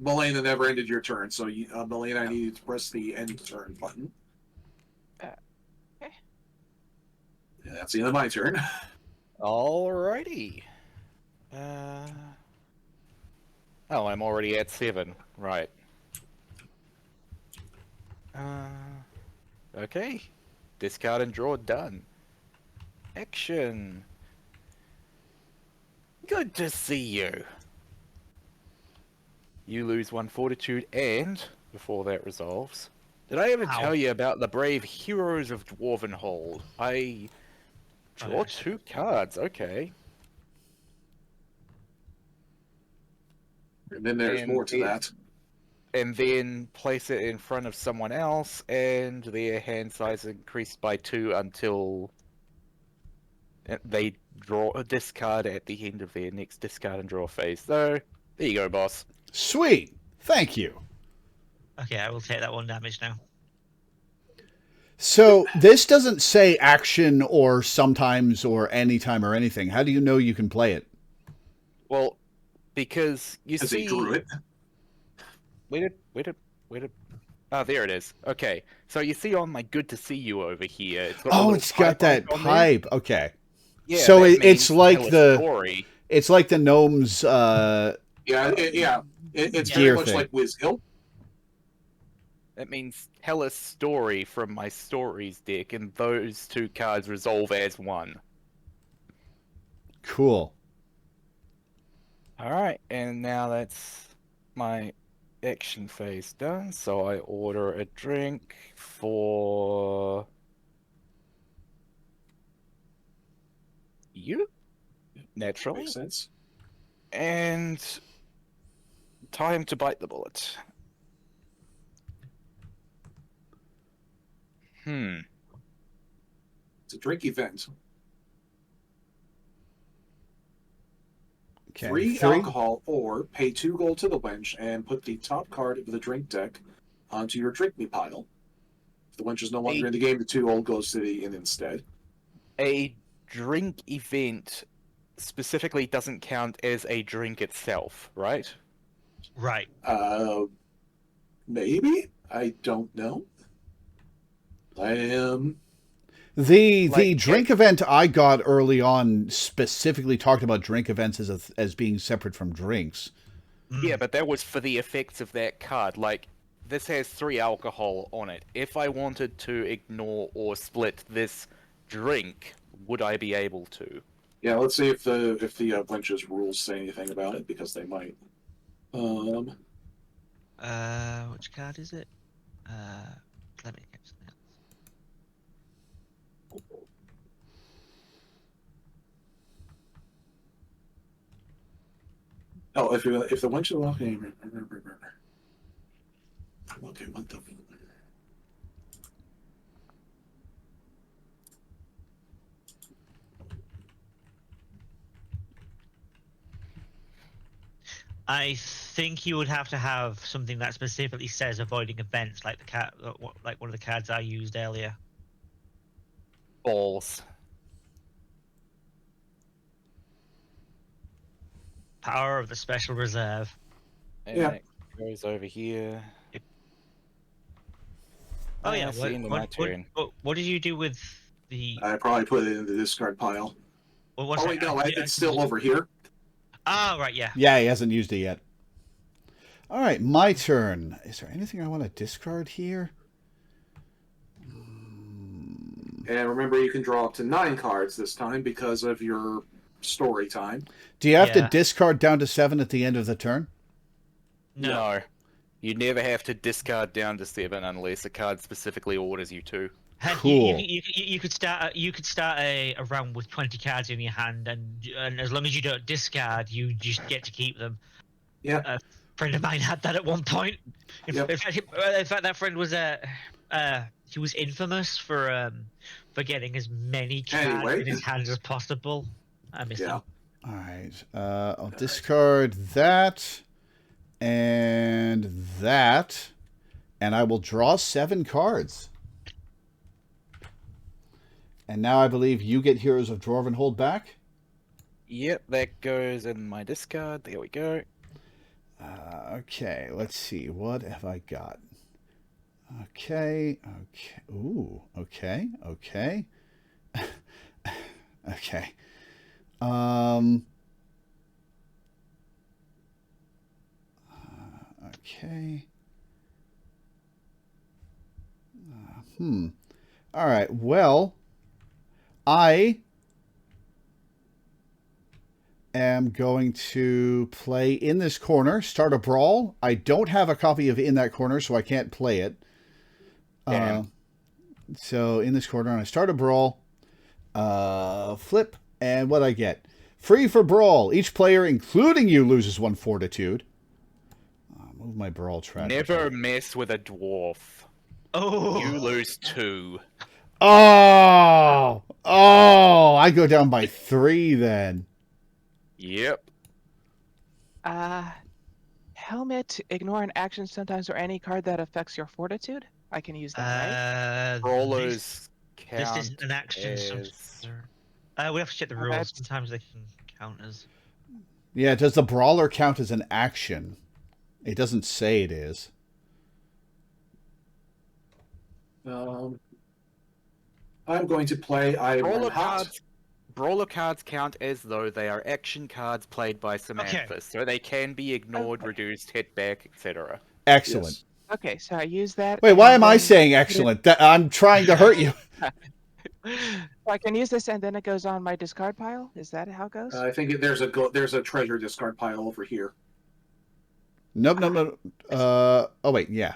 Melina never ended your turn, so Melina, I need you to press the end turn button. Okay. And that's the end of my turn. Alrighty. Oh, I'm already at 7. Right. Okay. Discard and draw done. Action. Good to see you. You lose 1 fortitude and, before that resolves, did I ever Ow. tell you about the brave heroes of Dwarvenhold? I draw 2 cards, okay. And then there's And more to that. And then place it in front of someone else, and their hand size increased by 2 until they draw a discard at the end of their next discard and draw phase. So, there you go, boss. Sweet. Thank you. Okay, I will take that 1 damage now. So this doesn't say action or sometimes or anytime or anything. How do you know you can play it? Well, because you As see... he drew it. Wait a... Oh, there it is. Okay, so you see on my good to see you over here. It's got a Oh, little it's got that icon there. pipe. Okay. Yeah, So that it's means like tell a the story. it's like the gnomes Yeah, it's very Gear much thing. like WizHill. That means tell a story from my stories deck, and those 2 cards resolve as 1. cool. Alright, and now that's my action phase done, so I order a drink for Naturally. Makes sense. And time to bite the bullet. It's a drink event. Okay, Free three. alcohol, or pay 2 gold to the wench and put the top card of the drink deck onto your drink me pile. If the wench is no longer in the game, the 2 gold goes to the inn instead. A drink event specifically doesn't count as a drink itself, right? Right. Maybe? I don't know. I am... The Like, drink event I got early on specifically talked about drink events as being separate from drinks. Yeah, but that was for the effects of that card. Like, this has 3 alcohol on it. If I wanted to ignore or split this drink, would I be able to? Yeah, let's see if the wench's rules say anything about it, because they might. Which card is it? Let me get something else. Oh, if the wench is walking... Okay, what the... I think you would have to have something that specifically says avoiding events, like like one of the cards I used earlier. Balls. Power of the Special Reserve. And Yeah. that goes over here. Oh yeah. That's the end of my turn. What did you do with the? I probably put it in the discard pile. What's Oh wait, no, it's still over here. Oh right, yeah. Yeah, he hasn't used it yet. All right, my turn. Is there anything I want to discard here? And remember, you can draw up to 9 cards this time because of your story time. Do you have to Yeah. discard down to 7 at the end of the turn? No. You never have to discard down to 7 unless a card specifically orders you to. Heck, Cool. You could start a round with 20 cards in your hand, and as long as you don't discard, you just get to keep them. Yeah. A friend of mine had that at one point. In fact, that friend was he was infamous for getting as many cards in his hands as possible. I miss him. All right. I'll discard that and that, and I will draw 7 cards. And now I believe you get Heroes of Dwarven Hold back. Yep, that goes in my discard. There we go. Okay, let's see. What have I got? Okay. Ooh, okay. Okay. Okay. All right. Well, I am going to play In This Corner, start a brawl. I don't have a copy of In That Corner, so I can't play it. So In This Corner, and I start a brawl. Flip, and what I get? Free for brawl. Each player, including you, loses 1 fortitude. Move my brawl track. Never mess with a dwarf. Oh. You lose 2. Oh, I go down by 3 then. Yep. Helmet, ignore an action sometimes or any card that affects your fortitude. I can use that, right? Brawlers count. This isn't an action. as... We have to check the rules. that's- Sometimes they can count as. Yeah, does the brawler count as an action? It doesn't say it is. I'm going to play Brawler cards count as though they are action cards played by Samantha, Okay. so they can be ignored, reduced, hit back, etc. Excellent. Yes. Okay, so I use that. Wait, why and am I then- saying excellent? I'm trying to hurt you. So I can use this and then it goes on my discard pile? Is that how it goes? I think there's a treasure discard pile over here. Nope. Oh, wait, yeah.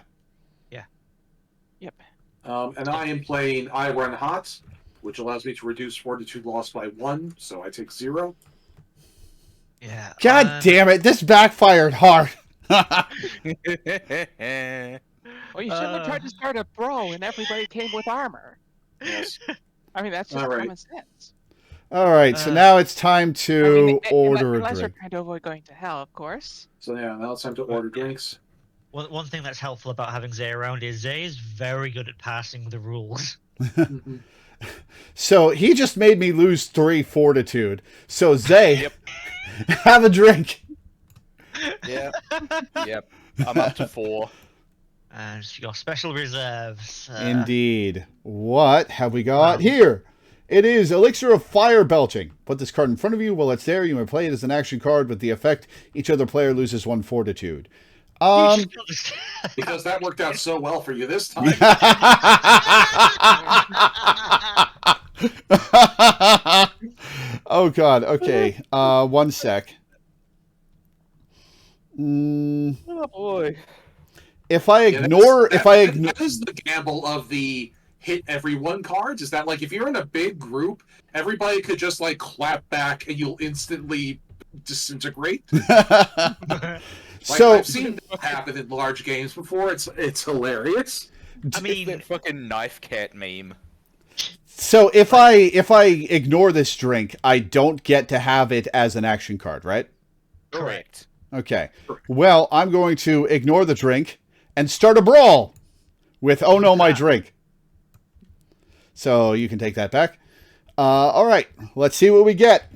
Yep. And I am playing I Run Hot, which allows me to reduce fortitude loss by 1, so I take 0. Yeah. God damn it! This backfired hard. Well, you shouldn't have tried to start a brawl and everybody came with armor. Yes. I mean, that's just All right. common sense. All right, so now it's time to order a unless you're drink. trying to avoid going to hell, of course. So yeah, now it's time to order drinks. One thing that's helpful about having Zay around is Zay is very good at passing the rules. So he just made me lose 3 fortitude. So Zay, have a drink. Yep. I'm up to 4. And your special reserves. Indeed. What have we got here? It is Elixir of Fire Belching. Put this card in front of you. While it's there, you may play it as an action card with the effect each other player loses 1 fortitude. Because that worked out so well for you this time. Oh God. Okay. 1 sec. Oh boy. If I ignore, that is the gamble of the hit everyone cards. Is that like if you're in a big group, everybody could just like clap back and you'll instantly disintegrate. So I've seen that happen in large games before. It's hilarious. I mean, that fucking knife cat meme. So if I ignore this drink, I don't get to have it as an action card, right? Correct. Okay. Well, I'm going to ignore the drink and start a brawl with "Oh no, my drink." So you can take that back. All right. Let's see what we get.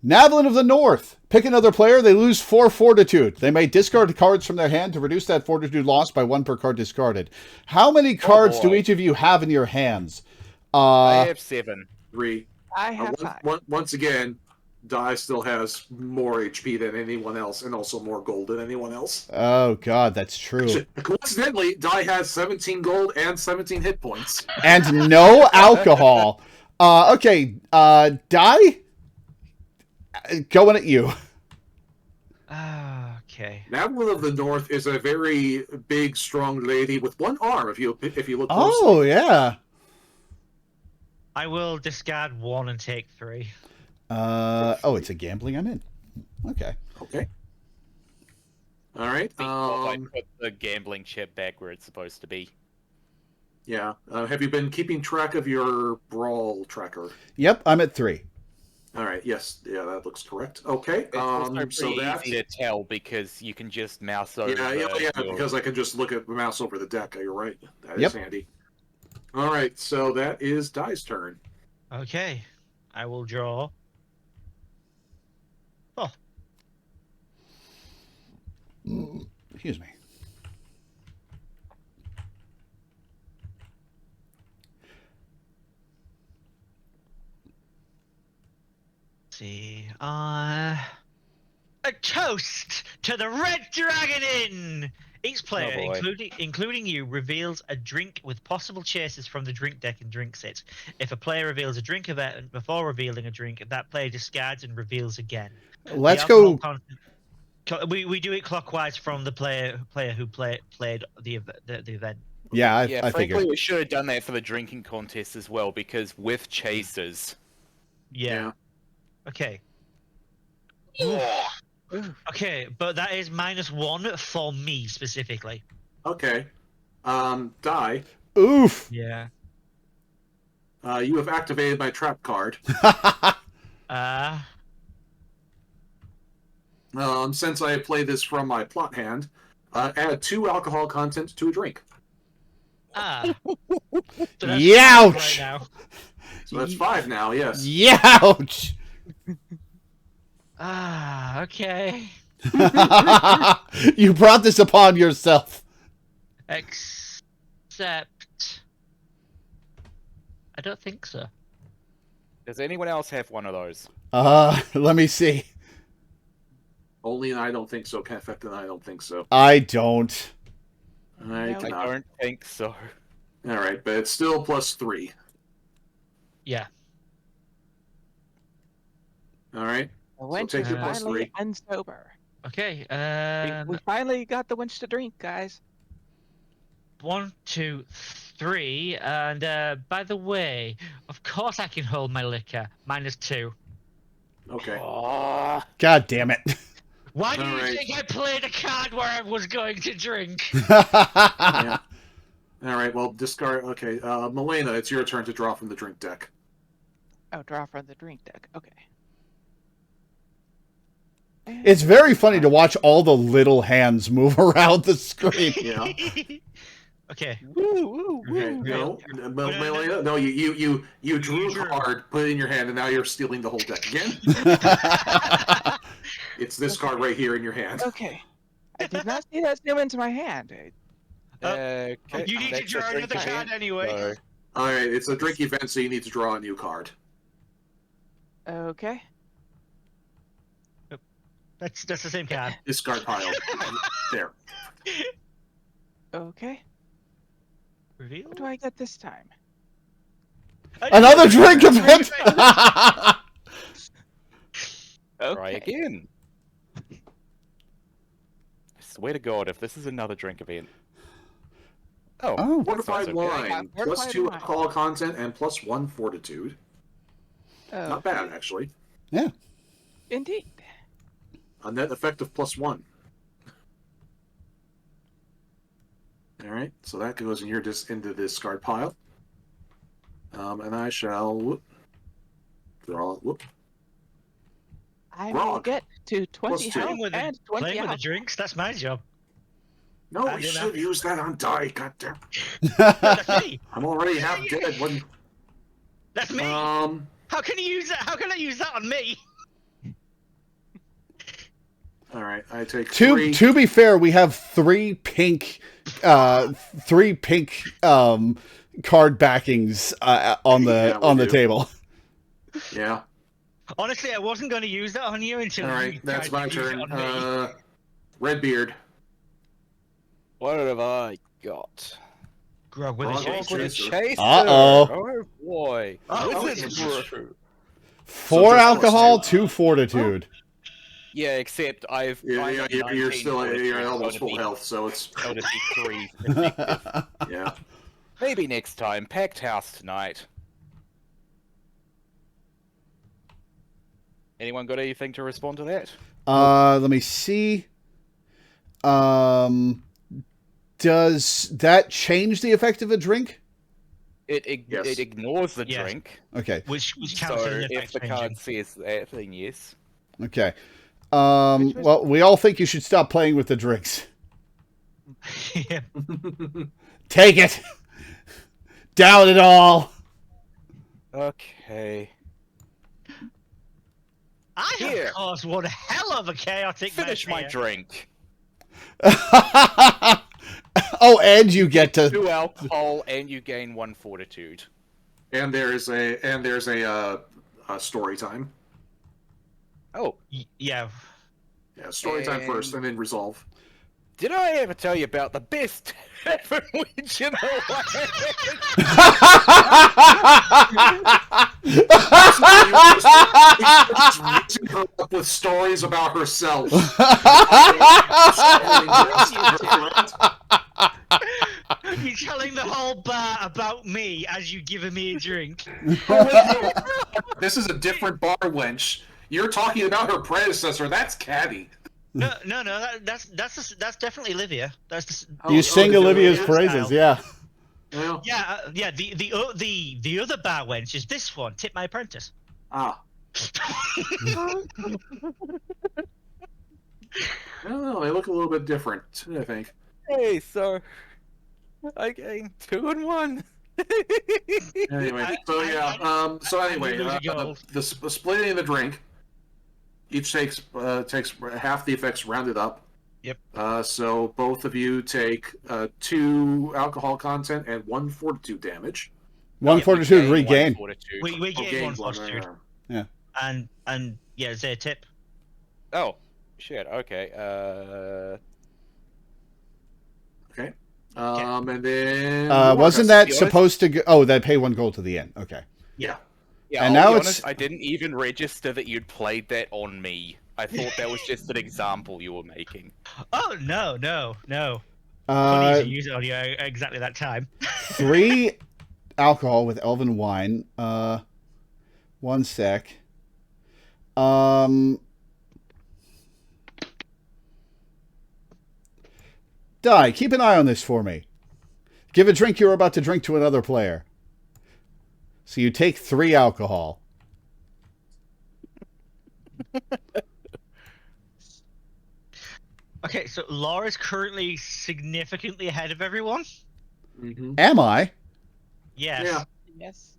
Navelin of the North. Pick another player. They lose 4 fortitude. They may discard cards from their hand to reduce that fortitude loss by 1 per card discarded. How many cards do each of you have in your hands? I have 7. 3. I have 5. Once again, Dai still has more HP than anyone else, and also more gold than anyone else. Oh God, that's true. Coincidentally, Dai has 17 gold and 17 hit points. And no alcohol. Okay, Dai? Going at you. Okay. Navelin of the North is a very big, strong lady with 1 arm. If you look closely. Oh yeah. I will discard 1 and take 3. Oh, it's a gambling I'm in. Okay. Okay. All right. I put the gambling chip back where it's supposed to be. Yeah. Have you been keeping track of your brawl tracker? Yep, I'm at 3. All right. Yes. Yeah, that looks correct. Okay. It's also pretty So that's easy to tell because you can just mouse over. yeah. Because I can just look at the mouse over the deck. You're right. That is Yep. handy. All right. So that is Dai's turn. Okay. I will draw. Oh. Excuse me. See. A toast to the Red Dragon Inn! Each player, Oh, boy. including you, reveals a drink with possible chases from the drink deck and drinks it. If a player reveals a drink event before revealing a drink, that player discards and reveals again. Let's The go. alcohol we do it clockwise from the player who played the event. Yeah, I frankly, figured. we should have done that for the drinking contest as well because with chasers. Yeah. Okay. Okay, but that is -1 for me specifically. Okay. Dai, Oof. Yeah. you have activated my trap card. Since I play this from my plot hand, add 2 alcohol content to a drink. So that's Youch! right now. So that's 5 now. Yes. Youch! Okay. You brought this upon yourself. Except, I don't think so. Does anyone else have one of those? Let me see. Only I don't think so. Kefek and I don't think so. I don't. I No. do I not. don't think so. All right, but it's still +3. Yeah. All right. The wench take is your finally +3. unsober. Okay. We finally got the wench to drink, guys. 1, 2, 3, and by the way, of course I can hold my liquor. -2. Okay. Ah, God damn it. Why do you Alright. think I played a card where I was going to drink? Yeah. All right. Well, discard. Okay. Milena, it's your turn to draw from the drink deck. Oh, draw from the drink deck. Okay. And It's very funny to watch all the little hands move around the screen. Yeah. Okay. woo, woo, Okay. woo. No, no. Milena. No, you drew You a card, put it in your hand, and now you're stealing the whole deck again. It's this card right here in your hand. okay. I did not see that zoom into my hand. Okay, You need to that's a draw drink another event, card anyway. so- All right. It's a drink event, so you need to draw a new card. Okay. That's the same card. Discard pile. There. Okay. Reveal. What do I get this time? Another drink event! Try again. I swear to God, if this is another drink event. Oh, Oh. Fortified okay. wine. Yeah, Plus fortified 2 wine. alcohol content and plus 1 fortitude. Oh, Not bad, actually. Yeah. indeed. A net effect of plus 1. All right, so that goes in your into the discard pile. And I shall draw. Whoop. I will Grog. get to 20 2. health Playing with the, and 20 playing with the health. drinks, that's my job. No, I we do should use that on die. Goddamn. That's me. I'm already half dead. When, That's me. How can you use that? How can I use that on me? all right, I take To 3. to be fair, we have three pink card backings on Yeah, we the do. table. Yeah. Honestly, I wasn't going to use that on you until. All you right, that's tried my to use turn. it on me. Redbeard. what have I got? Grog with a Grog chaser. with a Chaser. chaser. Uh-oh. Oh boy. Oh, This is it's true. 4 just alcohol, plus 2. 2 fortitude. Yeah, except I'm Yeah, at you're 19 still fortitude, you're so almost it'd full be- health, so it's so it'd be 3 effective. yeah. Maybe next time. Packed house tonight. Anyone got anything to respond to that? Let me see. Does that change the effect of a drink? Yes. It ignores the Yes. drink. Okay. Which So counts as an if effect the changing. card says that, then yes. Okay. Which was- Well, we all think you should stop playing with the drinks. Yeah. Take it. Down it all. Okay. I have Here. caused one hell of a chaotic Finish mess my here. drink. Oh, and you get to 2 alcohol and you gain 1 fortitude. And there's a story time. Oh, Yeah. Yeah, story time first, and then resolve. did I ever tell you about the best tavern witch in the Reaching her up with stories about herself. You're telling the whole bar about me as you giving me a drink. This is a different bar wench. You're talking about her predecessor. That's Caddy. No, that's definitely Livia. That's the, you sing Olivia's yeah. praises, yeah. Well, yeah. The other bar wench is this one. Tip my apprentice. I don't know. They look a little bit different, I think. Hey, so I gained 2 and 1. Anyway, so yeah. So anyway, lose a goal. the splitting the drink. Each takes half the effects rounded up. Yep. So both of you take 2 alcohol content and 1 fortitude damage. 1 Yeah, fortitude we gain regain. 1 fortitude. We gain one one, fortitude. right. And yeah, is there a tip? Oh, shit, okay. Okay. And then Wasn't to that be honest- supposed to go? Oh, they pay 1 gold to the end. Okay. Yeah. Yeah, And I'll now be it's- honest, I didn't even register that you'd played that on me. I thought that was just an example you were making. Oh no. Funny you use it on you at exactly that time. 3 alcohol with elven wine. 1 sec. Die, keep an eye on this for me. Give a drink you're about to drink to another player. So you take 3 alcohol. Okay, so Laura's currently significantly ahead of everyone. Mm-hmm. Am I? Yes. Yeah. Yes.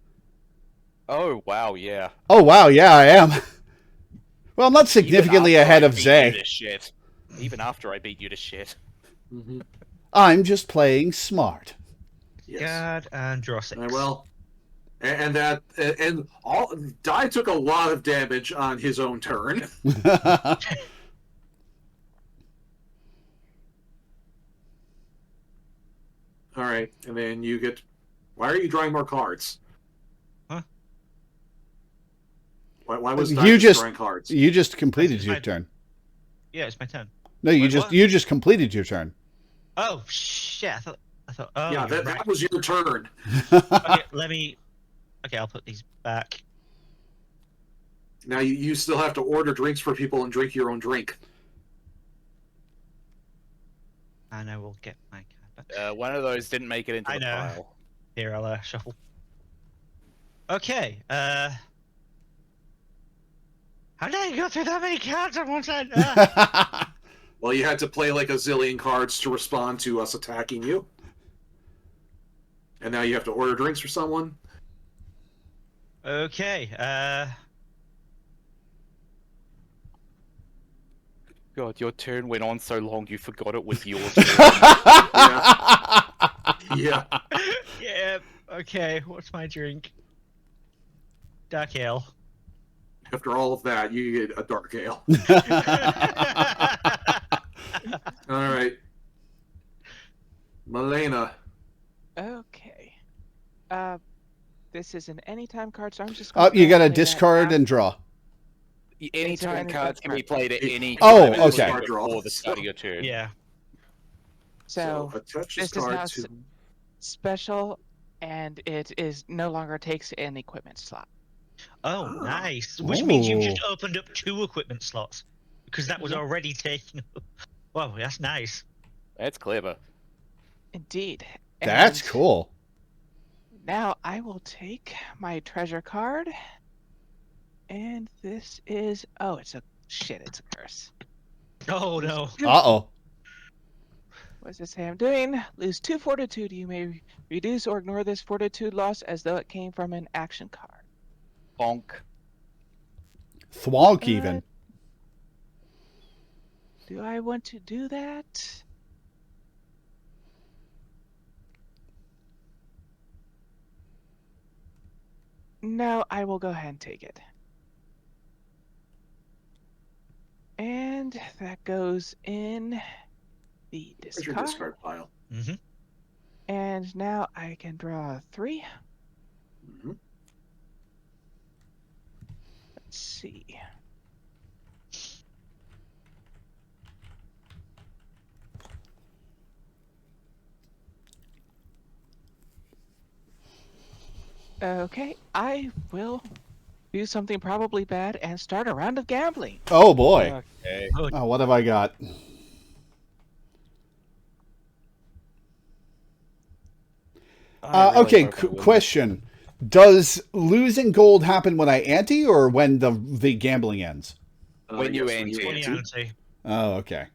Oh wow, yeah. Oh, wow, yeah, I am. Well, I'm not Even significantly after ahead I of beat Zay. you to shit. Even after I beat you to shit. Mm-hmm. I'm just playing smart. Yes. God, and draw 6. Well, and that and all Die took a lot of damage on his own turn. All right, and then you get. Why are you drawing more cards? Huh? Why was You Die just- drawing cards? You just completed This is your my- turn. Yeah, it's my turn. No, you Wait, just what? you just completed your turn. Oh shit! I thought. Oh, Yeah, you're that right. was your turn. Okay, let me. Okay, I'll put these back. Now you still have to order drinks for people and drink your own drink. And I will get my card back. One of those didn't make it into I the know. pile. Here, I'll shuffle. Okay. How did I go through that many cards at one time? Well, you had to play like a zillion cards to respond to us attacking you. And now you have to order drinks for someone. Okay. God, your turn went on so long you forgot it was your turn. Yeah. Yeah. Okay. What's my drink? Dark ale. After all of that, you get a dark ale. All right. Malena. Okay. This is an anytime card, so I'm just. Oh, Gonna you go got and to play that discard now. and draw. Any It's a turn random cards can be card. played at any Oh, time okay. before the start of your turn. Yeah. So attach this this is now card to. special, and it is no longer takes an equipment slot. Oh, Ah. nice. Which means you Ooh. just opened up 2 equipment slots because that was Yeah. already taken. Wow, that's nice. That's clever. Indeed. That's And cool. Now I will take my treasure card, and this is it's a shit. It's a curse. Oh no. Uh-oh. What does it say I'm doing? Lose 2 fortitude. You may reduce or ignore this fortitude loss as though it came from an action card. Bonk. Thwonk even. Do I want to do that? No, I will go ahead and take it. And that goes in the Where's your discard. discard pile? Mm-hmm. And now I can draw 3. Mm-hmm. Let's see. Okay, I will do something probably bad and start a round of gambling. Oh, boy. Okay. Oh, what have I got? Okay, question. Does losing gold happen when I ante or when the gambling ends? When you yes, ante. Ante. Oh, okay.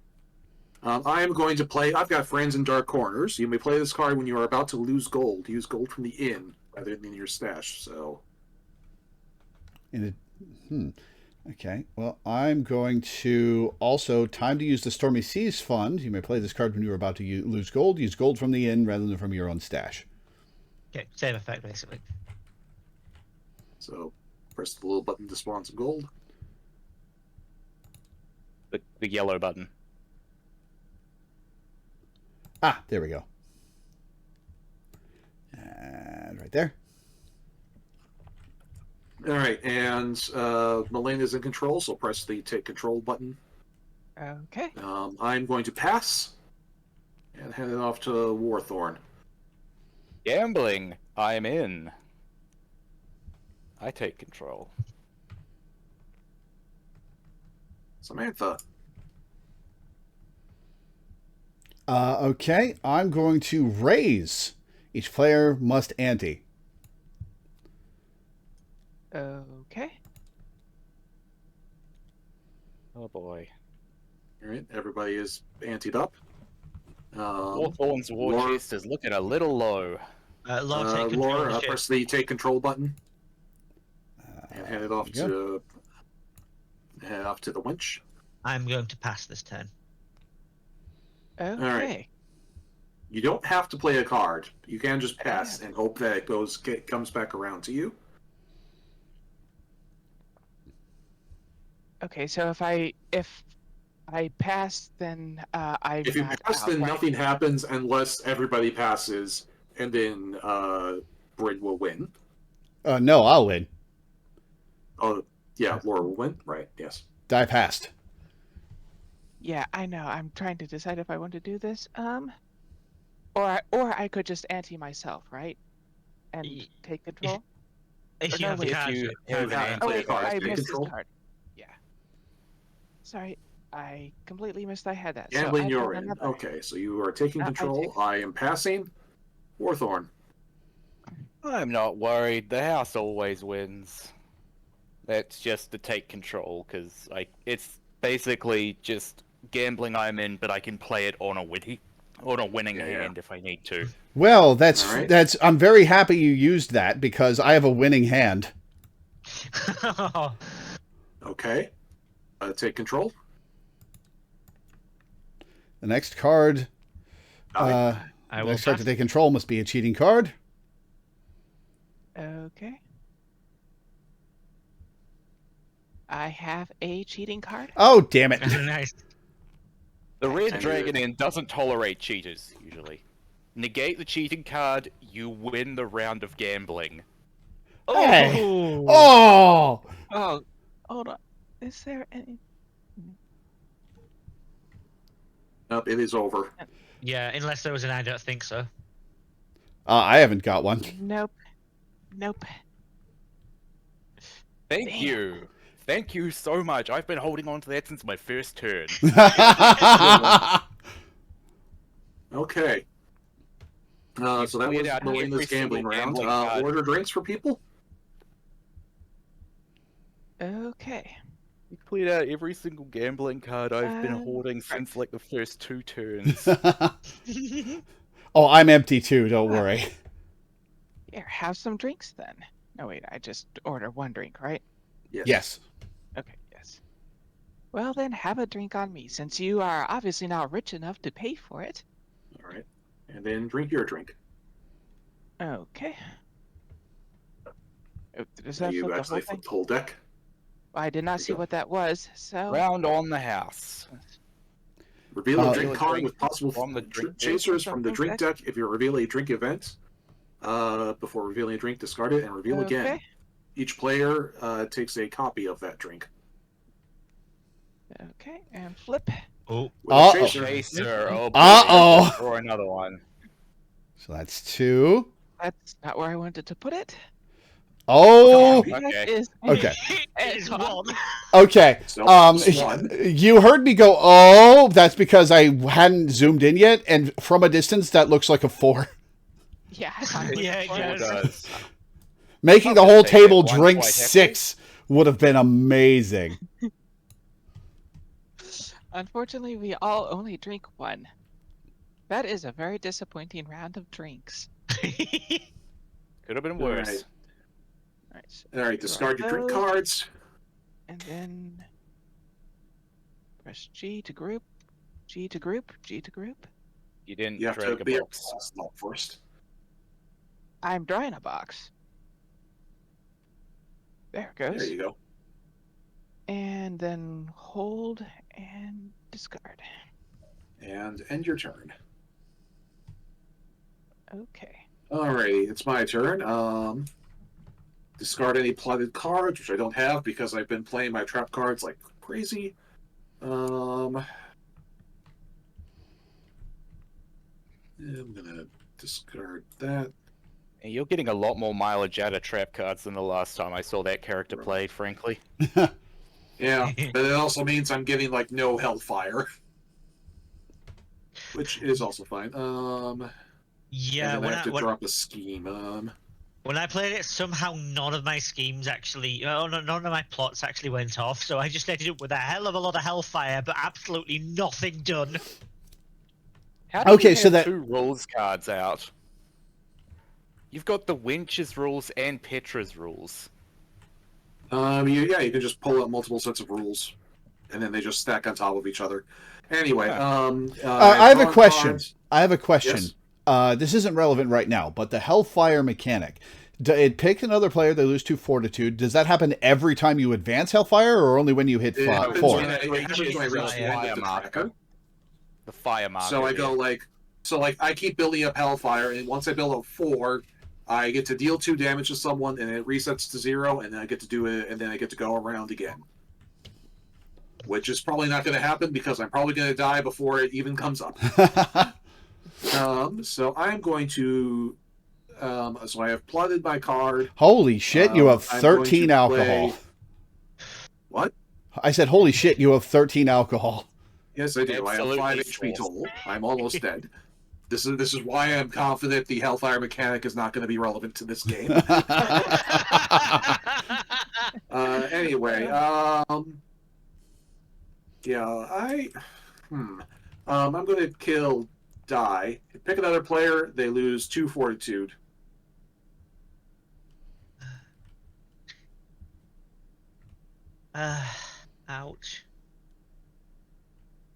I am going to play. I've got friends in dark corners. You may play this card when you are about to lose gold. Use gold from the inn rather than your stash. So, Okay. Well, I'm going to also time to use the Stormy Seas Fund. You may play this card when you are about to lose gold. Use gold from the inn rather than from your own stash. Okay, same effect basically. so press the little button to spawn some gold. The yellow button. Ah, there we go. And right there. All right, and Melena's in control, so press the take control button. Okay. I'm going to pass and hand it off to Warthorn. Gambling. I'm in. I take control. Samantha. Okay, I'm going to raise. Each player must ante. Okay. Oh boy. All right, everybody is anteed up. Hawthorne's war Laura- chest is looking a little low. Law, take control Laura, of the ship. press the take control button and hand it off there you to the winch. I'm going to pass this turn. Okay. right. You don't have to play a card. You can just pass and hope that it comes back around to you. Okay, so if I pass, then I'm If you not pass, out, then right? nothing happens unless everybody passes, and then Bryn will win. No, I'll win. Oh, yeah, Laura will win. Right? Yes. Die passed. Yeah, I know. I'm trying to decide if I want to do this. Or I could just ante myself, right? And Y- take control. If Or you no, have the wait. If cards, you you have can an have play Oh a wait, card, I take missed control. this card. Yeah. Sorry, I completely missed I had that. Gambling, so you're I in. another. Okay, so you are taking I control. take- I am passing. Warthorn. I'm not worried. The house always wins. That's just to take control, because it's basically just gambling I'm in, but I can play it on a winning Yeah. hand if I need to. Well, that's All right. that's. I'm very happy you used that because I have a winning hand. Okay. Take control. The next card. Aye. I The will next card pass. to take control must be a cheating card. Okay. I have a cheating card. Oh, damn it! Nice. The Red And Dragon Inn doesn't tolerate cheaters, usually. Negate the cheating card, you win the round of gambling. Hey. Oh. Oh, Oh, hold on. Is there any? Nope, it is over. Yeah, unless there was an I don't think so. I haven't got one. Nope. Nope. Thank Damn. you. Thank you so much. I've been holding on to that since my first turn. Okay. You've So that cleared was out Melina's every gambling single round. gambling card. Order drinks for people? Okay. You cleared out every single gambling card I've been holding since like the first 2 turns. Oh, I'm empty too. Don't worry. Here, have some drinks then. No, wait. I just order one drink, right? Yes. Okay. Yes. Well, then have a drink on me, since you are obviously not rich enough to pay for it. All right. And then drink your drink. Okay. Oh, does So that you flip the actually whole thing? flipped the whole deck. I did not see what that was. So Round on the house. Reveal a Uh, drink Reveal a card drink with possible from the drink chasers deck. from the drink deck. If you reveal a drink event, before revealing a drink, discard it and reveal again. Okay. Each player takes a copy of that drink. Okay, and flip. Oh. With a Uh-oh. chaser, Chaser. Oh, boy. Uh-oh. Or another one. So that's 2. That's not where I wanted to put it. Oh. Okay. That is Okay. It's one. Okay. So, one. You heard me go, oh, that's because I hadn't zoomed in yet, and from a distance, that looks like a 4. Yeah. Yeah, Sure yes. does. Making the I'll whole just take table that one drink quite happily. 6 would have been amazing. Unfortunately, we all only drink one. That is a very disappointing round of drinks. Could have been All worse. right. Right. All right, discard your drink those. cards. And then press G to group, G to group, G to group. You didn't You have drag to a be box. slot first. I'm drawing a box. There it goes. There you go. And then hold and discard. And end your turn. Okay. Alrighty, it's my turn. Discard any plotted cards, which I don't have because I've been playing my trap cards like crazy. I'm gonna discard that. And you're getting a lot more mileage out of trap cards than the last time I saw that character played, frankly. Yeah, but it also means I'm getting like no hellfire, which is also fine. Yeah, and then I have to drop a scheme. When I played it, somehow none of my schemes actually, none of my plots actually went off. So I just ended up with a hell of a lot of hellfire, but absolutely nothing done. How do Okay, you so have that- 2 rules cards out? You've got the Winch's rules and Petra's rules. You can just pull up multiple sets of rules, and then they just stack on top of each other. Anyway, I have a question. cards. I have a question. Yes? This isn't relevant right now, but the Hellfire mechanic. It picks another player, they lose 2 fortitude. Does that happen every time you advance Hellfire, or only when you hit It happens 4? when I reach the end of the tracker. The fire marker. So I go I keep building up Hellfire, and once I build up 4, I get to deal 2 damage to someone, and it resets to 0, and then I get to do it, and then I get to go around again. Which is probably not going to happen because I'm probably going to die before it even comes up. So I'm going to. So I have plotted my card. Holy shit, you have I'm going 13 to alcohol. play- What? I said, holy shit, you have 13 alcohol. Yes, I do. Absolutely I have 5 HP false. total. I'm almost dead. This is why I'm confident the Hellfire mechanic is not going to be relevant to this game. Anyway, I'm going to kill Die. Pick another player. They lose 2 fortitude. Ouch.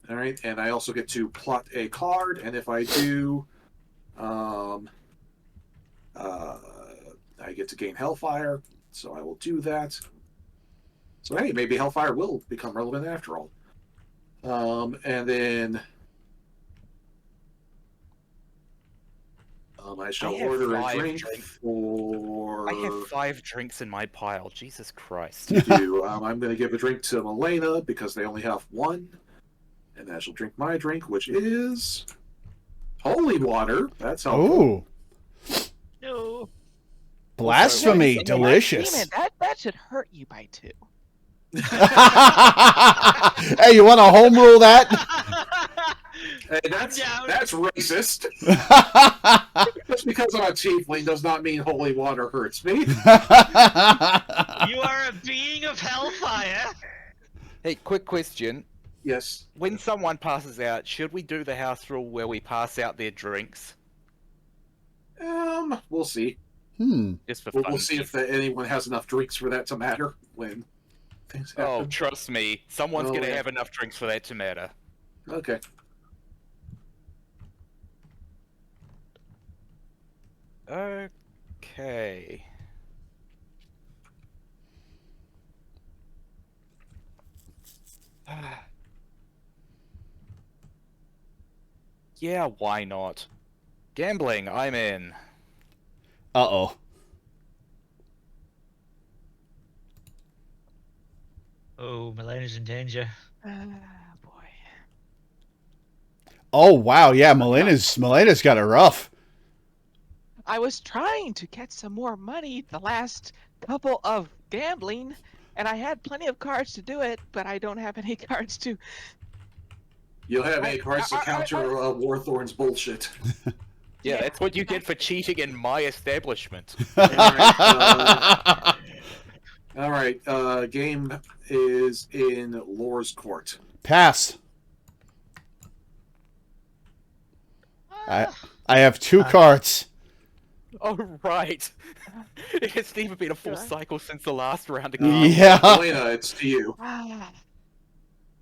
All right, and I also get to plot a card, and if I do, I get to gain Hellfire, so I will do that. So hey, maybe Hellfire will become relevant after all. And then I shall order a drink for. I have 5 drinks in my pile. Jesus Christ. You do. I'm going to give a drink to Milena because they only have 1. And I shall drink my drink, which is holy water. That's helpful. Ooh, No. blasphemy, Damn it, delicious. that should hurt you by 2. Hey, you want to home rule that? Hey, that's racist. Just because I'm a tiefling does not mean holy water hurts me. You are a being of hellfire. Hey, quick question. Yes. When someone passes out, should we do the house rule where we pass out their drinks? We'll see. Just for We'll fun. see if anyone has enough drinks for that to matter when things happen. Oh, trust me. Someone's Oh, going to yeah. have enough drinks for that to matter. Okay. Okay. Yeah, why not? Gambling, I'm in. Uh-oh. Oh, Milena's in danger. Boy. Oh, wow, yeah, Milena's got it rough. I was trying to get some more money the last couple of gambling, and I had plenty of cards to do it, but I don't have any cards to. You'll have a cards to counter Warthorn's bullshit. Yeah, that's what you get for cheating in my establishment. All right. Game is in Lore's court. Pass. I have 2 cards. Oh, right. It hasn't even been a full cycle since the last round again. Yeah. Elena, it's to you.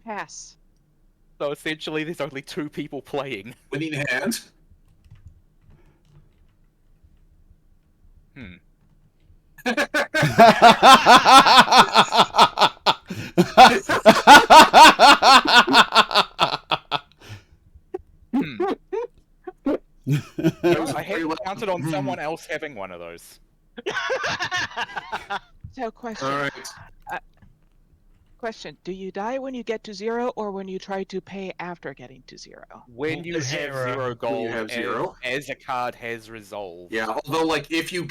Pass. So essentially, there's only 2 people playing. Winning hand. I hadn't counted on someone else having one of those. So, question. All right. Question: do you die when you get to 0, or when you try to pay after getting to 0? When you have Zero. 0 gold, have zero. as a card has resolved. Yeah, although like if you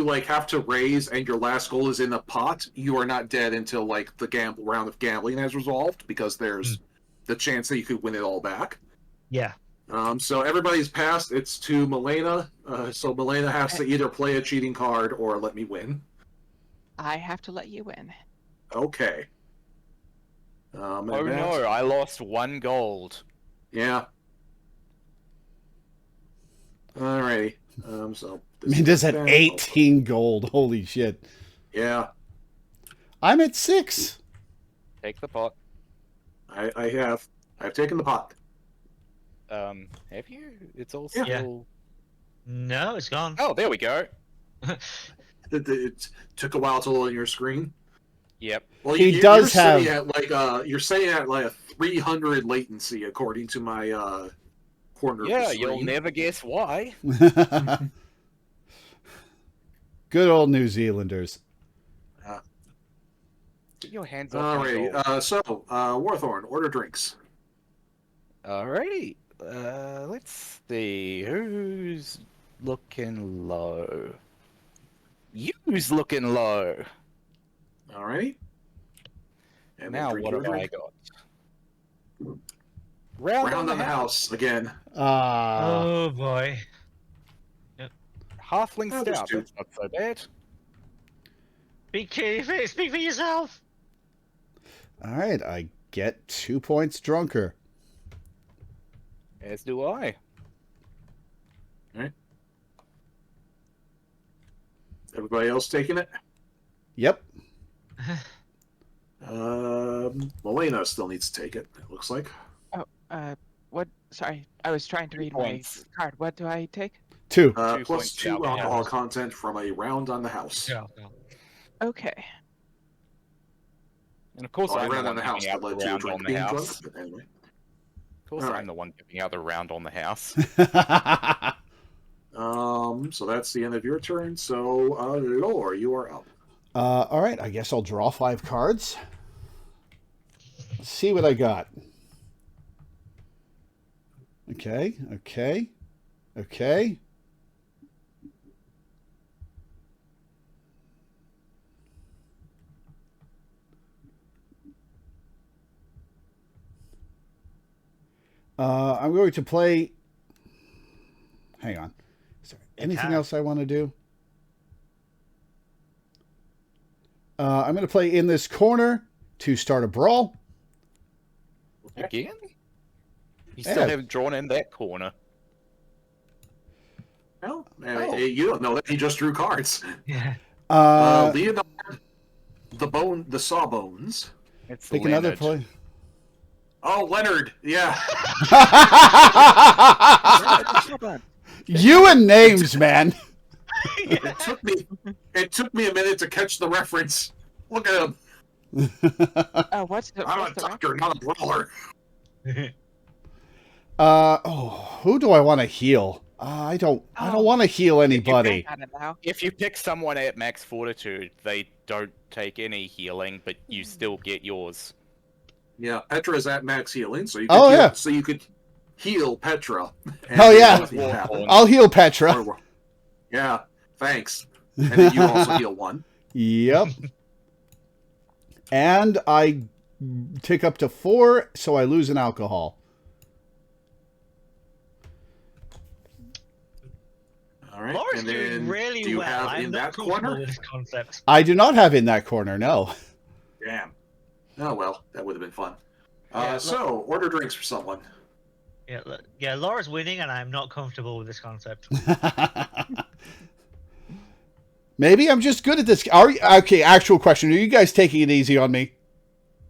like have to raise and your last goal is in the pot, you are not dead until like the round of gambling has resolved, because there's the chance that you could win it all back. Yeah. So everybody's passed. It's to Milena. So Milena has to either play a cheating card or let me win. I have to let you win. Okay. Oh no, I lost 1 gold. Yeah. Alrighty. So Minda's at 18 gold. Holy shit. Yeah. I'm at 6. Take the pot. I've taken the pot. Have you? It's all Yeah. still... No, it's gone. Oh, there we go. It took a while to load your screen. Yep. You're Well, sitting at like you're saying at like a 300 latency according to my corner. Yeah, of the you'll screen. never guess why. Good old New Zealanders. Get your hands off my gold. Alrighty. So Warthorn, order drinks. Alrighty. Let's see. Who's looking low? You's looking low. Alrighty. And Now we'll what drink have your I drink. got? Round Round on the house again. Oh boy. Halfling Oh, there's stout. 2. That's not so bad. Speak for yourself. All right, I get 2 points drunker. As do I. Alright. Everybody else taking it? Yep. Milena still needs to take it, it looks like. What? Sorry, I was trying to read points. my card. What do I take? 2. 2 Plus points 2 down. alcohol content from a round on the house. Yeah. Okay. And of course, Well, I'm the round on one the house giving out that the led to a round drink on the being house. drunk, but anyway. Of course, Alright. I'm the one giving out the round on the house. So that's the end of your turn. So, Lore, you are up. All right, I guess I'll draw 5 cards. Let's see what I got. Okay. I'm going to play... Hang on. Is there anything else I want to do? I'm going to play in this corner to start a brawl. Again? You still Yeah. haven't drawn in that corner. Well, Oh. you don't know that he just drew cards. Yeah. Leonard, the Sawbones. It's Pick another Leonard. play. Oh, Leonard, yeah. You and names, man. It took me a minute to catch the reference. Look at him. What's the? I'm a What's the doctor, not a brawler. Who do I want to heal? I don't want to heal anybody. I don't know. If you pick someone at max fortitude, they don't take any healing, but you still get yours. Yeah, Petra is at max healing, so you could Oh, heal, yeah. so you could heal Petra. and Oh, yeah. nothing would happen. I'll heal Petra. Yeah, thanks. And then you also heal 1. Yep. And I take up to 4, so I lose an alcohol. All right. Laura's and doing then really do you well. have I'm in not that comfortable corner? with this concept. I do not have in that corner, no. Damn. Oh well, that would have been fun. Yeah, So order drinks for someone. Yeah, Laura's winning, and I'm not comfortable with this concept. Maybe I'm just good at this. Okay, actual question. Are you guys taking it easy on me?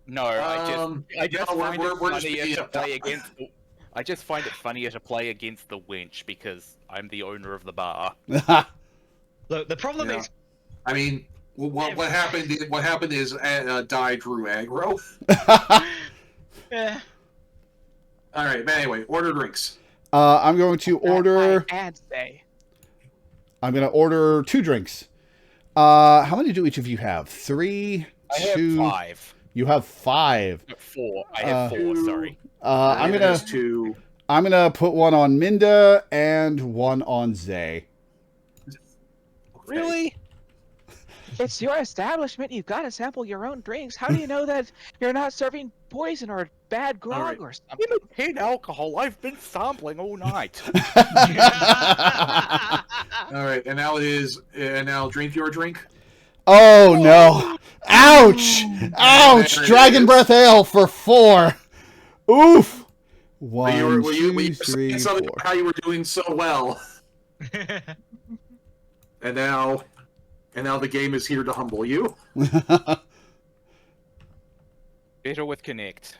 No, I just no, find we're it just funnier being to play uptight. against. I just find it funnier to play against the winch because I'm the owner of the bar. Look, the problem Yeah. is, I mean, what happened? What happened is Di drew aggro. yeah, All right, but anyway, order drinks. I'm going to order. And say. I'm going to order 2 drinks. How many do each of you have? 3, I have 2. 5. You have 5. 4. I have 4. Sorry. I'm It gonna has 2. I'm gonna put one on Minda and one on Zay. Really? It's your establishment. You've got to sample your own drinks. How do you know that you're not serving poison or bad grog right. or something? I'm a kid alcohol. I've been sampling all night. All right, and now it is. And now drink your drink. Oh no! Ouch! Ouch! There it Dragon is. Breath Ale for 4. Oof! One, Were you two, saying three, something 4. about how you were doing so well, and now the game is here to humble you. Better with Connect.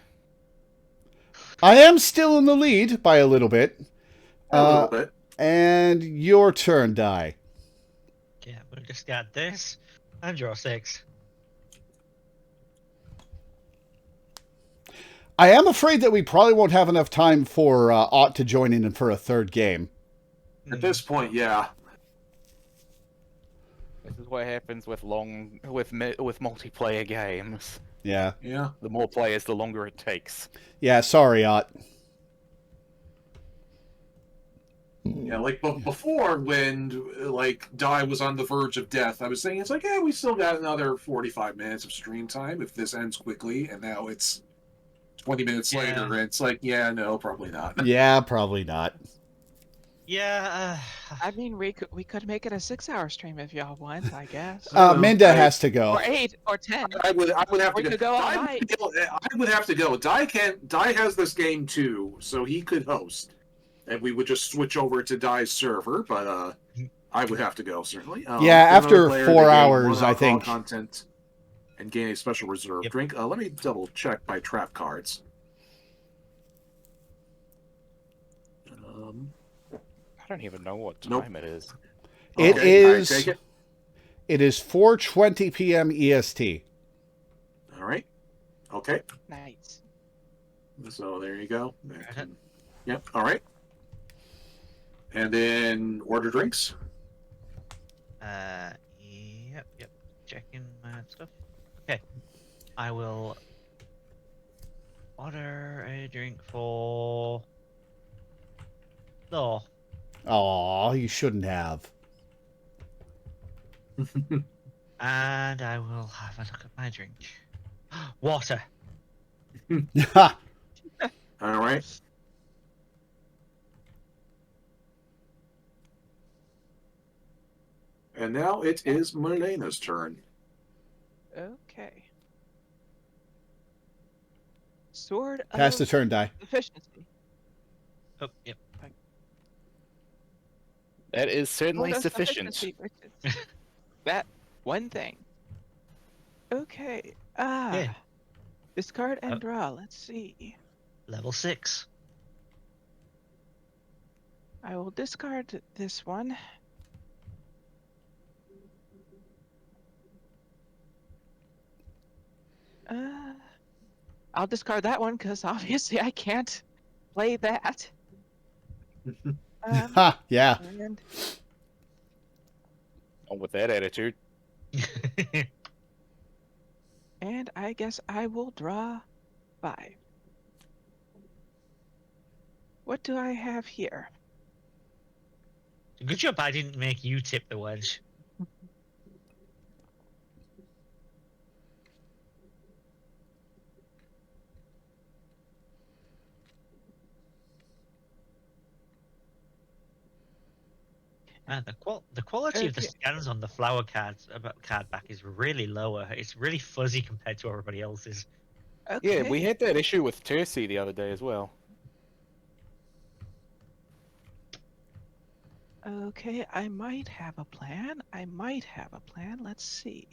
I am still in the lead by a little bit. A little bit. And your turn, Die. Okay, I'm gonna discard this and draw 6. I am afraid that we probably won't have enough time for Ott to join in for a third game. At this point, yeah. This is what happens with multiplayer games. Yeah. Yeah. The more players, the longer it takes. Yeah, sorry, Ott. Yeah, like before when like Die was on the verge of death, I was saying it's like, yeah, we still got another 45 minutes of stream time if this ends quickly, and now it's 20 minutes Yeah. later, and it's like, yeah, no, probably not. Yeah, probably not. Yeah. I mean, we could make it a 6-hour stream if y'all want, I guess. Minda has to go. Or 8 or 10. I would have We to could go all I night. would have to go. Die has this game too, so he could host, and we would just switch over to Die's server. But I would have to go certainly. Yeah, after player 4 to gain hours, one I alcohol think. content and gain a special reserve Yep. drink. Let me double check my trap cards. I don't even know what Nope. time it is. It Okay, is. I take it. It is 4:20 p.m. EST. All right. Okay. Nice. So there you go. Yep. All right. And then order drinks. Yep. Checking my stuff. Okay. I will order a drink for Thor. Aw, you shouldn't have. And I will have a look at my drink. Water. Ha! All right. And now it is Melena's turn. Okay. Sword Pass of the turn, Die. Efficiency. Oh, yep. That is certainly Sword of sufficient. efficiency, which is that one thing. Okay. Yeah. Discard and draw. Let's see. Level 6. I will discard this one. I'll discard that one because obviously I can't play that. Ha! Yeah. And Not with that attitude. and I guess I will draw 5. What do I have here? Good job I didn't make you tip the wedge. The quality of the Okay. scans on the flower cards card back is really lower. It's really fuzzy compared to everybody else's. Okay. Yeah, we had that issue with Tercy the other day as well. Okay, I might have a plan. Let's see.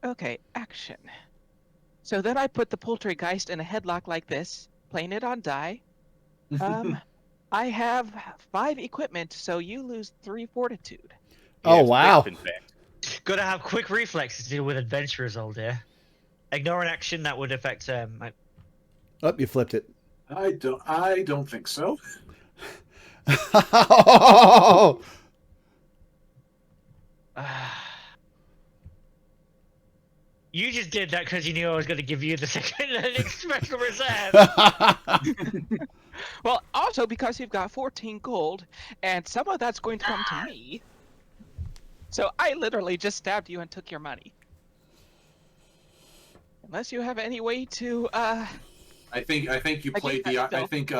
Okay, action. So then I put the Poultrygeist in a headlock like this, playing it on die. I have 5 equipment, so you lose 3 fortitude. Oh, Yes, wow. in fact. Gotta have quick reflexes to deal with adventurers all day. Ignore an action that would affect Oh, you flipped it. I don't think so. just did that because you knew I was going to give you the second special reserve. Well, also because you've got 14 gold, and some of that's going to come to me. So I literally just stabbed you and took your money. Unless you have any way to, I think you I played get that I still. think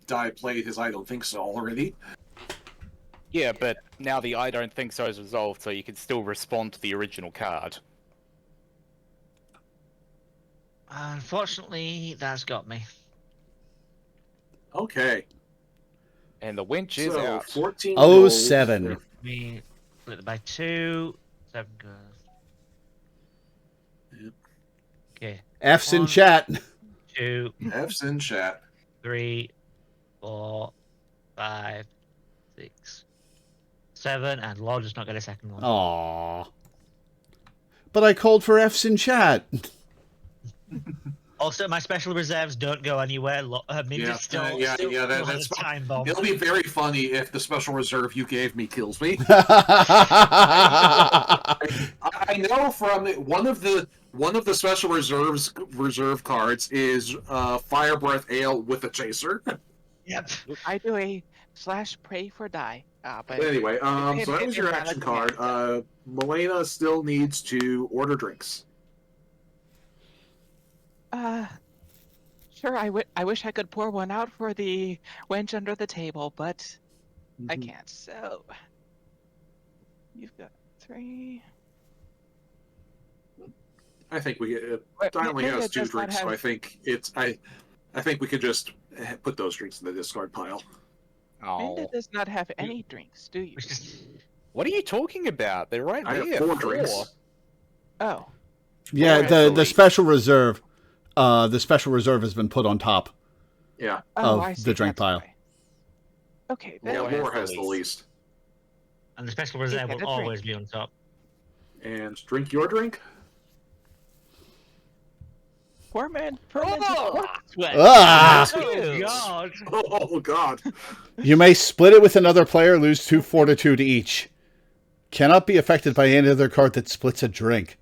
Di played his I don't think so already. Yeah, but now the I don't think so is resolved, so you can still respond to the original card. Unfortunately, that's got me. Okay. And the winch is So out. 14 Oh, gold. 7. We split it by 2. 7 goes. Yep. Okay. F's in 1, chat. 2, F's in chat. 3, 4, 5, 6, 7, and Lord just not get a second one. Aww. But I called for F's in chat. Also, my special reserves don't go anywhere. Mindy's still that's a fine. time bomb. It'll be very funny if the special reserve you gave me kills me. I know from one of the special reserve cards is Fire Breath Ale with a chaser. Yep. I do a / pray for die. But Anyway, it- so that it- was your it's not action a card. command. Milena still needs to order drinks. Sure. I wish I could pour one out for the wench under the table, but I Mhm. can't. So you've got 3. I think we Wait, Di only Minda has 2 does not drinks, so have- I think it's I think we could just put those drinks in the discard pile. Minda Oh. does not have any drinks, do you? Which is What are you talking about? They're right I there. have 4 drinks. Oh, Yeah, Alright, the so special reserve. The special reserve has been put on top. Yeah, oh, Of I the see, drink that's pile. why. Okay, yeah. then Lore Lore has the least. and the special reserve get will a drink. always be on top. And drink your drink. fermented Oh! pork sweat. Ah! Oh God! Oh God! You may split it with another player, lose 2 fortitude each. Cannot be affected by any other card that splits a drink.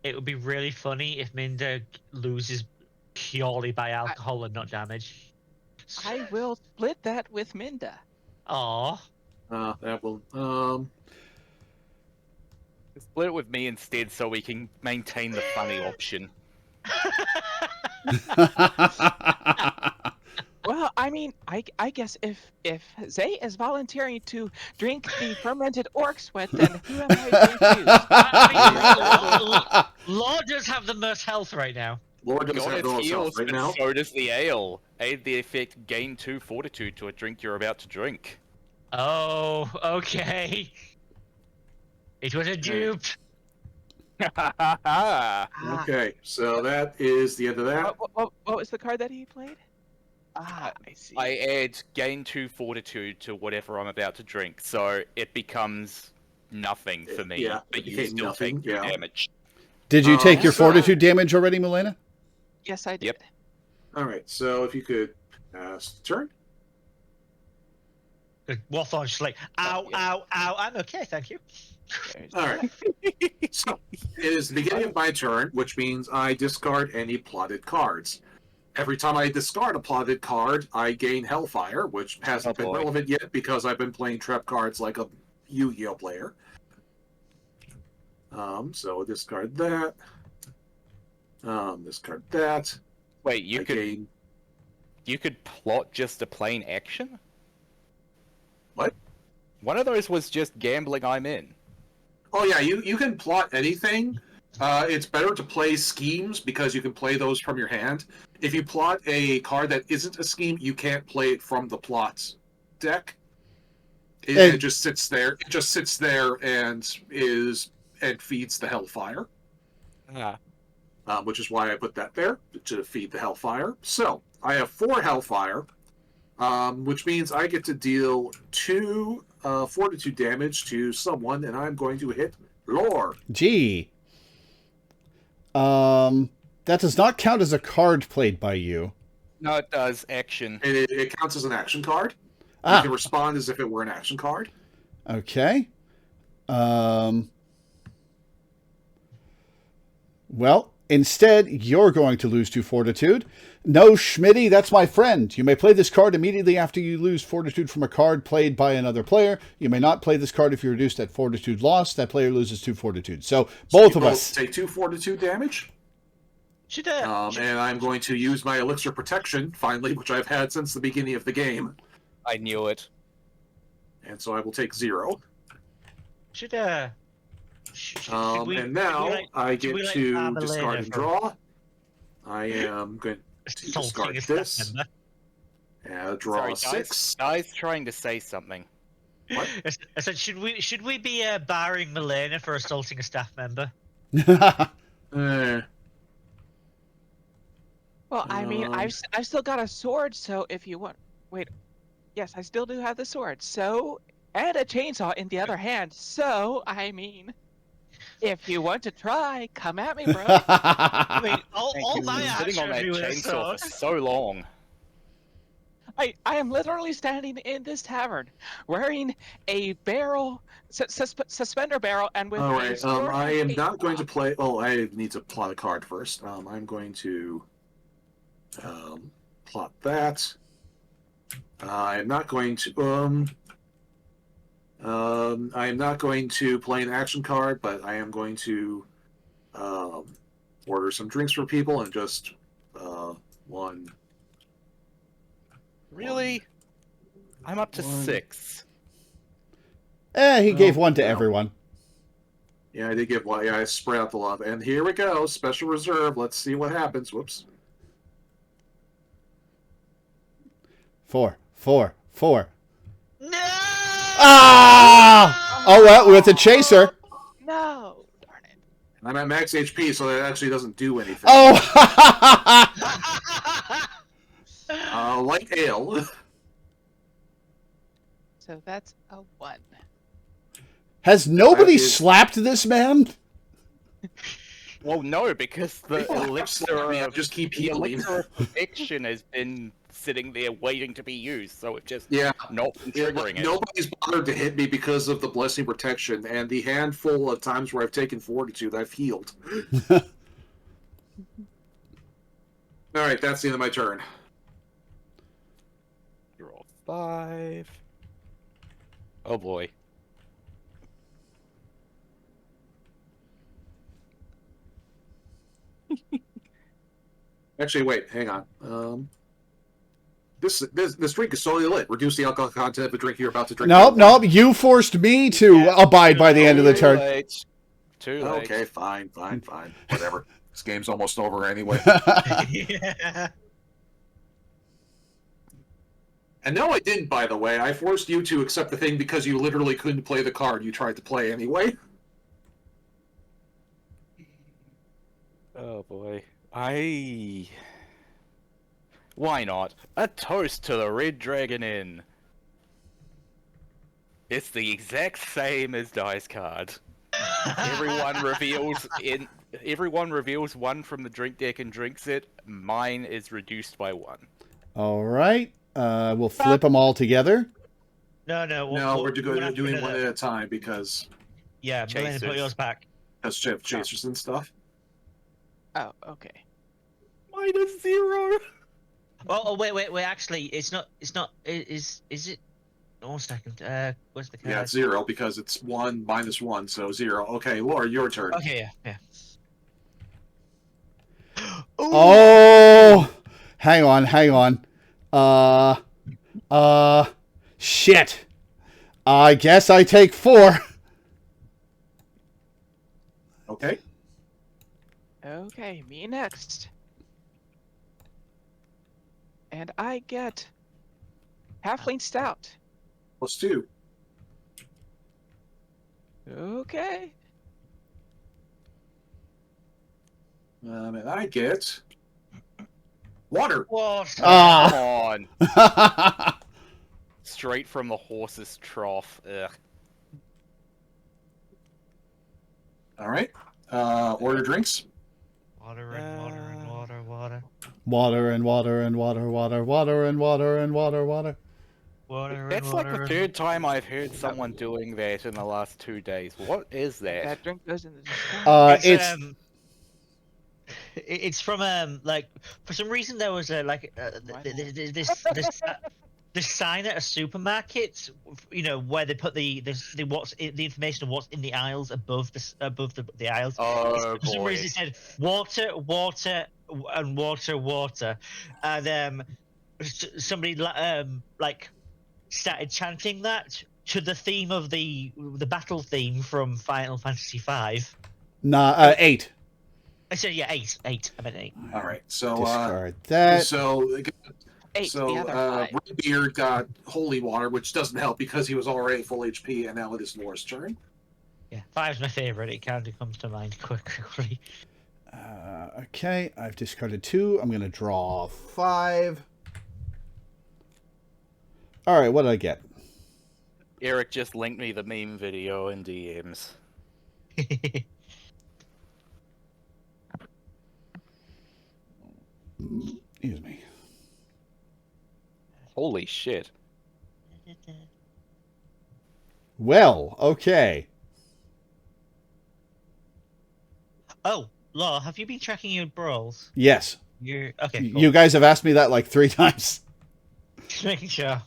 It would be really funny if Minda loses purely by alcohol and not damage. I will split that with Minda. Aw. That will. Split it with me instead so we can maintain the funny option. Well, I mean, I guess if Zay is volunteering to drink the fermented orc sweat, then who am I to refuse? Law does have the most health right now. Lore does have God the most health heals, right but now. so does the ale. Aid the effect, gain 2 fortitude to a drink you're about to drink. Oh, okay. It was a dupe. Ah, Okay, so that is the end of that. what was the card that he played? Ah, I see. I add gain 2 fortitude to whatever I'm about to drink, so it becomes nothing for me. Yeah, but it you became still nothing, take 2 yeah. damage. Did you take your so- fortitude damage already, Milena? Yes, I did. Yep. All right, so if you could pass the turn. Warthorn's just like, ow, ow, ow. I'm okay, thank you. There's All right. So it is the beginning of my turn, which means I discard any plotted cards. Every time I discard a plotted card, I gain Hellfire, which hasn't been boy. relevant yet because I've been playing trap cards like a Yu-Gi-Oh player. So discard that. Discard that. Wait, I gain. you could plot just a plain action? What? One of those was just gambling I'm in. Oh yeah, you can plot anything. It's better to play schemes because you can play those from your hand. If you plot a card that isn't a scheme, you can't play it from the plots deck. It just sits there. It just sits there and feeds the Hellfire. Which is why I put that there to feed the Hellfire. So I have 4 Hellfire, which means I get to deal 2 fortitude damage to someone, and I'm going to hit Lore. Gee. That does not count as a card played by you. No, it does. Action. And it counts as an action card. You Ah, can respond as if it were an action card. okay. Well, Instead, you're going to lose 2 fortitude. No, Schmitty, that's my friend. You may play this card immediately after you lose fortitude from a card played by another player. You may not play this card if you're reduced at fortitude loss. That player loses 2 fortitude. So both of us take 2 fortitude damage. Should and I'm going to use my elixir protection finally, which I've had since the beginning of the game. I knew it. And so I will take 0. should and now I get to discard and draw. I am going to discard this. Draw Sorry, 6. Guy's trying to say something. What? I said, should we be barring Milena for assaulting a staff member? Well, I mean, I've still got a sword, so if you want, wait, yes, I still do have the sword. So, and a chainsaw in the other hand. So, I mean, if you want to try, come at me, bro. I mean, all You've my been sitting on that actions do with a chainsaw sword. for so long. I am literally standing in this tavern, wearing a barrel, suspender barrel, and with. All a right. sword I and am a not going to cloth. play. Oh, I need to plot a card first. I'm going to plot that. I'm not going to. I am not going to play an action card, but I am going to order some drinks for people and just one. Really? I'm up to 6. He gave one to well. everyone. Yeah, I did give one. Yeah, I spread out the love. And here we go. Special reserve. Let's see what happens. Whoops. 4, 4, 4. No! Ah! Oh, well, with a chaser. No, darn it. I'm at max HP, so that actually doesn't do anything. Oh! Like ale. So that's a 1. Has nobody That is- slapped this man? Well, no, because the People have elixir slapped me, I of, just keep the healing. elixir of protection has been sitting there waiting to be used, so it just Yeah. not been triggering it. Nobody's bothered to hit me because of the blessing protection, and the handful of times where I've taken fortitude, I've healed. All right, that's the end of my turn. Draw 5. Oh boy. Actually, wait, hang on. This drink is solely lit. Reduce the alcohol content of the drink you're about to drink. Nope. You forced me to abide by the end of the turn. Too late. Okay, fine. Whatever. This game's almost over anyway. Yeah. And no, I didn't, by the way. I forced you to accept the thing because you literally couldn't play the card you tried to play anyway. Oh boy. Why not? A toast to the Red Dragon Inn. It's the exact same as Dice Card. Everyone reveals one from the drink deck and drinks it. Mine is reduced by 1. All right. We'll flip them all together. No, We're doing one at a time because Yeah, Milena, put Chasers. yours back. chasers and stuff. Oh, okay. Mine is 0. Oh, wait. Actually, it's not. Is it? One second. What's the card? Yeah, it's 0 because it's 1 minus 1, so 0. Okay, Laura, your turn. Okay, yeah. Oh! Hang on. Shit. I guess I take 4. Okay. Okay, me next. And I get Halfling Stout. +2. Okay. And I get water. What? Ah. Come on. Straight from the horse's trough. Ugh. All right. Order drinks. Water and water and water, water. Water and water and water, water, water and water and water, water. Water and That's water like the and- third time I've heard someone doing that in the last 2 days. What is that? That drink goes in the discard. It's It's from like for some reason there was a like this sign at a supermarket, where they put the information of what's in the aisles above the aisles. Oh For some reason boy. it said water, water, and water, water, and somebody like started chanting that to the theme of the battle theme from Final Fantasy V. Nah, 8. I said yeah, eight. I meant 8. All right, so Discard that. so 8, the other 5. Redbeard got holy water, which doesn't help because he was already full HP, and now it is Laura's turn. Yeah, 5's my favorite. It kind of comes to mind quickly. Okay, I've discarded 2. I'm going to draw 5. All right, what did I get? Eric just linked me the meme video in DMs. Excuse me. Holy shit. Well, okay. Oh, Law, have you been tracking your brawls? Yes. You're okay. Cool. You guys have asked me that like 3 times. Just making sure.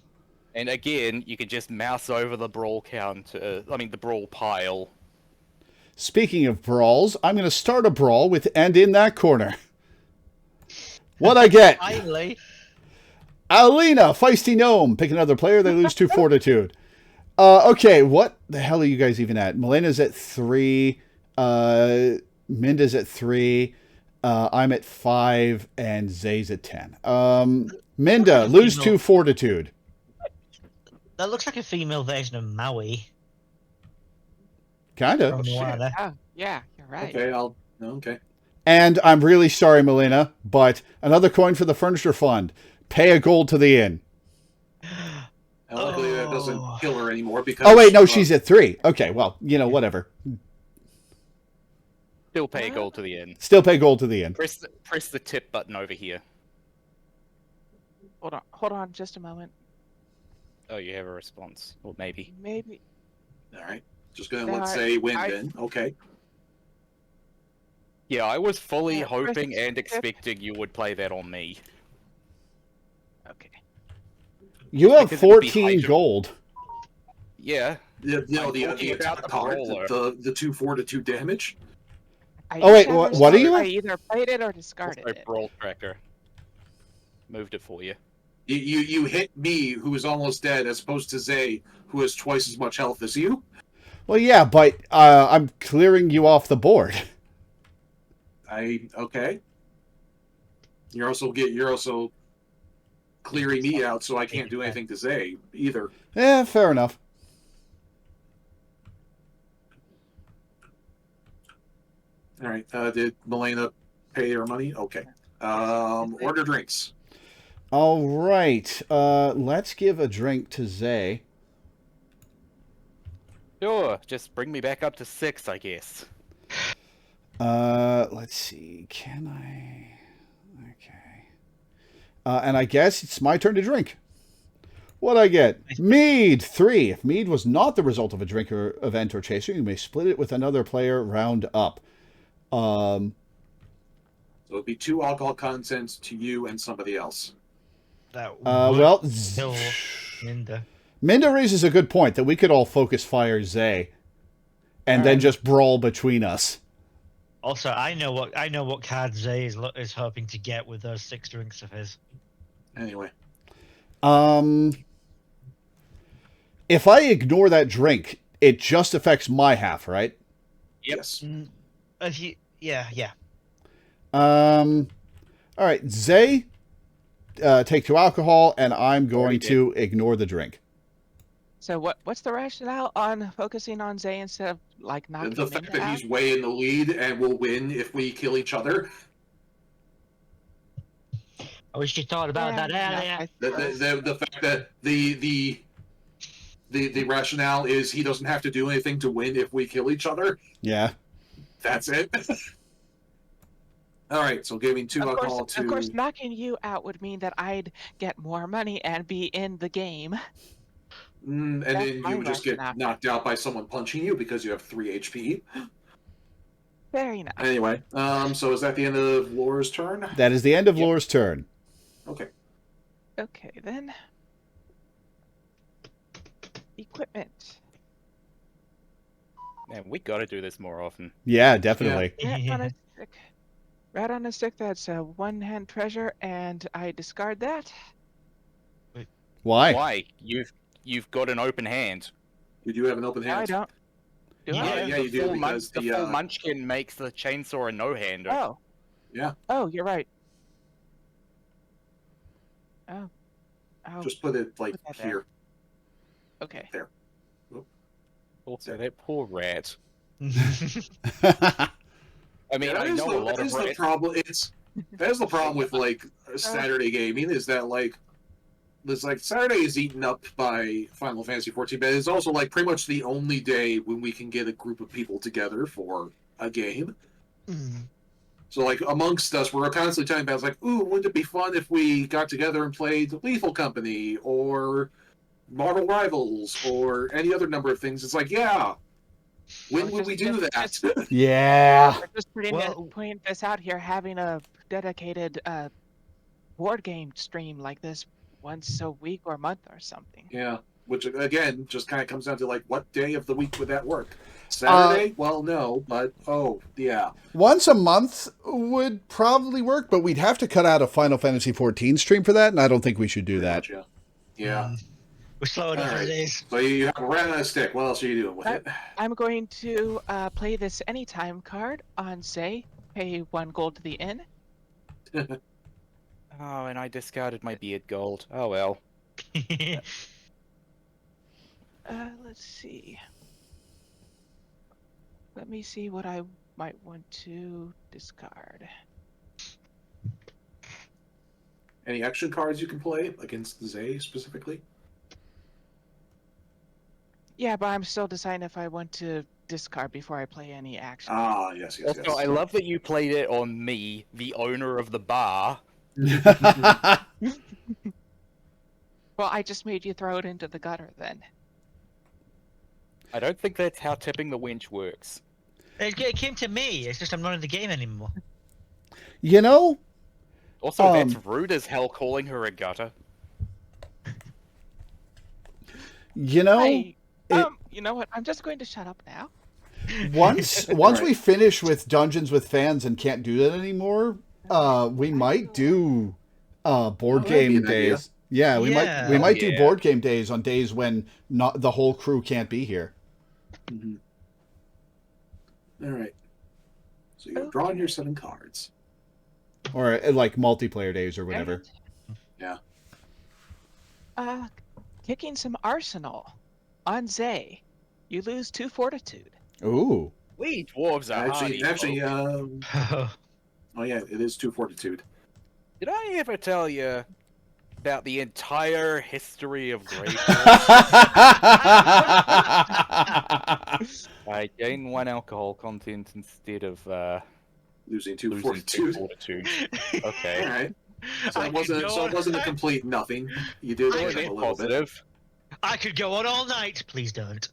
And again, you can just mouse over the brawl count. The brawl pile. Speaking of brawls, I'm going to start a brawl with "and in that corner." What I get? Finally. Alina, feisty gnome. Pick another player. They lose 2 fortitude. Okay, what the hell are you guys even at? Melena's at 3. Minda's at 3. I'm at 5, and Zay's at 10. Minda, lose 2 fortitude. That looks like a female version of Maui. Kind of. From Moana. Oh, yeah, you're right. Okay, okay. And I'm really sorry, Melina, but another coin for the furniture fund. Pay a gold to the inn. And luckily that doesn't kill her anymore because. Oh wait, no, she's at 3. Okay, well, whatever. Still pay gold to the inn. Still pay gold to the inn. Press the tip button over here. Hold on, just a moment. Oh, you have a response. Or maybe. Maybe. All right, just gonna No, let's say win I- then. Okay. Yeah, I was fully Yeah, press hoping the and tip. expecting you would play that on me. Okay. You have Because it would be 14 hydro- gold. Yeah. The talking attack about the card, brawler. the 2 fortitude damage. Oh, wait, what are you I at? either played it or discarded Also, it. brawl tracker. Moved it for you. You hit me, who is almost dead, as opposed to Zay, who has twice as much health as you. Well, yeah, but I'm clearing you off the board. Okay. You're also clearing me out, so I can't do anything to Zay either. Yeah, fair enough. All right. Did Melena pay her money? Okay. Order drinks. All right. Let's give a drink to Zay. Sure, just bring me back up to 6, I guess. Let's see. Can I? Okay. And I guess it's my turn to drink. What'd I get? Mead, 3. If mead was not the result of a drink or event or chaser, you may split it with another player round up. So it'd be 2 alcohol contents to you and somebody else. Well, Kill Minda. Minda raises a good point that we could all focus fire Zay and then just brawl between us. Also, I know what card Zay is hoping to get with those 6 drinks of his. Anyway. If I ignore that drink, it just affects my half, right? Yes. Yeah. All right, Zay, take 2 alcohol, and I'm going to ignore the drink. So what's the rationale on focusing on Zay instead of knocking The him fact out? that he's way in the lead and will win if we kill each other. I wish you thought about that earlier. The fact that the rationale is he doesn't have to do anything to win if we kill each other. Yeah. That's it. All right, so giving 2 alcohol to. Of course, knocking you out would mean that I'd get more money and be in the game. And then you would just get knocked out by someone punching you because you have 3 HP. Very nice. Anyway, so is that the end of Laura's turn? That is the end of Yep. Lore's turn. Okay. Okay, then. Equipment. Man, we gotta do this more often. Yeah, definitely. Rat on a stick. Rat on a stick, that's a one-hand treasure, and I discard that. Why? Why? You've got an open hand. You do have an open No, I hand. don't. Do Yeah. I? Yeah, you do, full because the full munchkin makes the chainsaw a no-hander. Oh. Yeah. Oh, you're right. Oh. Oh, Just put it like Put that there. here. okay. Also, that poor rat. I mean, Yeah, I know a lot that of is the rats. problem. That is the problem with like Saturday gaming is that like Saturday is eaten up by Final Fantasy 14, but it's also like pretty much the only day when we can get a group of people together for a game. So like amongst us, we're constantly talking about it's like, ooh, wouldn't it be fun if we got together and played Lethal Company or Marvel Rivals or any other number of things? It's like, yeah. When would we do that? Yeah. We're just putting this out here, having a dedicated board game stream like this once a week or month or something. Yeah, which again just kind of comes down to like what day of the week would that work? Saturday? Well, no, but oh yeah. Once a month would probably work, but we'd have to cut out a Final Fantasy 14 stream for that, and I don't think we should do Pretty that. much, yeah. We're slow enough as it is. So you have a rat on a stick. What else are you doing with it? I'm going to play this anytime card on say, pay 1 gold to the inn. Oh, and I discarded my beard gold. Oh well. Let's see. Let me see what I might want to discard. Any action cards you can play against Zay specifically? Yeah, but I'm still deciding if I want to discard before I play any action. Ah, yes. Also, I love that you played it on me, the owner of the bar. Well, I just made you throw it into the gutter then. I don't think that's how tipping the winch works. It came to me. It's just I'm not in the game anymore. You know, Also, that's rude as hell calling her a gutter. you know, You know what? I'm just going to shut up now. once we finish with Dungeons with Fans and can't do that anymore, we might do board that'd be game an idea. days. Yeah, we Yeah. might do Yeah. board game days on days when not the whole crew can't be here. Mm-hmm. All right. So you're drawing your 7 cards. Or like multiplayer days or whatever. Yeah. Kicking some arsenal on Zay. You lose 2 fortitude. Ooh. We dwarves are hardy Actually, folk. oh yeah, it is 2 fortitude. Did I ever tell you about the entire history of Grave? I gain 1 alcohol content instead of Losing 2 losing 2 fortitude. fortitude. All Okay. right. So I it wasn't a complete nothing. You did I pick did up a little bit. Positive. I could go on all night. Please don't.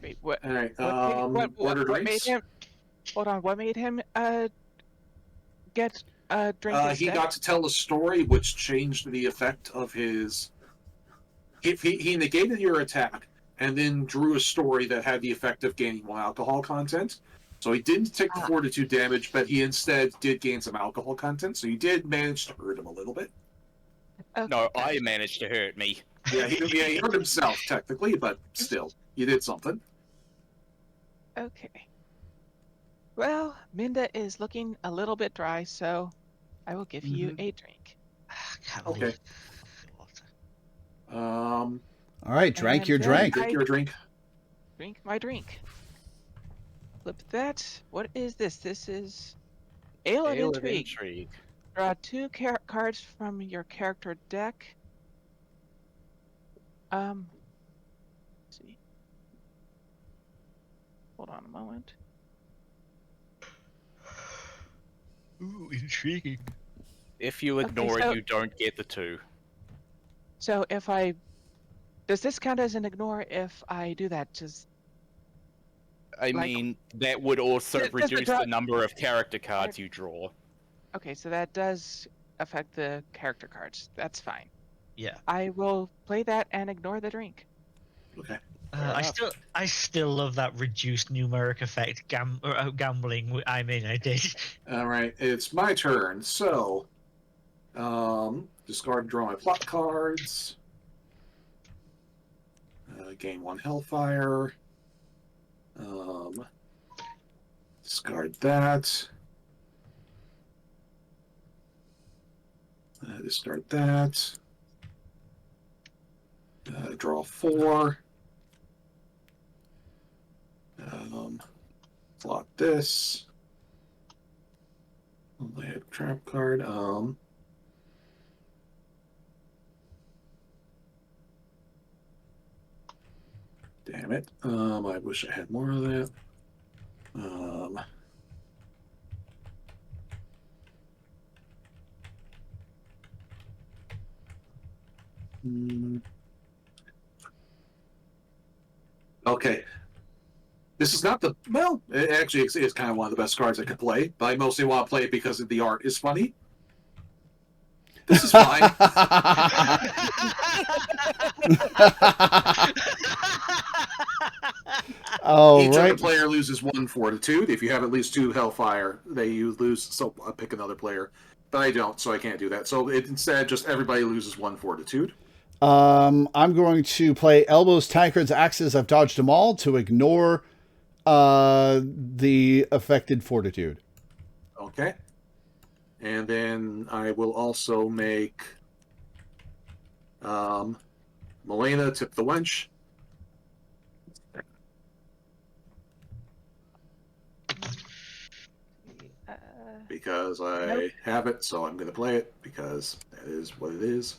Wait, what? All right. What Order made drinks. him? Hold on. What made him get drink He instead? got to tell a story which changed the effect of his. He negated your attack and then drew a story that had the effect of gaining 1 alcohol content. So he didn't take the fortitude damage, but he instead did gain some alcohol content. So you did manage to hurt him a little bit. Okay. No, I managed to hurt me. Yeah, he hurt himself technically, but still, you did something. Okay. Well, Minda is looking a little bit dry, so I will give you a drink. Can't Okay. believe. All right, drank And your then drink. Drink your drink. Drink my drink. Flip that. What is this? This is Ale and Ale of Intrigue. intrigue. Draw 2 cards from your character deck. Let's see. Hold on a moment. Ooh, intriguing. If you Okay, ignore so- it, you don't get the 2. So if does this count as an ignore if I do that? Just I Like- mean, that would also Does the reduce the drug- number of character cards you draw. Okay, so that does affect the character cards. That's fine. Yeah. I will play that and ignore the drink. Okay. I still love that reduced numeric effect gambling. I did. All right, it's my turn. So, discard and draw my plot cards. Gain 1 Hellfire. Discard that. Discard that. Draw 4. Plot this. Lay a trap card. Damn it. I wish I had more of that. Okay. This is not the well. It actually is kind of one of the best cards I could play, but I mostly want to play it because the art is funny. This is fine. All Each other right. player loses 1 fortitude. If you have at least 2 hellfire, you lose. So I'll pick another player, but I don't, so I can't do that. So instead, just everybody loses 1 fortitude. I'm going to play elbows, tankards, axes. I've dodged them all to ignore the affected fortitude. Okay. And then I will also make Milena tip the wench. Because I have it, so I'm going to play it because that is what it is.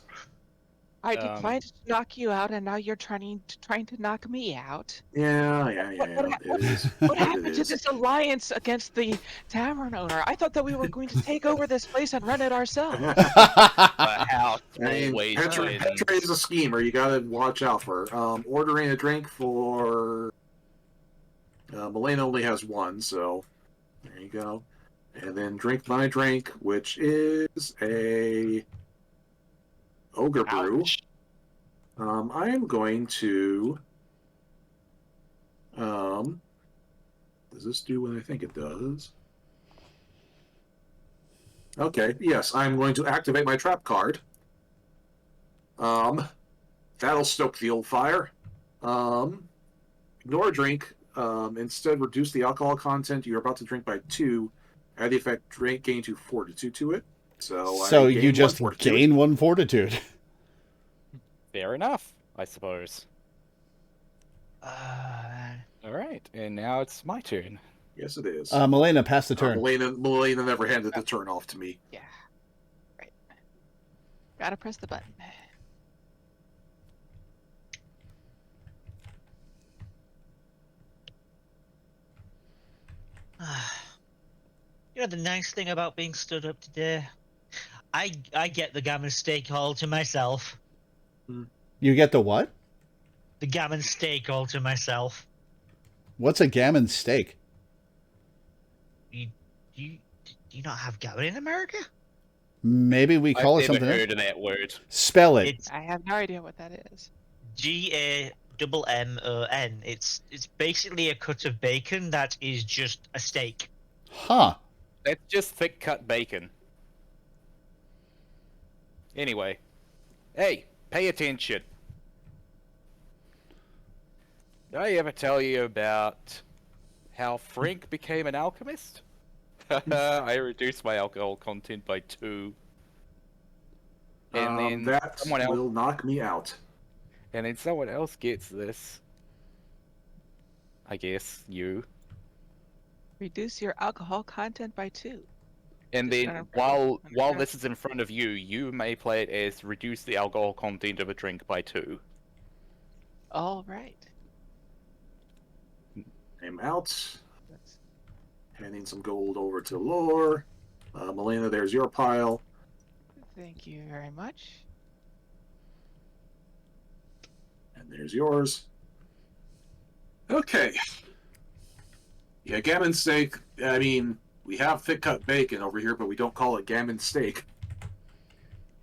I declined to knock you out, and now you're trying to knock me out. Yeah. It is. What happened to this alliance against the tavern owner? I thought that we were going to take over this place and run it ourselves. The house always Petra is a schemer. You got to watch out for her. Ordering a drink for Milena only has 1, so there you go. And then drink my drink, which is a ogre brew. I am going to. Does this do what I think it does? Okay, yes, I'm going to activate my trap card. That'll stoke the old fire. Ignore a drink. Instead, reduce the alcohol content you're about to drink by 2. Add the effect drink gain 2 fortitude to it. So you just gain 1 fortitude. Fair enough, I suppose. All right, and now it's my turn. Yes, it is. Milena, pass the turn. Milena never handed the turn off to me. Yeah. Right. Gotta press the button. You know the nice thing about being stood up today? I get the gammon steak all to myself. You get the what? The gammon steak all to myself. What's a gammon steak? Do you not have gammon in America? Maybe we call it something I've else. never heard of that word. Spell it. It's I have no idea what that is. GAMMON. It's basically a cut of bacon that is just a steak. Huh. That's just thick cut bacon. Anyway, hey, pay attention. Did I ever tell you about how Frank became an alchemist? I reduced my alcohol content by 2. And then That someone else will knock me out. And then someone else gets this. I guess you. Reduce your alcohol content by 2. And Just then not while understand. this is in front of you, you may play it as reduce the alcohol content of a drink by 2. All right. I'm out. Handing some gold over to Lore. Milena, there's your pile. Thank you very much. And there's yours. Okay. Yeah, gammon steak. I mean, we have thick cut bacon over here, but we don't call it gammon steak.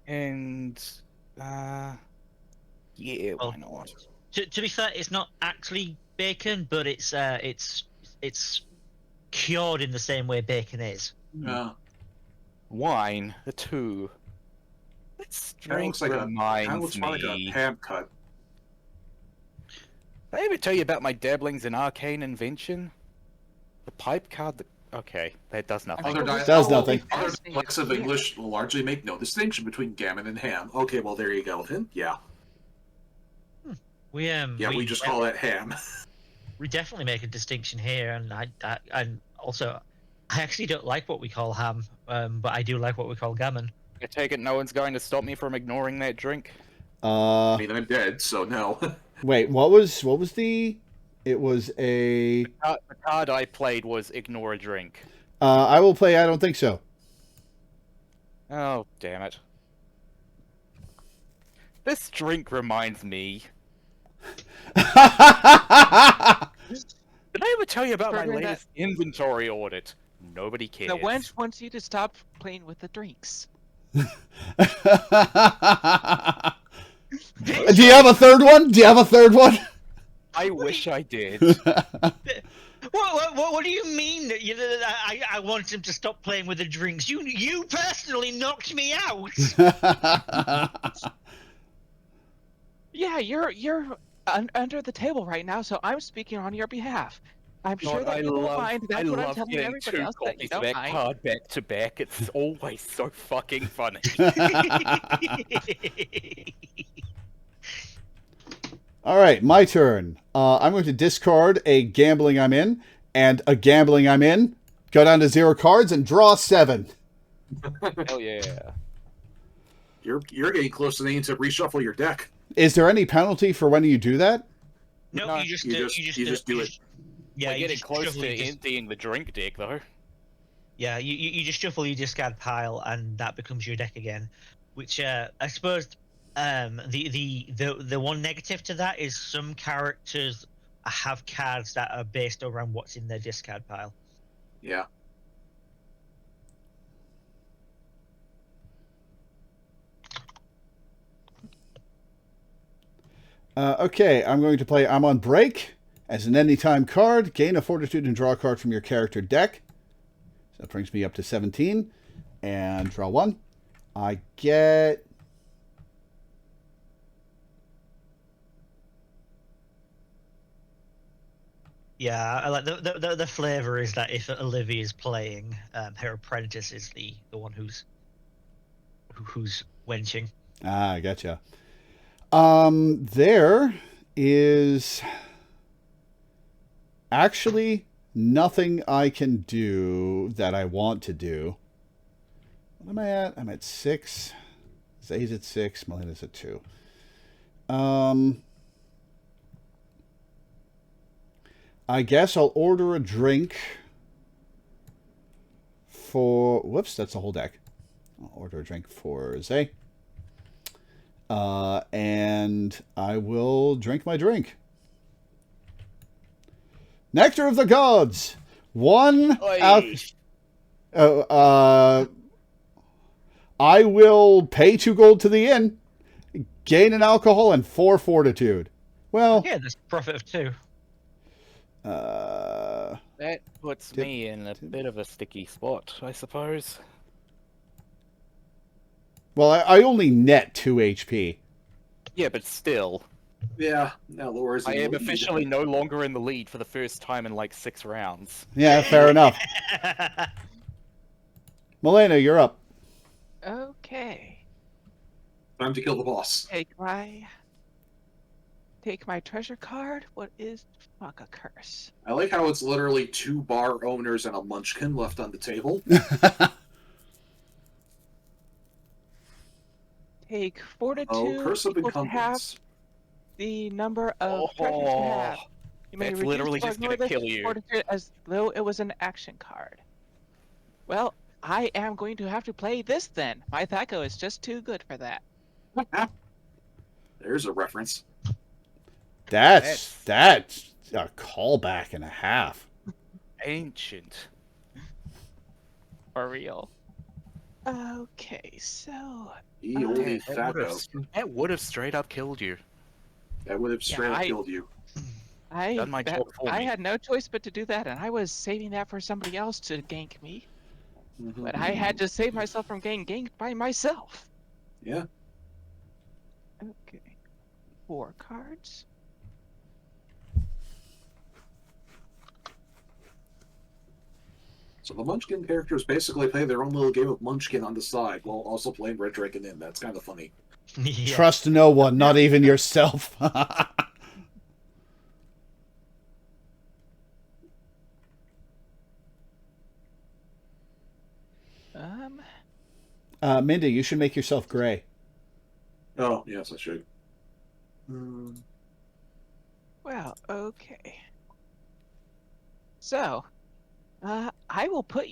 And yeah, Well, why not? To be fair, it's not actually bacon, but it's cured in the same way bacon is. Wine, the two. This drink reminds more like a me. ham cut. Did I ever tell you about my dabblings in arcane invention? The pipe card. Okay, that does nothing. Other Does nothing. Other dialects of English will largely make no distinction between gammon and ham. Okay, well there you go then. Yeah. We just call that ham. We definitely make a distinction here, and and also I actually don't like what we call ham, but I do like what we call gammon. I take it no one's going to stop me from ignoring that drink. I mean, I'm dead, so no. Wait, what was the? It was a. The card I played was ignore a drink. I will play. I don't think so. Oh, damn it. This drink reminds me. Did I ever tell you about my Further latest inventory audit? Nobody cares. The wench wants you to stop playing with the drinks. Do you have a third one? I wish I did. What do you mean that I want him to stop playing with the drinks? You personally knocked me out. Yeah, you're under the table right now, so I'm speaking on your behalf. I'm sure that you don't mind. That's what I'm telling everybody else, that you don't mind. Card back to back. It's always so fucking funny. All right, my turn. I'm going to discard a gambling I'm in and a gambling I'm in. Go down to 0 cards and draw 7. Hell yeah. You're getting close to needing to reshuffle your deck. Is there any penalty for when you do that? No, you just do it. Yeah, We're getting close to emptying the drink deck, though. Yeah, you just shuffle your discard pile, and that becomes your deck again. Which I suppose the one negative to that is some characters have cards that are based around what's in their discard pile. Yeah. Okay, I'm going to play I'm on break as an anytime card. Gain a fortitude and draw a card from your character deck. So that brings me up to 17. And draw 1. I get... Yeah, I like the flavor is that if Olivia is playing, her apprentice is the one who's wenching. Ah, I gotcha. There is actually nothing I can do that I want to do. What am I at? I'm at 6. Zay's at 6. Melina's at 2. I guess I'll order a drink for... Whoops, that's the whole deck. I'll order a drink for Zay. And I will drink my drink. Nectar of the Gods. 1 I will pay 2 gold to the inn, gain an alcohol, and 4 fortitude. Well, yeah, there's profit of 2. That puts me in a bit of a sticky spot, I suppose. Well, I only net 2 HP. Yeah, but still. Yeah, now Laura's. I am officially no longer in the lead for the first time in like 6 rounds. Yeah, fair enough. Melina, you're up. Okay. Time to kill the boss. Take my treasure card. What is fuck a curse? I like how it's literally 2 bar owners and a munchkin left on the table. Take fortitude. Oh, curse of equal to half incumbents. the number of treasures you have. You may That's reduce literally or just ignore gonna this kill you. fortitude as though it was an action card. Well, I am going to have to play this then. My Thaco is just too good for that. There's a reference. That's a callback and a half. That's ancient. For real. Okay, so Ye olde That fatto. that would have straight up killed you. That would have Yeah, straight up killed you. Done my job for I me. had no choice but to do that, and I was saving that for somebody else to gank me. But I had to save myself from getting ganked by myself. Yeah. Okay, 4 cards. So the Munchkin characters basically play their own little game of Munchkin on the side while also playing Red Dragon Inn. That's kind of funny. Yeah. Trust no one, not even yourself. Mindy, you should make yourself gray. Oh, yes, I should. Well, okay. So, I will put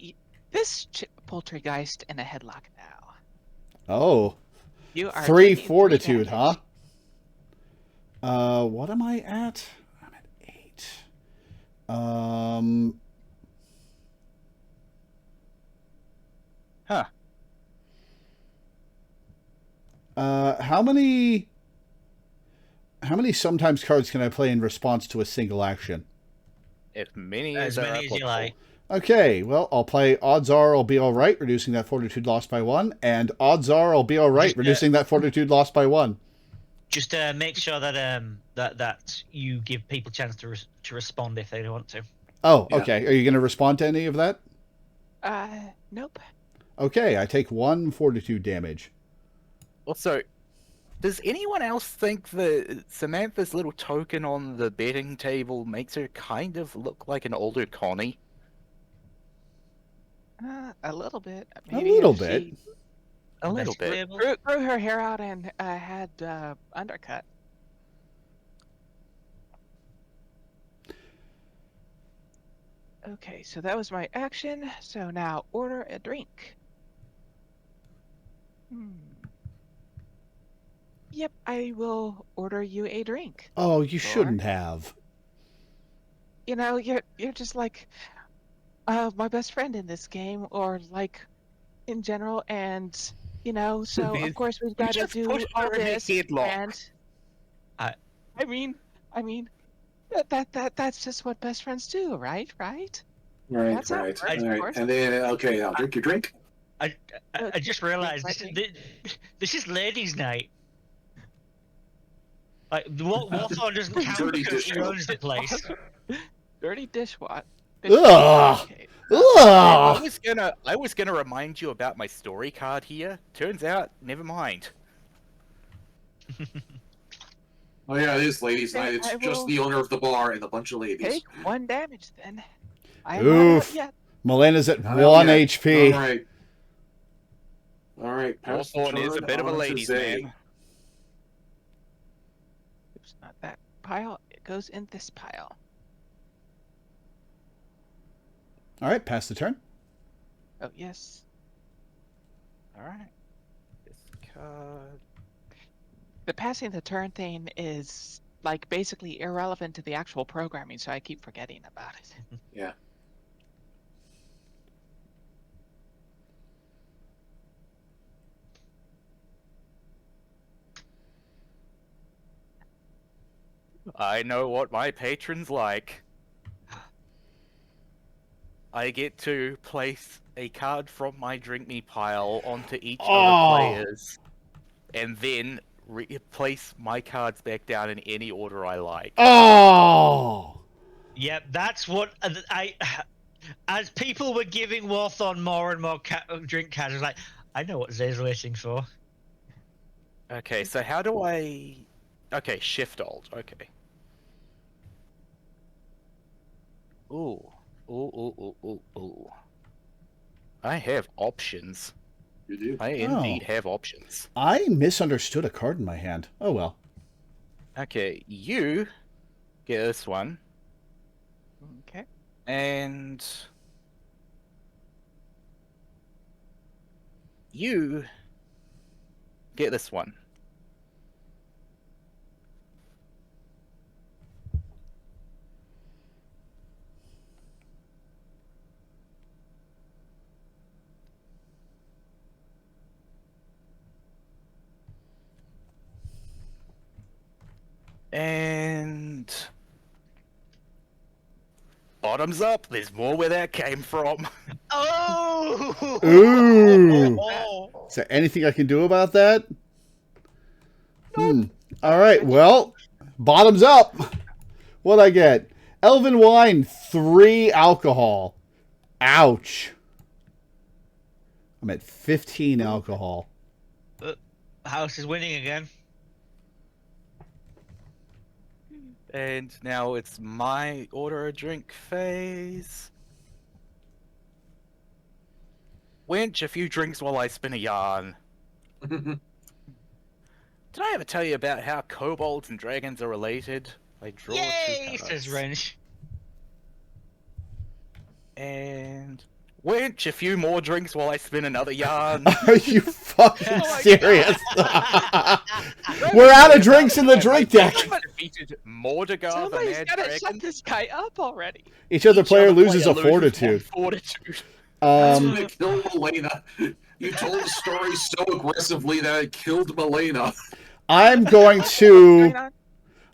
this Poltergeist in a headlock now. Oh, You are 3 taking 3 fortitude, huh? damage. What am I at? I'm at 8. Huh. How many sometimes cards can I play in response to a single action? As many As are many as you applicable. like. Okay, well, I'll play Odds Are I'll Be Alright, reducing that fortitude lost by 1, and Odds Are I'll Be Alright, Just, reducing that fortitude lost by 1. Just make sure that that you give people a chance to respond if they want to. Oh, Yeah. okay. Are you going to respond to any of that? Nope. Okay, I take 1 fortitude damage. Also, does anyone else think that Samantha's little token on the betting table makes her kind of look like an older Connie? A little bit. A Maybe little if bit. she A little bit. Investigatable? grew her hair out and had undercut. Okay, so that was my action. So now order a drink. Yep, I will order you a drink. Oh, you Thor. shouldn't have. You know, you're just like my best friend in this game, or like in general, and you know, so of course we've got to just do pushed all her in a this. headlock. And I- I mean, that's just what best friends do, right? Right? Right, That's how it right. works, All of right. course. And then, okay, now drink your drink. I just realised this is ladies' night. Like Warthorn doesn't count Dirty because she dishwasher. owns the place. Dirty dishwasher. Ugh! Okay. I Ugh! was gonna remind you about my story card here. Turns out, never mind. Oh yeah, it is ladies' Okay, night. It's I just will the owner of the bar and a bunch of ladies. take 1 damage then. I am not out Oof. yet. Melena's at Not 1 out yet. HP. All right. All right. Pass the Hawthorne is a turn bit of a on to ladies' Zay. man. Oops, not that pile. It goes in this pile. All right, pass the turn. Oh yes. All right. This card. The passing the turn thing is like basically irrelevant to the actual programming, so I keep forgetting about it. Yeah. I know what my patrons like. I get to place a card from my drink me pile onto each Oh. other players, and then place my cards back down in any order I like. Oh! Yep, that's what I. As people were giving Warthorn more and more drink cards, I was like, I know what Zay's waiting for. Okay, so how do I... Okay, Shift Alt, okay. Ooh. Ooh. I have options. You do. I indeed have options. I misunderstood a card in my hand. Oh well. Okay, you get this one, Okay. and you get this one. And bottoms up. There's more where that came from. Oh! Ooh. Is there anything I can do about that? All right. Well, bottoms up. What'd I get? Elven wine, 3 alcohol. Ouch. I'm at 15 alcohol. House is winning again. And now it's my order a drink phase. Winch, a few drinks while I spin a yarn. Did I ever tell you about how kobolds and dragons are related? They draw Yay, 2 says cards. Wrench. And Winch, a few more drinks while I spin another yarn. Are you fucking Oh my serious? We're out of drinks in the drink deck. Defeated Mordegar, the Somebody's Mad gotta shut Dragon. this guy up already. Each other player loses a loses fortitude. 1 fortitude. That's Um, gonna kill Milena. You told the story so aggressively that it killed Milena. I'm going What's to going on?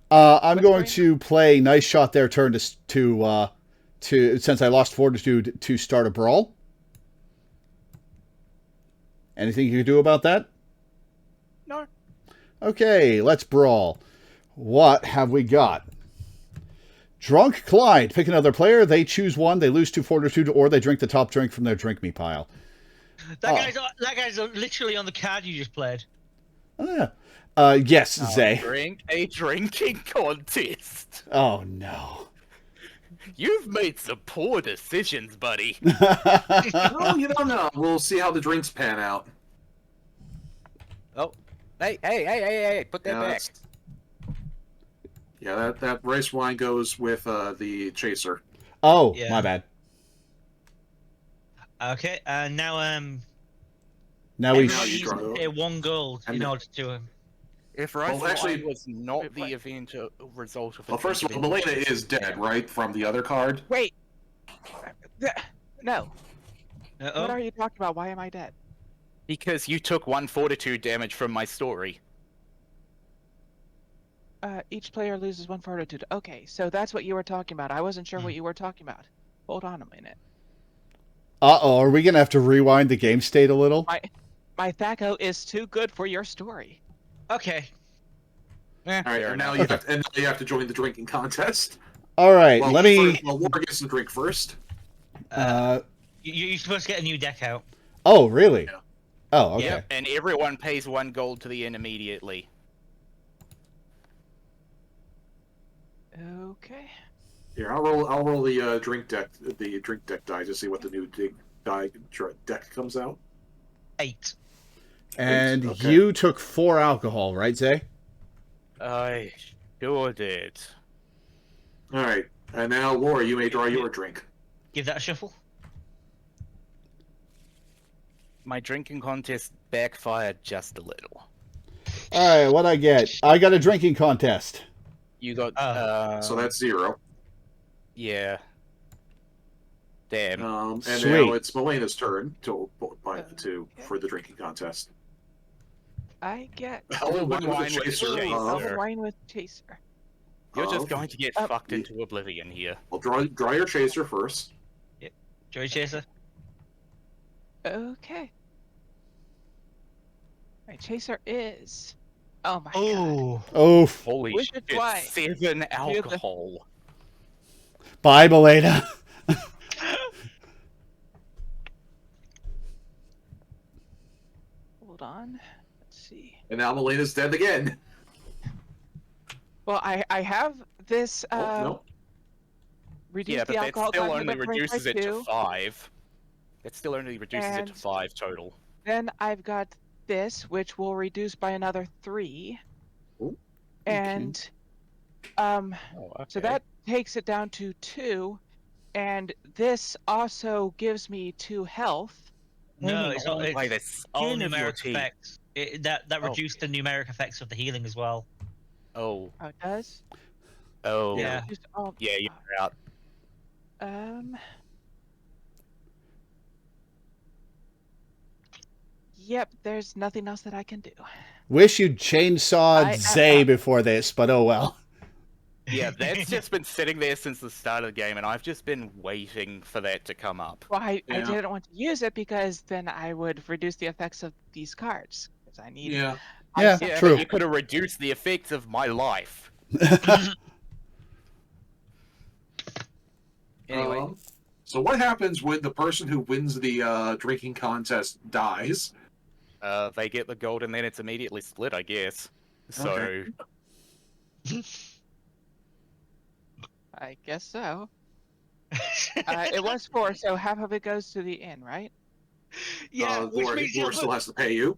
I'm What's going going to play nice shot their turn to since I lost fortitude to start a brawl. Anything you can do about that? No. Okay, let's brawl. What have we got? Drunk Clyde. Pick another player. They choose one. They lose 2 fortitude, or they drink the top drink from their drink me pile. That guy's literally on the card you just played. Oh, yeah. Yes, Zay. Drink a drinking contest. Oh, no. You've made some poor decisions, buddy. Well, you don't know. We'll see how the drinks pan out. Oh, hey, put that Yeah, back. that's- Yeah, that rice wine goes with the chaser. Oh, Yeah. my bad. Okay, now Now we... Now you everybody draw. needs to pay 1 gold And in then- order to If Rice actually- was not the event result of a Well, first of all, Milena is dead, right? From the other card. Wait. No. What Uh-oh. are you talking about? Why am I dead? Because you took 1 fortitude damage from my story. Each player loses 1 fortitude. Okay, so that's what you were talking about. I wasn't sure what you were talking about. Hold on a minute. Uh-oh, are we going to have to rewind the game state a little? My Thaco is too good for your story. Okay. All right, Fair and now enough. you have to join the drinking contest. All right, Well, let me... first, well, Laura gets to drink first. You're supposed to get a new deck out. Oh, really? Yeah. Oh, okay. Yep, and everyone pays 1 gold to the inn immediately. Okay. Here, I'll roll the drink deck die to see what the new deck comes out. 8. And Okay. you took 4 alcohol, right, Zay? I sure did. All right, and now Laura, you may draw your drink. Give that a shuffle. My drinking contest backfired just a little. All right, what'd I get? I got a drinking contest. You got, So that's 0. yeah. Damn. And Sweet. now it's Milena's turn for the drinking contest. I get Elven wine wine with with a chaser. chaser. Elven wine with chaser. You're just of- going to get fucked into oblivion here. Well, draw your chaser first. Joy Chaser. Okay. My chaser is. Oh my god. Oh. Oh, Holy Wish shit, it twice. 7 alcohol. bye, Belena. Hold on. Let's see. And now Milena's dead again. Well, I have this Oh, no. reduce Yeah, the but that alcohol still content only of drink reduces by it to 2. 5. It still only reduces it to And- 5 total. Then I've got this, which will reduce by another 3. Ooh, And Oh, so okay. that takes it down to 2. And this also gives me 2 health. No, it's not. By It's the all skin of your numeric teeth. effects. That Oh. reduced the numeric effects of the healing as well. Oh, Oh, it does? oh. Yeah. Just all- Yeah, you're out. Yep, there's nothing else that I can do. Wish you'd chainsawed I- Zay before this, but oh well. Yeah, that's just been sitting there since the start of the game, and I've just been waiting for that to come up. Well, I Yeah. didn't want to use it because then I would reduce the effects of these cards. Because I need. Yeah. Yeah, Yeah, true. but you could have reduced the effects of my life. Anyway, So what happens when the person who wins the drinking contest dies? they get the gold, and then it's immediately split, I guess. So, Okay. I guess so. It was 4, so half of it goes to the inn, right? Yeah, which Lore still has to pay you.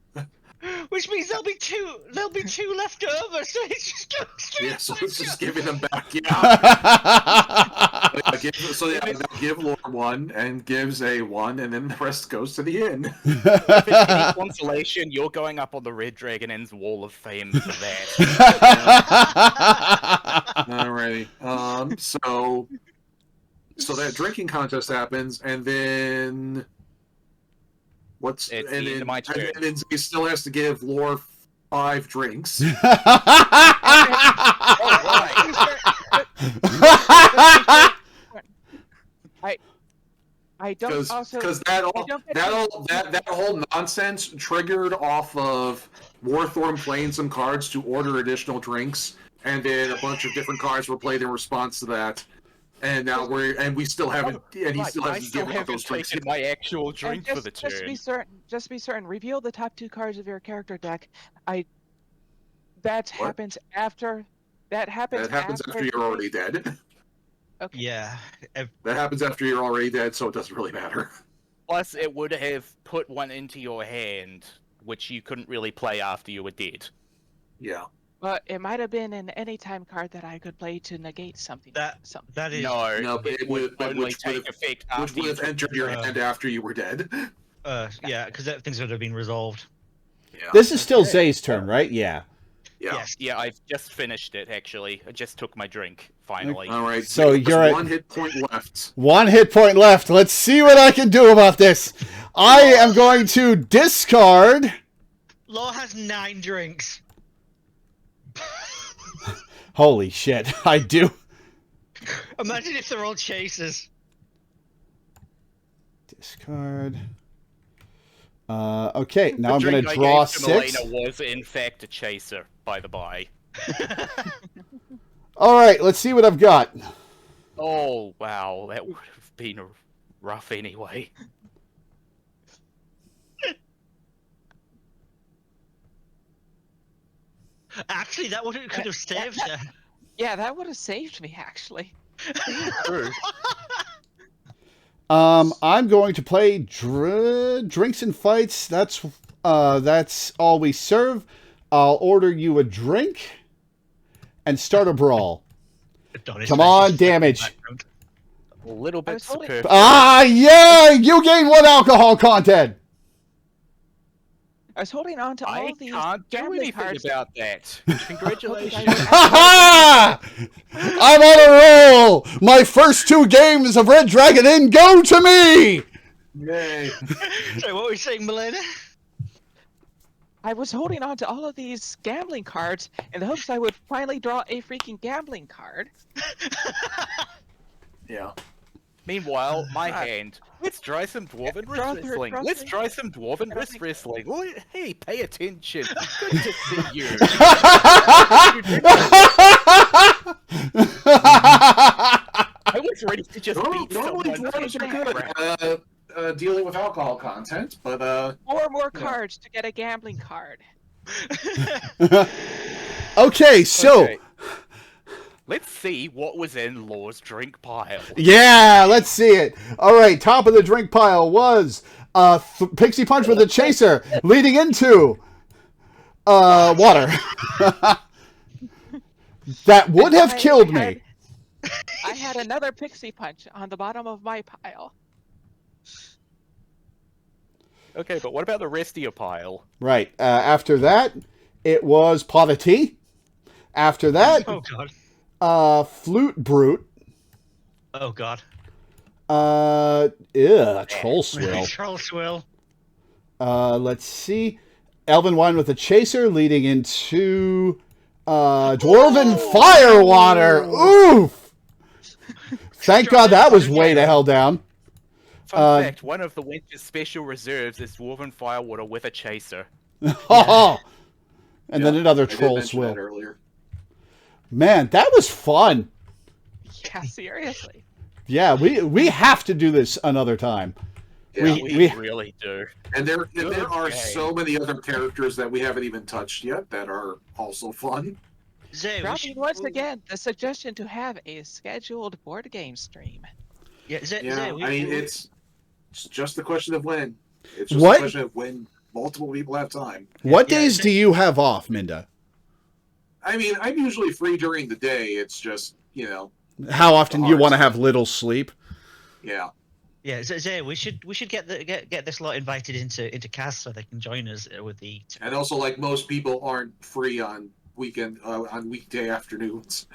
there'll be two left over, so it's just goes straight Yeah, so to it's the just jar. giving them back. Yeah. They'll give Lore 1 and gives a 1, and then the rest goes to the inn. if it's any consolation, you're going up on the Red Dragon Inn's Wall of Fame for that. Alrighty. So that drinking contest happens, and then It's the end of my turn. and then he still has to give Lore 5 drinks. I don't also. Because that whole nonsense triggered off of Warthorn playing some cards to order additional drinks, and then a bunch of different cards were played in response to that. And now we still haven't, and he still hasn't given up those drinks. Taken my actual drink for the turn. Just to be certain, reveal the top 2 cards of your character deck. That happens after. That happens after you're already dead. Okay. Yeah. That happens after you're already dead, so it doesn't really matter. Plus, it would have put one into your hand, which you couldn't really play after you were dead. Yeah. But it might have been an anytime card that I could play to negate something. That is No, but it would only take effect which after would you have entered your hand after you were dead. yeah, because things would have been resolved. Yeah. This is still Zay's turn, right? Yeah. Yeah. Yes. Yeah, I've just finished it, actually. I just took my drink, finally. All right. So you're at 1 hit point left. 1 hit point left. Let's see what I can do about this. I am going to discard. Law has 9 drinks. Holy shit, I do. Imagine if they're all chasers. Discard. Okay, now I'm The going drink to I draw gave to 6. Milena was, in fact, a chaser, by the by. All right, let's see what I've got. Oh, wow, that would have been rough anyway. Actually, that could have saved her. Yeah, that would have saved me actually. True. I'm going to play drinks and fights. That's all we serve. I'll order you a drink and start a brawl. Come on, damage. A little bit superfluous. Ah, yeah! You gain 1 alcohol content. I was holding on to all I of these can't do gambling anything cards. about that. Congratulations. Ha ha! I'm on a roll. My first 2 games of Red Dragon Inn go to me. Yay. So what were you saying, Milena? I was holding on to all of these gambling cards in the hopes I would finally draw a freaking gambling card. Yeah. Meanwhile, my hand. Let's try some dwarven Draw wrist through- wrestling. draw Let's through- try some dwarven wrist through- wrestling. Oh, hey, pay attention. Good to see you. I was ready to just beat Normally someone. dwarves are good at dealing with alcohol content, but 4 more cards to get a gambling card. Okay, so Okay. Let's see what was in Law's drink pile. yeah, let's see it. All right, top of the drink pile was Pixie Punch with a chaser, leading into water. That would have killed me. I had another pixie punch on the bottom of my pile. Okay, but what about the rest of your pile? Right. After that, it was pot of tea. After that, Oh god. flute brute. Oh god. Troll swill. Troll swill. Let's see. Elven wine with a chaser, leading into Dwarven Firewater. Oof. Thank God that was way the hell down. Fun fact, one of the winter's special reserves is Dwarven Firewater with a chaser. And then another I did troll mention swill. that earlier. Man, that was fun. Yeah, seriously. Yeah, we have to do this another time. Yeah, We really do. and there are game. so many other characters that we haven't even touched yet that are also fun. Zay, we Dropping should- once again the suggestion to have a scheduled board game stream. Yeah, Zay, Yeah, Zay, I mean it's just a question of when. It's just What? a question of when multiple people have time. What Yeah, days do you have off, Minda? I mean, I'm usually free during the day. It's just How often do you hard want to stuff. have little sleep? yeah. Yeah, Zay, we should get this lot invited into cast so they can join us with the. And also, like most people aren't free on weekday afternoons.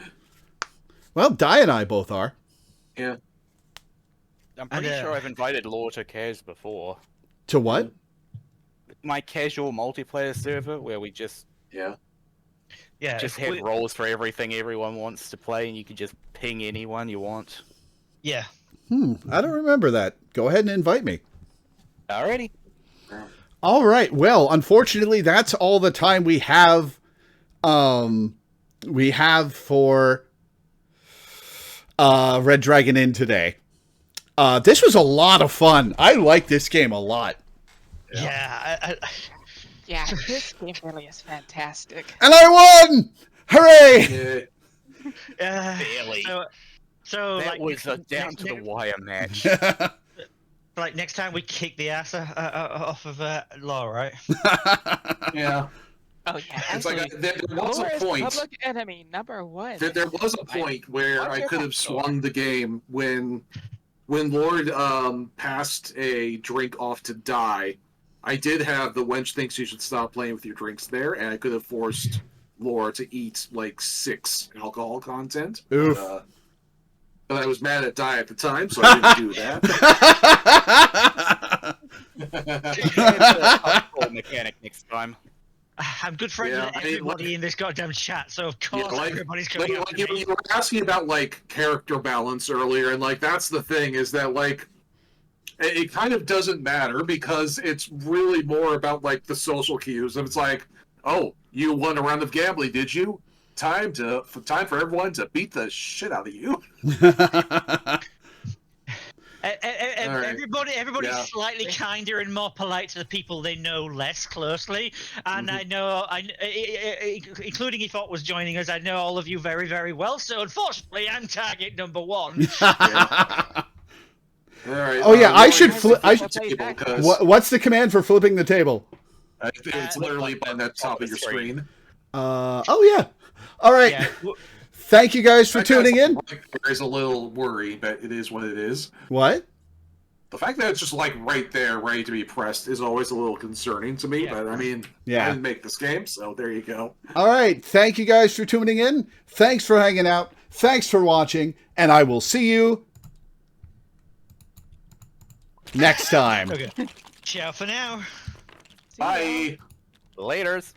Well, Di and I both are. Yeah. I'm pretty And, sure I've invited Lore to Kaz before. To what? My casual multiplayer server where we just Yeah. Yeah, have roles for everything everyone wants to play, and you can just ping anyone you want. yeah. I don't remember that. Go ahead and invite me. Alrighty. All right. Well, unfortunately, that's all the time we have. We have for Red Dragon Inn today. This was a lot of fun. I like this game a lot, Yeah. Yeah, this game really is fantastic. and I won! Hooray! Yeah. Barely. So That like, was a next- down to the next- wire match. Like next time we kick the ass off of Law, right? Yeah. Oh yeah, It's actually, like there was Lore a is point. public enemy #1. There was a point where Watch I your could back, have swung the game when Lord passed a drink off to die. I did have the wench thinks you should stop playing with your drinks there, and I could have forced Laura to eat like 6 alcohol content. Oof. But I was mad at Di at the time, so I didn't do that. Alcohol mechanic next time. I'm good friends Yeah, with I mean, everybody in this goddamn chat, so of course like- everybody's coming Like, after you me. were asking about like character balance earlier, and like that's the thing is that like it kind of doesn't matter because it's really more about like the social cues. And it's like, oh, you won a round of gambling, did you? Time for everyone to beat the shit out of you. Everybody's Yeah. slightly kinder and more polite to the people they know less closely, and I know, including if Ott was joining us, I know all of you very, very well. So unfortunately, I'm target number 1. All right. Oh, yeah, I should flip- I flip should- What's the command for flipping the table? It's literally on that top of your screen. Oh yeah. All right. Yeah. Thank you guys for That kind of tuning in. like, there is a little worry, but it is what it is. What? The fact that it's just like right there, ready to be pressed, is always a little concerning to me. Yeah. But I mean, Yeah. I didn't make this game, so there you go. All right. Thank you guys for tuning in. Thanks for hanging out. Thanks for watching, and I will see you next time. Okay. Ciao for now. See ya. Bye. Laters.